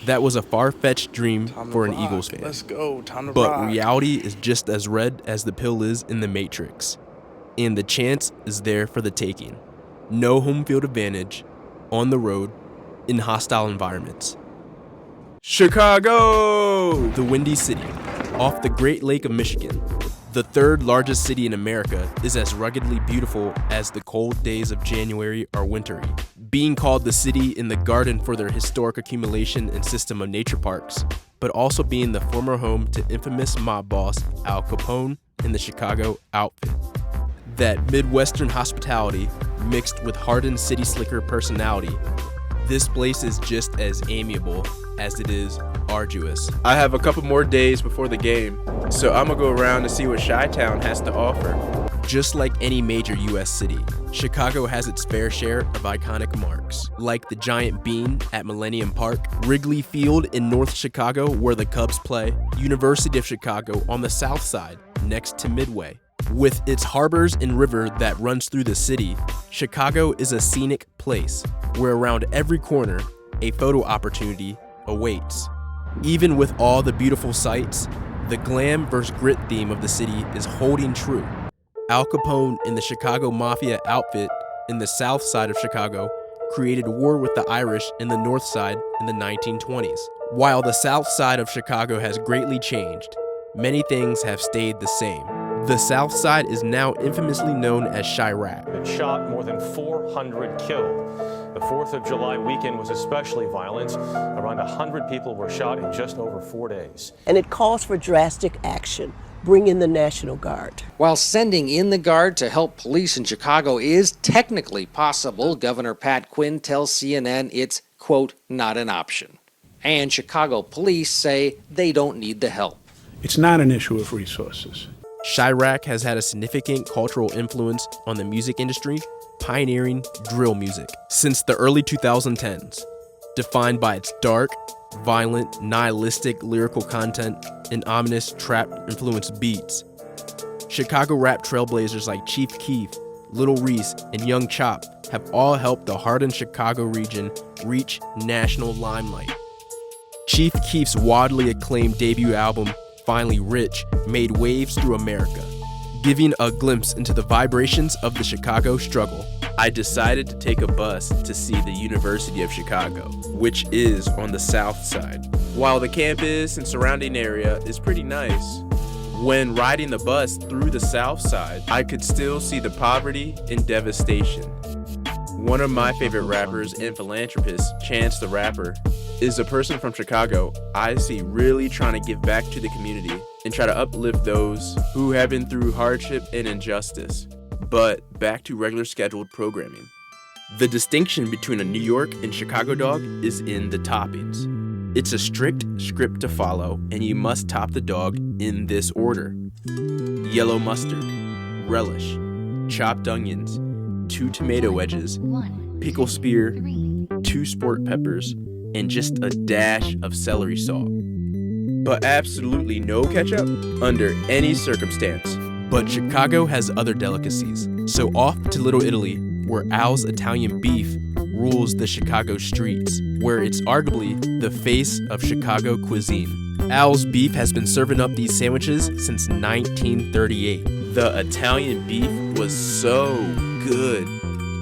that was a far-fetched dream for an Eagles fan. Let's go. Time to but rock. reality is just as red as the pill is in the Matrix. And the chance is there for the taking. No home field advantage, on the road, in hostile environments. Chicago! The Windy City, off the Great Lake of Michigan. The third largest city in America is as ruggedly beautiful as the cold days of January are wintry. Being called the city in the garden for their historic accumulation and system of nature parks, but also being the former home to infamous mob boss Al Capone and the Chicago Outfit. That Midwestern hospitality mixed with hardened city slicker personality, this place is just as amiable as it is arduous. I have a couple more days before the game, so I'm gonna go around to see what Chi-Town has to offer. Just like any major U.S. city, Chicago has its fair share of iconic marks, like the giant bean at Millennium Park, Wrigley Field in North Chicago where the Cubs play, University of Chicago on the south side next to Midway. With its harbors and river that runs through the city, Chicago is a scenic place where around every corner, a photo opportunity awaits. Even with all the beautiful sights, the glam versus grit theme of the city is holding true. Al Capone and the Chicago Mafia outfit in the south side of Chicago created war with the Irish in the north side in the 1920s. While the south side of Chicago has greatly changed, many things have stayed the same. The south side is now infamously known as Chirac. It shot more than 400 killed. The 4th of July weekend was especially violent. Around 100 people were shot in just over 4 days. And it calls for drastic action. Bring in the National Guard. While sending in the Guard to help police in Chicago is technically possible, Governor Pat Quinn tells CNN it's, quote, not an option. And Chicago police say they don't need the help. It's not an issue of resources. Chirac has had a significant cultural influence on the music industry pioneering drill music since the early 2010s, defined by its dark, violent, nihilistic lyrical content and ominous trap-influenced beats. Chicago rap trailblazers like Chief Keef, Lil Reese, and Young Chop have all helped the hardened Chicago region reach national limelight. Chief Keef's widely acclaimed debut album, Finally Rich, made waves through America, giving a glimpse into the vibrations of the Chicago struggle. I decided to take a bus to see the University of Chicago, which is on the south side. While the campus and surrounding area is pretty nice, when riding the bus through the south side, I could still see the poverty and devastation. One of my favorite rappers and philanthropists, Chance the Rapper, is a person from Chicago I see really trying to give back to the community and try to uplift those who have been through hardship and injustice. But back to regular scheduled programming. The distinction between a New York and Chicago dog is in the toppings. It's a strict script to follow, and you must top the dog in this order: yellow mustard, relish, chopped onions, 2 tomato wedges, pickle spear, 2 sport peppers, and just a dash of celery salt. But absolutely no ketchup under any circumstance. But Chicago has other delicacies, so off to Little Italy, where Al's Italian beef rules the Chicago streets, where it's arguably the face of Chicago cuisine. Al's Beef has been serving up these sandwiches since 1938. The Italian beef was so good,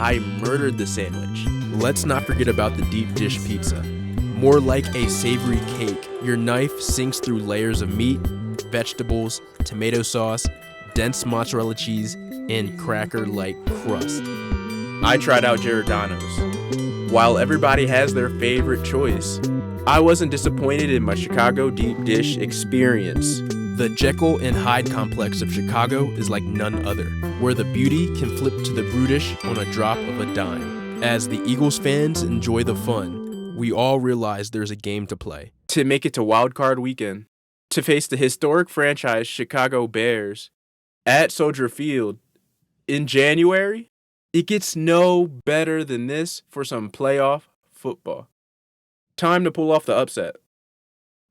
I murdered the sandwich. Let's not forget about the deep dish pizza. More like a savory cake, your knife sinks through layers of meat, vegetables, tomato sauce, dense mozzarella cheese, and cracker-like crust. I tried out Giordano's. While everybody has their favorite choice, I wasn't disappointed in my Chicago deep dish experience. The Jekyll and Hyde complex of Chicago is like none other, where the beauty can flip to the brutish on a drop of a dime. As the Eagles fans enjoy the fun, we all realize there's a game to play. To make it to Wild Card Weekend, to face the historic franchise Chicago Bears at Soldier Field in January, it gets no better than this for some playoff football. Time to pull off the upset.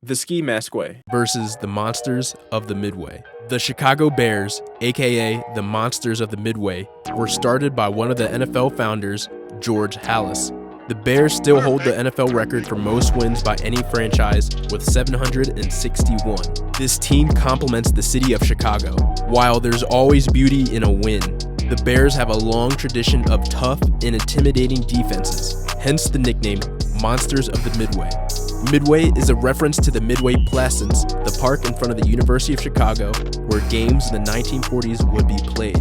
The Ski Mask Way versus the Monsters of the Midway. The Chicago Bears, aka the Monsters of the Midway, were started by one of the NFL founders, George Halas. The Bears still hold the NFL record for most wins by any franchise with 761. This team complements the city of Chicago. While there's always beauty in a win, the Bears have a long tradition of tough and intimidating defenses, hence the nickname Monsters of the Midway. Midway is a reference to the Midway Plaisance, the park in front of the University of Chicago where games in the 1940s would be played.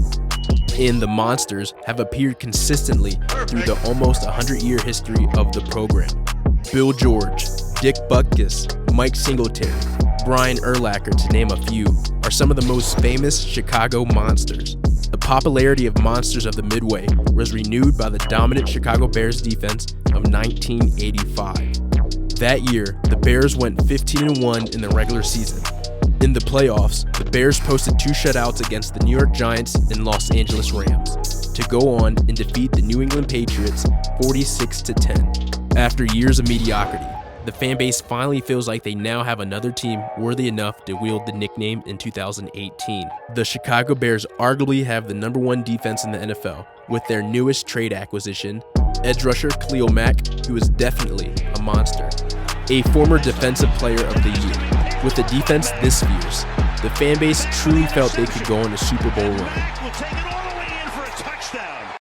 And the Monsters have appeared consistently through the almost 100-year history of the program. Bill George, Dick Butkus, Mike Singletary, Brian Urlacher, to name a few, are some of the most famous Chicago Monsters. The popularity of Monsters of the Midway was renewed by the dominant Chicago Bears defense of 1985. That year, the Bears went 15-1 in the regular season. In the playoffs, the Bears posted 2 shutouts against the New York Giants and Los Angeles Rams to go on and defeat the New England Patriots 46-10. After years of mediocrity, the fanbase finally feels like they now have another team worthy enough to wield the nickname in 2018. The Chicago Bears arguably have the #1 defense in the NFL with their newest trade acquisition, edge rusher Khalil Mack, who is definitely a monster, a former defensive player of the year. With a defense this fierce, the fanbase truly felt they could go on a Super Bowl run.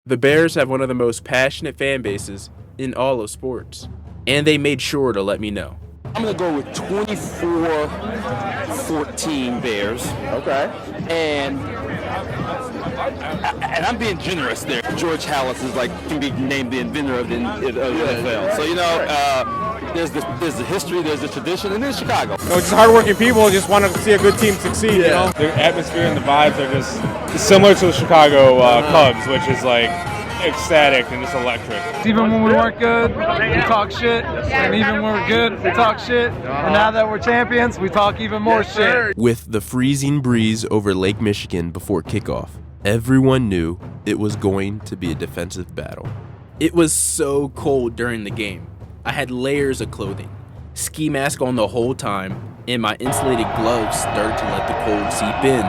The Bears have one of the most passionate fan bases in all of sports, and they made sure to let me know. I'm going to go with 24-14 Bears. Okay. And I'm being generous there. George Halas is can be named the inventor of the NFL. So, there's the history, there's the tradition, and there's Chicago. Just hardworking people just want to see a good team succeed, you know? The atmosphere and the vibes are just similar to the Chicago Cubs, which is ecstatic and just electric. Even when we weren't good, we talk shit. And even when we're good, we talk shit. And now that we're champions, we talk even more shit. With the freezing breeze over Lake Michigan before kickoff, Everyone knew it was going to be a defensive battle. It was so cold during the game. I had layers of clothing, ski mask on the whole time, and my insulated gloves started to let the cold seep in.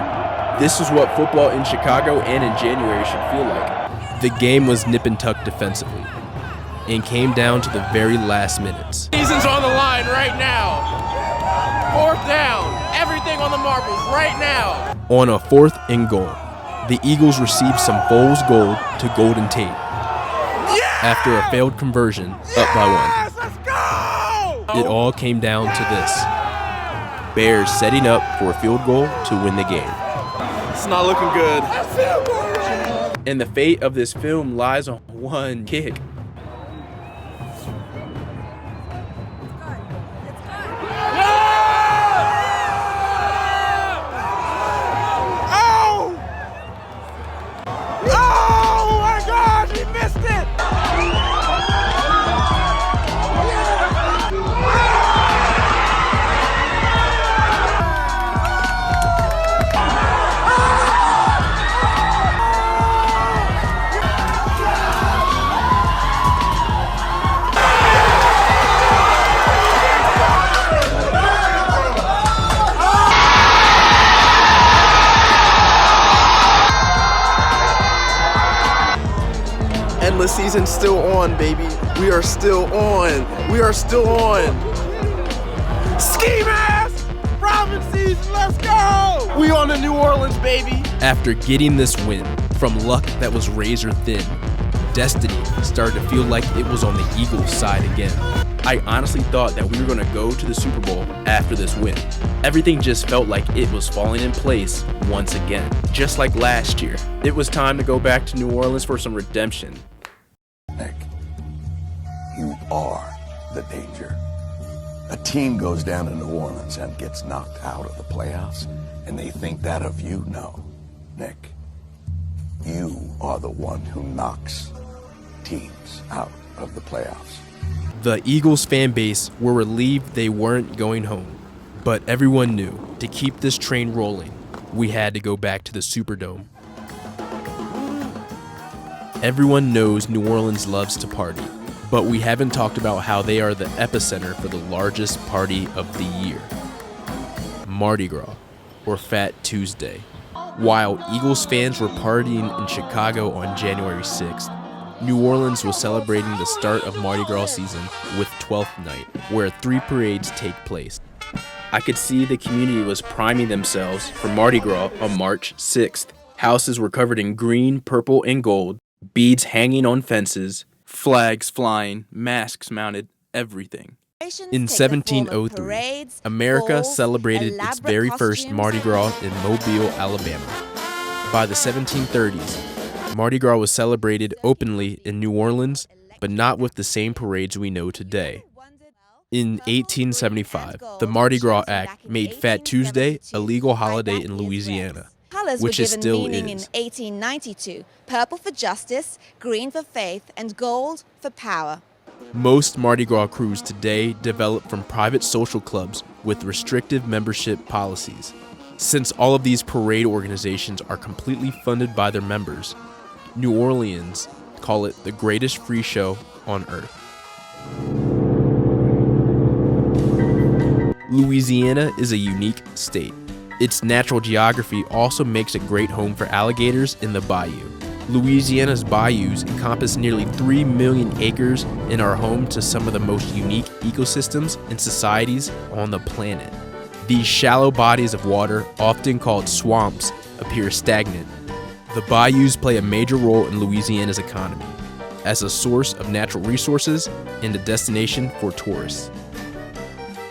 This is what football in Chicago and in January should feel like. The game was nip and tuck defensively and came down to the very last minutes. Season's on the line right now. 4th down. Everything on the marbles right now. On a 4th and goal, the Eagles received some Foles gold to Golden Tate. After a failed conversion, up by 1. Let's go! It all came down to this. Bears setting up for a field goal to win the game. It's not looking good. And the fate of this film lies on one kick. Endless season's still on, baby. We are still on. We are still on. Ski mask! Robin season, let's go! We on to New Orleans, baby. After getting this win from luck that was razor thin, destiny started to feel like it was on the Eagles' side again. I honestly thought that we were going to go to the Super Bowl after this win. Everything just felt like it was falling in place once again. Just like last year, it was time to go back to New Orleans for some redemption. Nick, you are the danger. A team goes down to New Orleans and gets knocked out of the playoffs, and they think that of you? No, Nick, you are the one who knocks teams out of the playoffs. The Eagles fan base were relieved they weren't going home, but everyone knew to keep this train rolling, we had to go back to the Superdome. Everyone knows New Orleans loves to party, but we haven't talked about how they are the epicenter for the largest party of the year, Mardi Gras, or Fat Tuesday. While Eagles fans were partying in Chicago on January 6th, New Orleans was celebrating the start of Mardi Gras season with 12th Night, where 3 parades take place. I could see the community was priming themselves for Mardi Gras on March 6th. Houses were covered in green, purple, and gold, beads hanging on fences, flags flying, masks mounted, everything. In 1703, America celebrated its very first Mardi Gras in Mobile, Alabama. By the 1730s, Mardi Gras was celebrated openly in New Orleans, but not with the same parades we know today. In 1875, the Mardi Gras Act made Fat Tuesday a legal holiday in Louisiana, which it still is. In 1892, purple for justice, green for faith, and gold for power. Most Mardi Gras crews today develop from private social clubs with restrictive membership policies. Since all of these parade organizations are completely funded by their members, New Orleans call it the greatest free show on earth. Louisiana is a unique state. Its natural geography also makes it great home for alligators in the bayou. Louisiana's bayous encompass nearly 3 million acres and are home to some of the most unique ecosystems and societies on the planet. These shallow bodies of water, often called swamps, appear stagnant. The bayous play a major role in Louisiana's economy as a source of natural resources and a destination for tourists.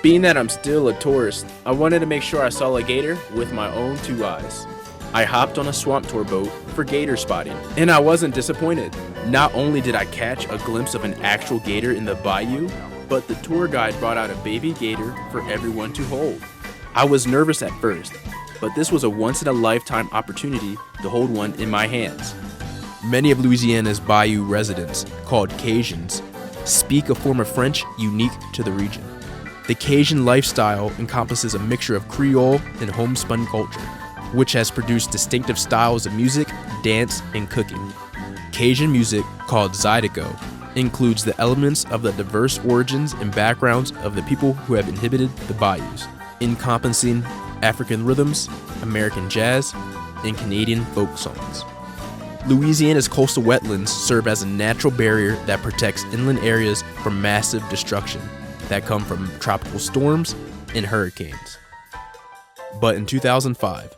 Being that I'm still a tourist, I wanted to make sure I saw a gator with my own 2 eyes. I hopped on a swamp tour boat for gator spotting, and I wasn't disappointed. Not only did I catch a glimpse of an actual gator in the bayou, but the tour guide brought out a baby gator for everyone to hold. I was nervous at first, but this was a once-in-a-lifetime opportunity to hold one in my hands. Many of Louisiana's bayou residents, called Cajuns, speak a form of French unique to the region. The Cajun lifestyle encompasses a mixture of Creole and homespun culture, which has produced distinctive styles of music, dance, and cooking. Cajun music, called Zydeco, includes the elements of the diverse origins and backgrounds of the people who have inhabited the bayous, encompassing African rhythms, American jazz, and Canadian folk songs. Louisiana's coastal wetlands serve as a natural barrier that protects inland areas from massive destruction that come from tropical storms and hurricanes. But in 2005,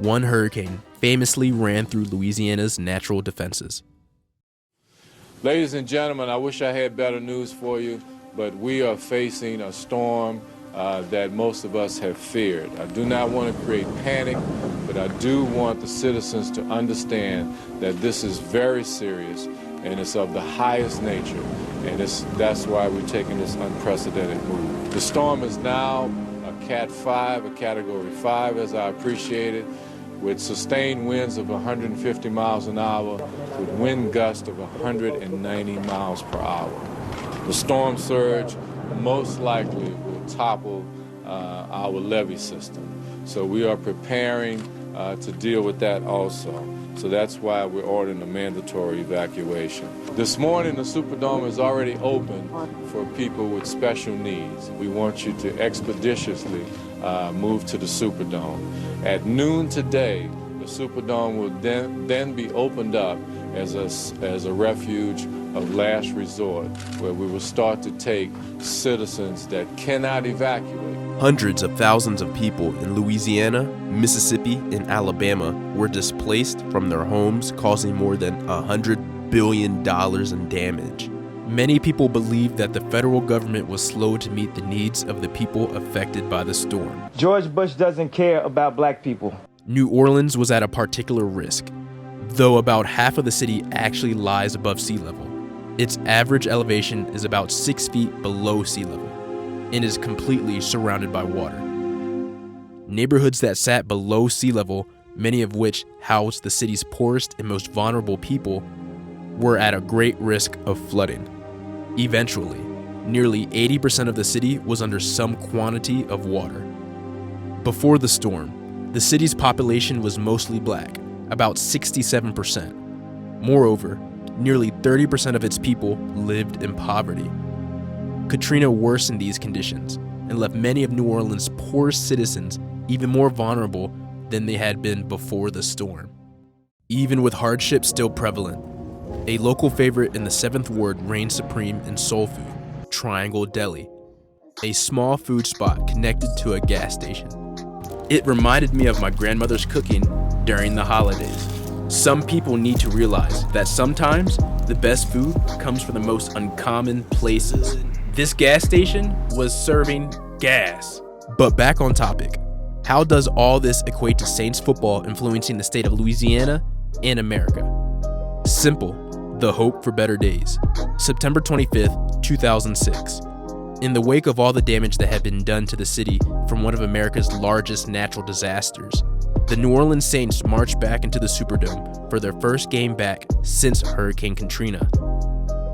one hurricane famously ran through Louisiana's natural defenses. Ladies and gentlemen, I wish I had better news for you, but we are facing a storm that most of us have feared. I do not want to create panic, but I do want the citizens to understand that this is very serious and it's of the highest nature, and that's why we're taking this unprecedented move. The storm is now a Cat 5, a Category 5, as I appreciate it, with sustained winds of 150 miles an hour, with wind gusts of 190 miles per hour. The storm surge most likely will topple our levee system. So we are preparing to deal with that also. So that's why we're ordering a mandatory evacuation. This morning, the Superdome is already open for people with special needs. We want you to expeditiously move to the Superdome. At noon today, the Superdome will then be opened up as a refuge of last resort, where we will start to take citizens that cannot evacuate. Hundreds of thousands of people in Louisiana, Mississippi, and Alabama were displaced from their homes, causing more than $100 billion in damage. Many people believe that the federal government was slow to meet the needs of the people affected by the storm. George Bush doesn't care about black people. New Orleans was at a particular risk, though about half of the city actually lies above sea level. Its average elevation is about 6 feet below sea level and is completely surrounded by water. Neighborhoods that sat below sea level, many of which housed the city's poorest and most vulnerable people, were at a great risk of flooding. Eventually, nearly 80% of the city was under some quantity of water. Before the storm, the city's population was mostly black, about 67%. Moreover, nearly 30% of its people lived in poverty. Katrina worsened these conditions and left many of New Orleans' poorest citizens even more vulnerable than they had been before the storm. Even with hardship still prevalent, a local favorite in the 7th Ward reigned supreme in soul food, Triangle Deli, a small food spot connected to a gas station. It reminded me of my grandmother's cooking during the holidays. Some people need to realize that sometimes the best food comes from the most uncommon places. This gas station was serving gas. But back on topic, how does all this equate to Saints football influencing the state of Louisiana and America? Simple, the hope for better days. September 25th, 2006. In the wake of all the damage that had been done to the city from one of America's largest natural disasters, the New Orleans Saints marched back into the Superdome for their first game back since Hurricane Katrina.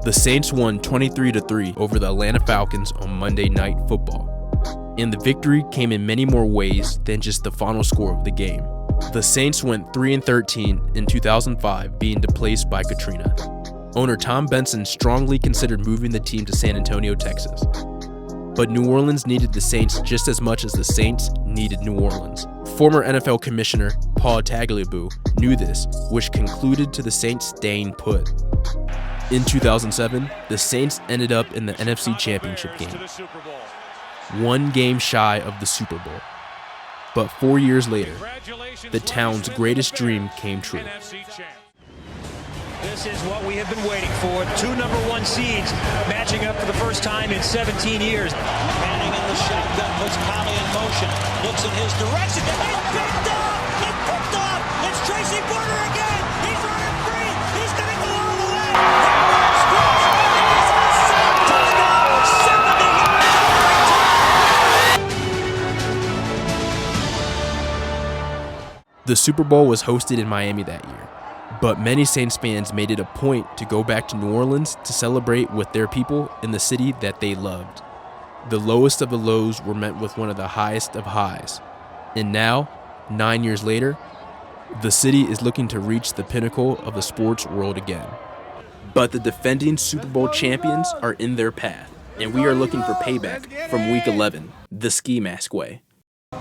The Saints won 23-3 over the Atlanta Falcons on Monday Night Football, and the victory came in many more ways than just the final score of the game. The Saints went 3-13 in 2005, being displaced by Katrina. Owner Tom Benson strongly considered moving the team to San Antonio, Texas. But New Orleans needed the Saints just as much as the Saints needed New Orleans. Former NFL Commissioner Paul Tagliabue knew this, which concluded to the Saints staying put. In 2007, the Saints ended up in the NFC Championship game, one game shy of the Super Bowl. But 4 years later, the town's greatest dream came true. This is what we have been waiting for. 2 number 1 seeds matching up for the first time in 17 years. Manning in the shotgun puts Conley in motion. Looks in his direction. He's picked off! He's picked off! It's Tracy Porter again! He's running free! He's going to go all the way! The Super Bowl was hosted in Miami that year, but many Saints fans made it a point to go back to New Orleans to celebrate with their people in the city that they loved. The lowest of the lows were met with one of the highest of highs. And now, 9 years later, The city is looking to reach the pinnacle of the sports world again. But the defending Super Bowl champions are in their path, and we are looking for payback from Week 11, the ski mask way.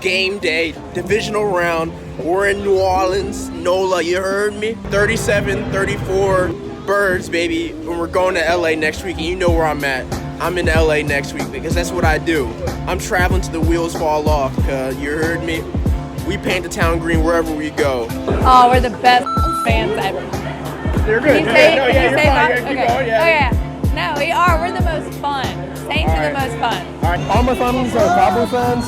Game day, divisional round. We're in New Orleans. NOLA, you heard me? 37-34 birds, baby. And we're going to LA next week, and you know where I'm at. I'm in LA next week because that's what I do. I'm traveling till the wheels fall off, you heard me? We paint the town green wherever we go. Oh, we're the best fans ever. You're good. Okay. No, we are. We're the most fun. Saints are the most fun. All my families are Cowboy fans,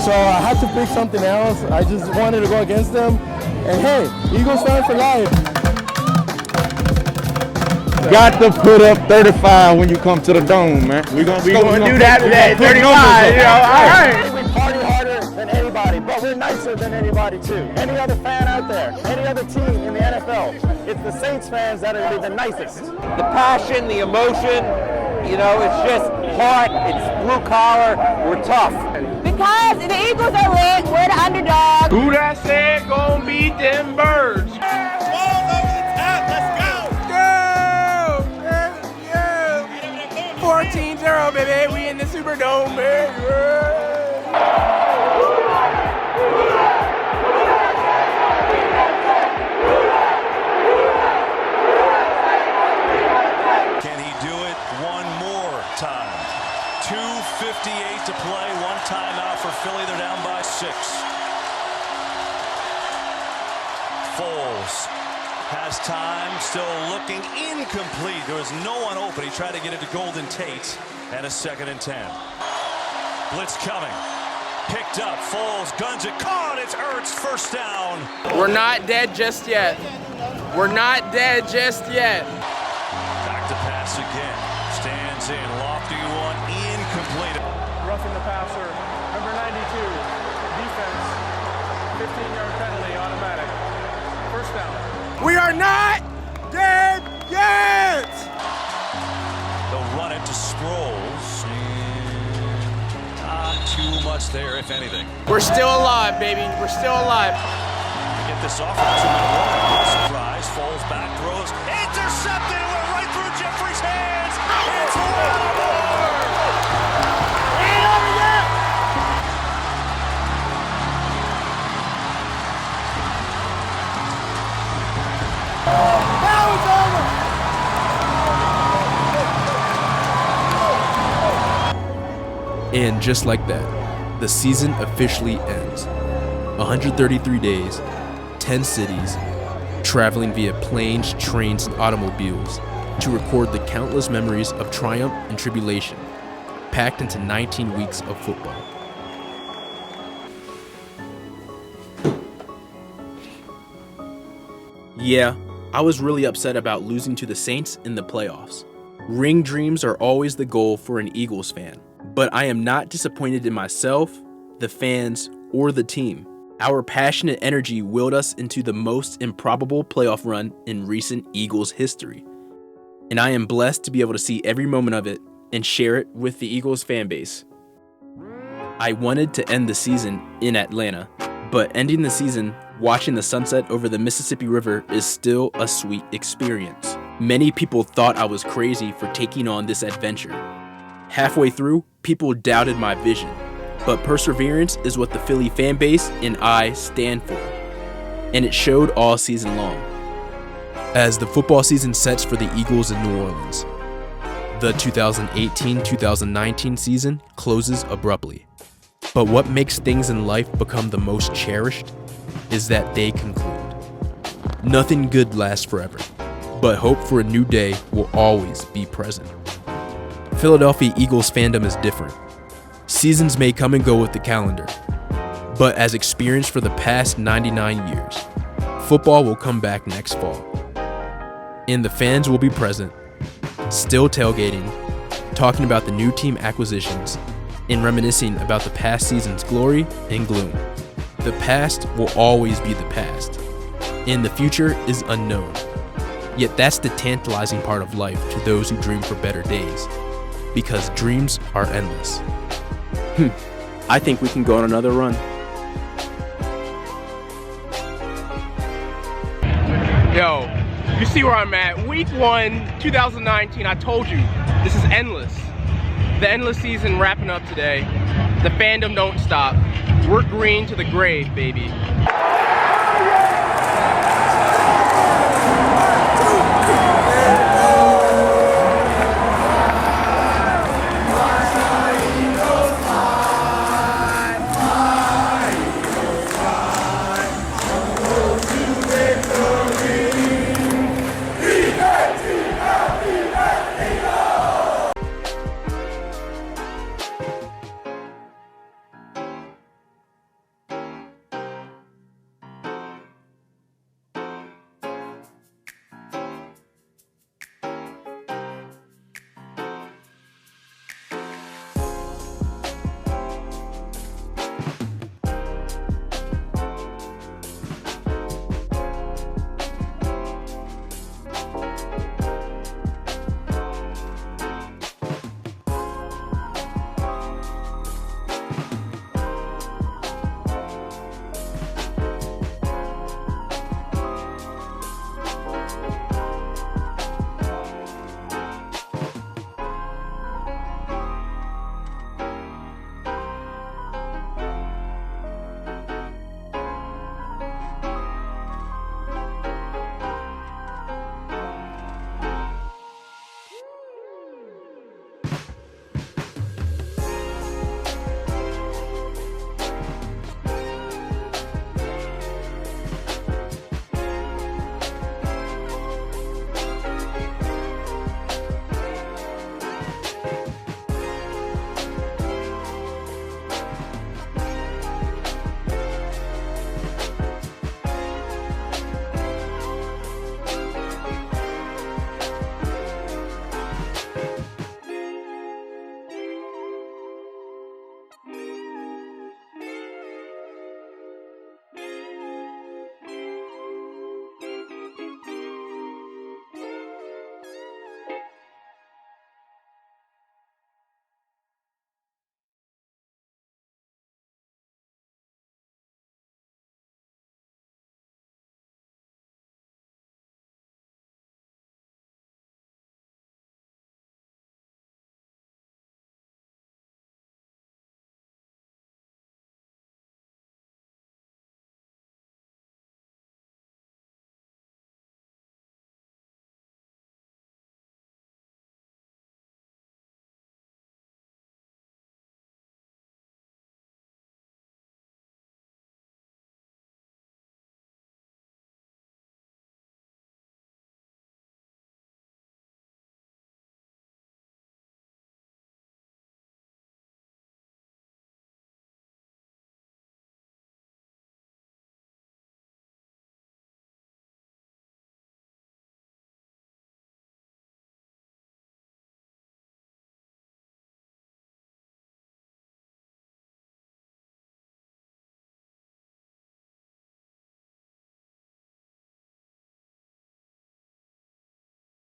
so I had to pick something else. I just wanted to go against them. And hey, Eagles fan for life. Got to put up 35 when you come to the dome, man. We're gonna do that today. 35, all right. We party harder than anybody, but we're nicer than anybody too. Any other fan out there, any other team in the NFL, it's the Saints fans that are the nicest. The passion, the emotion, it's just heart, it's blue collar, we're tough. Because the Eagles are lit, we're the underdog. Who that said gonna beat them birds? 14-0, baby. We in the Superdome, baby. Can he do it one more time? 2:58 to play. One timeout for Philly. They're down by 6. Foles has time, still looking incomplete. There was no one open. He tried to get it to Golden Tate, and a 2nd and 10. Blitz coming. Picked up. Foles guns it. Caught. It's Ertz. First down. We're not dead just yet. We're not dead just yet. Back to pass again. Stands in. Lofty one. Incomplete. Roughing the passer. Number 92. Defense. 15-yard penalty. Automatic. First down. We are not dead yet! They'll run it to Sproles. Not too much there, if anything. We're still alive, baby. We're still alive. Get this offensive one. Surprise. Foles back, throws. Intercepted. It went right through Jeffrey's hands. It's Lattimore. Ain't over yet! Now it's over! And just like that, the season officially ends. 133 days, 10 cities, traveling via planes, trains, and automobiles to record the countless memories of triumph and tribulation, packed into 19 weeks of football. Yeah, I was really upset about losing to the Saints in the playoffs. Ring dreams are always the goal for an Eagles fan, but I am not disappointed in myself, the fans, or the team. Our passionate energy willed us into the most improbable playoff run in recent Eagles history. And I am blessed to be able to see every moment of it and share it with the Eagles fan base. I wanted to end the season in Atlanta, but ending the season watching the sunset over the Mississippi River is still a sweet experience. Many people thought I was crazy for taking on this adventure. Halfway through, people doubted my vision, but perseverance is what the Philly fan base and I stand for, and it showed all season long. As the football season sets for the Eagles in New Orleans, the 2018-2019 season closes abruptly. But what makes things in life become the most cherished is that they conclude. Nothing good lasts forever, but hope for a new day will always be present. Philadelphia Eagles fandom is different. Seasons may come and go with the calendar, but as experienced for the past 99 years, football will come back next fall. And the fans will be present, still tailgating, talking about the new team acquisitions, and reminiscing about the past season's glory and gloom. The past will always be the past, and the future is unknown. Yet that's the tantalizing part of life to those who dream for better days, because dreams are endless. I think we can go on another run. Yo, you see where I'm at. Week 1, 2019, I told you, this is endless. The endless season wrapping up today. The fandom don't stop. We're green to the grave, baby.